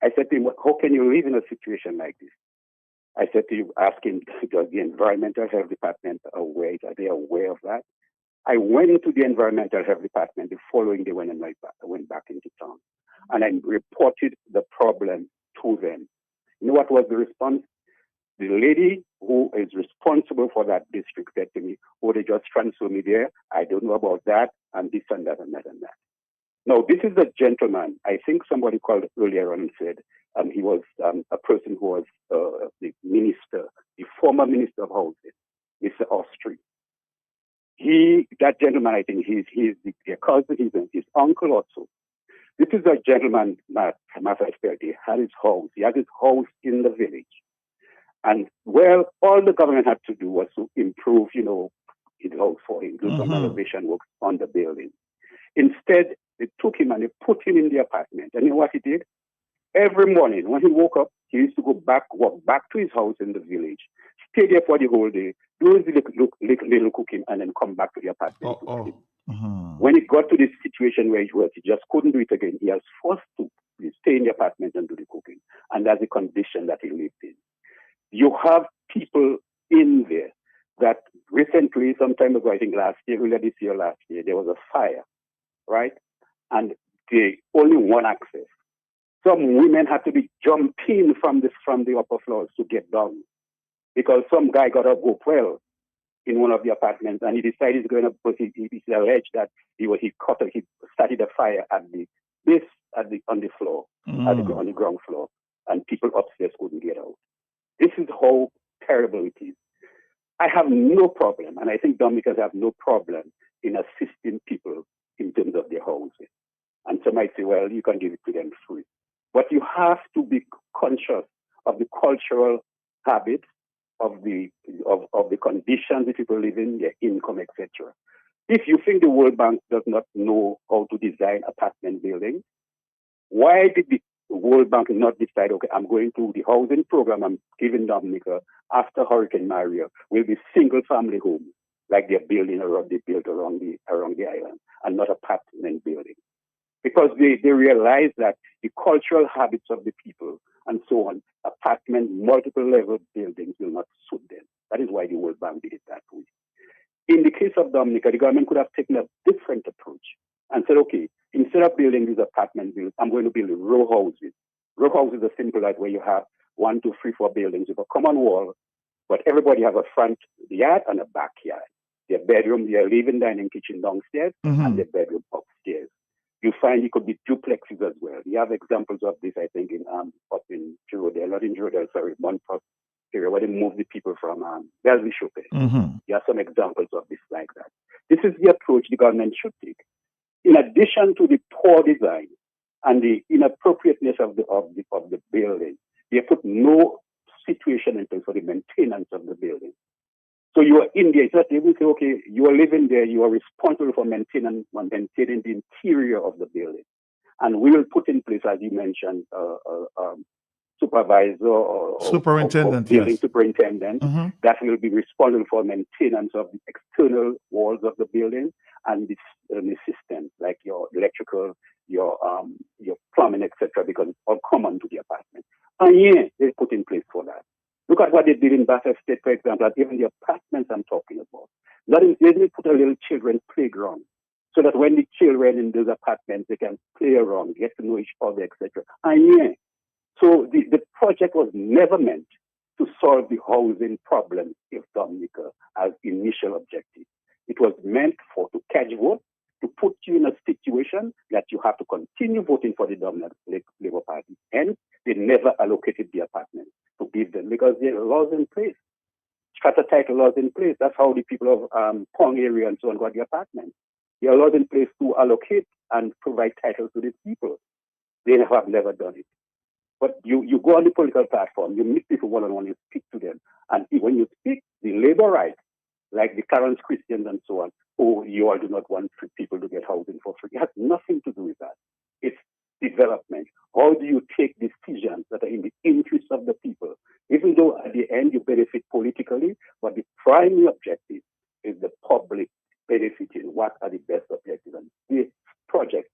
I said to him, how can you live in a situation like this? I said to you, ask him, does the Environmental Health Department aware? Are they aware of that? I went into the Environmental Health Department the following day when I went back into town, and I reported the problem to them. You know what was the response? The lady who is responsible for that district said to me, oh, they just transfer me there. I don't know about that, and this and that and that and that. Now, this is a gentleman. I think somebody called earlier on and said he was a person who was the minister, the former minister of housing, Mr. Austri. That gentleman, I think he's their cousin, he's his uncle also. This is a gentleman, Martha Spelty, had his house. He had his house in the village. And, well, all the government had to do was to improve, his house for him, do some renovation work on the building. Instead, they took him and they put him in the apartment. And you know what he did? Every morning when he woke up, he used to walk back to his house in the village, stay there for the whole day, do his little cooking, and then come back to the apartment. When he got to this situation where he just couldn't do it again, he was forced to stay in the apartment and do the cooking. And that's the condition that he lived in. You have people in there that recently, some time ago, I think last year, earlier this year, last year, there was a fire, right? And they only one access. Some women had to be jumping from the upper floors to get down because some guy got a rope well in one of the apartments, and he decided he's going to. But he alleged that he started a fire on the floor, on the ground floor, and people upstairs couldn't get out. This is how terrible it is. I have no problem, and I think Dominicans have no problem in assisting people in terms of their housing. And some might say, well, you can give it to them free. But you have to be conscious of the cultural habits, of the conditions that people live in, their income, etc. If you think the World Bank does not know how to design apartment buildings, why did the World Bank not decide, okay, I'm going to the housing program I'm giving Dominica after Hurricane Maria will be single family homes like they're building around the island and not apartment buildings. Because they realize that the cultural habits of the people and so on, apartment, multiple level buildings will not suit them. That is why the World Bank did it that way. In the case of Dominica, the government could have taken a different approach and said, okay, instead of building these apartment buildings, I'm going to build row houses. Row houses are simple, like where you have 1, 2, 3, 4 buildings with a common wall, but everybody have a front yard and a backyard. Their bedroom, their living, dining, kitchen downstairs, and their bedroom upstairs. You find it could be duplexes as well. You have examples of this, I think, up in Jordan, not in Jordan, sorry, Montfort area, where they moved the people from Bellevue-Chopin. You have some examples of this like that. This is the approach the government should take. In addition to the poor design and the inappropriateness of the building, they put no situation in place for the maintenance of the building. So you are in there, it's not able to say, okay, you are living there, you are responsible for maintaining the interior of the building. And we will put in place, as you mentioned, supervisor or superintendent, building superintendent that will be responsible for maintenance of the external walls of the building and the systems like your electrical, your plumbing, etc., because it's all common to the apartment. And yeah, they put in place for that. Look at what they did in Bathurst State, for example, even the apartments I'm talking about. They didn't put a little children's playground so that when the children in those apartments, they can play around, get to know each other, etc. And yeah, so the project was never meant to solve the housing problem of Dominica as initial objective. It was meant to catch vote, to put you in a situation that you have to continue voting for the dominant Labour Party. And they never allocated the apartments to give them because there are laws in place, strata title laws in place. That's how the people of Pong area and so on got the apartments. There are laws in place to allocate and provide titles to these people. They have never done it. But you go on the political platform, you meet people one-on-one, you speak to them. And when you speak, the labor rights, like the Clarence Christians and so on, oh, you all do not want people to get housing for free. It has nothing to do with that. It's development. How do you take decisions that are in the interest of the people? Even though at the end you benefit politically, but the primary objective is the public benefiting. What are the best objectives? And this project,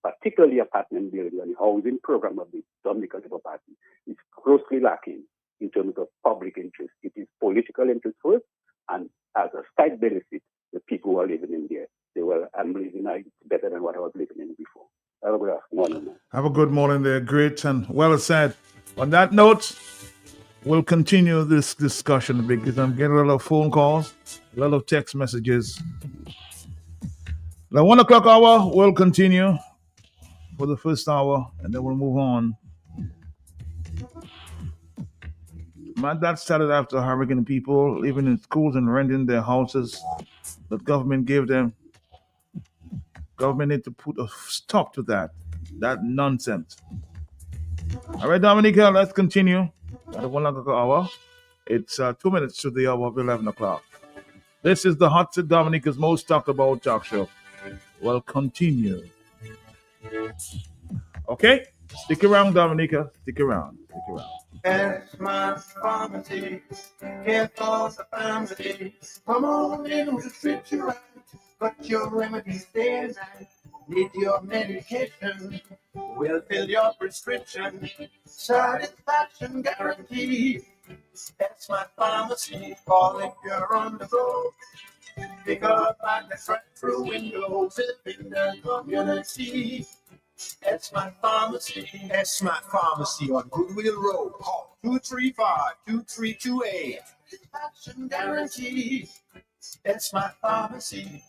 particularly apartment building and the housing program of the Dominica Labour Party, is grossly lacking in terms of public interest. It is political interest first, and as a side benefit, the people who are living in there, they will, I'm living now better than what I was living in before. Have a good morning. Have a good morning there. Great and well said. On that note, we'll continue this discussion because I'm getting a lot of phone calls, a lot of text messages. The 1 o'clock hour will continue for the first hour, and then we'll move on. My dad started after a hurricane, people living in schools and renting their houses that government gave them. Government need to put a stop to that nonsense. All right, Dominica, let's continue at the 1 o'clock hour. It's 2 minutes to the hour of 11 o'clock. This is the Hot Seat Dominica's most talked about talk show. We'll continue. Okay? Stick around, Dominica. Stick around. That's my pharmacy. Care for the family. Come on in, we'll treat you right. But your remedies day and night. Need your medication. We'll fill your prescription. Satisfaction guarantee. That's my pharmacy. Call if you're on the go. Pick up at the front-through window. In the community. That's my pharmacy. That's my pharmacy on Goodwill Road. Call 235-2328. Satisfaction guarantee. That's my pharmacy.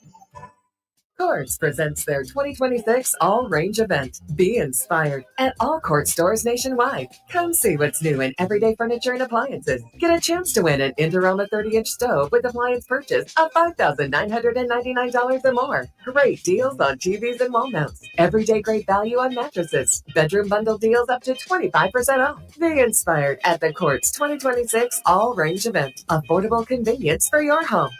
Courts presents their 2026 All Range event. Be inspired at all Court stores nationwide. Come see what's new in everyday furniture and appliances. Get a chance to win an Indorama 30-inch stove with appliance purchase of $5,999 or more. Great deals on TVs and wall mounts. Everyday great value on mattresses. Bedroom bundle deals up to 25% off. Be inspired at the Courts 2026 All Range event. Affordable convenience for your home.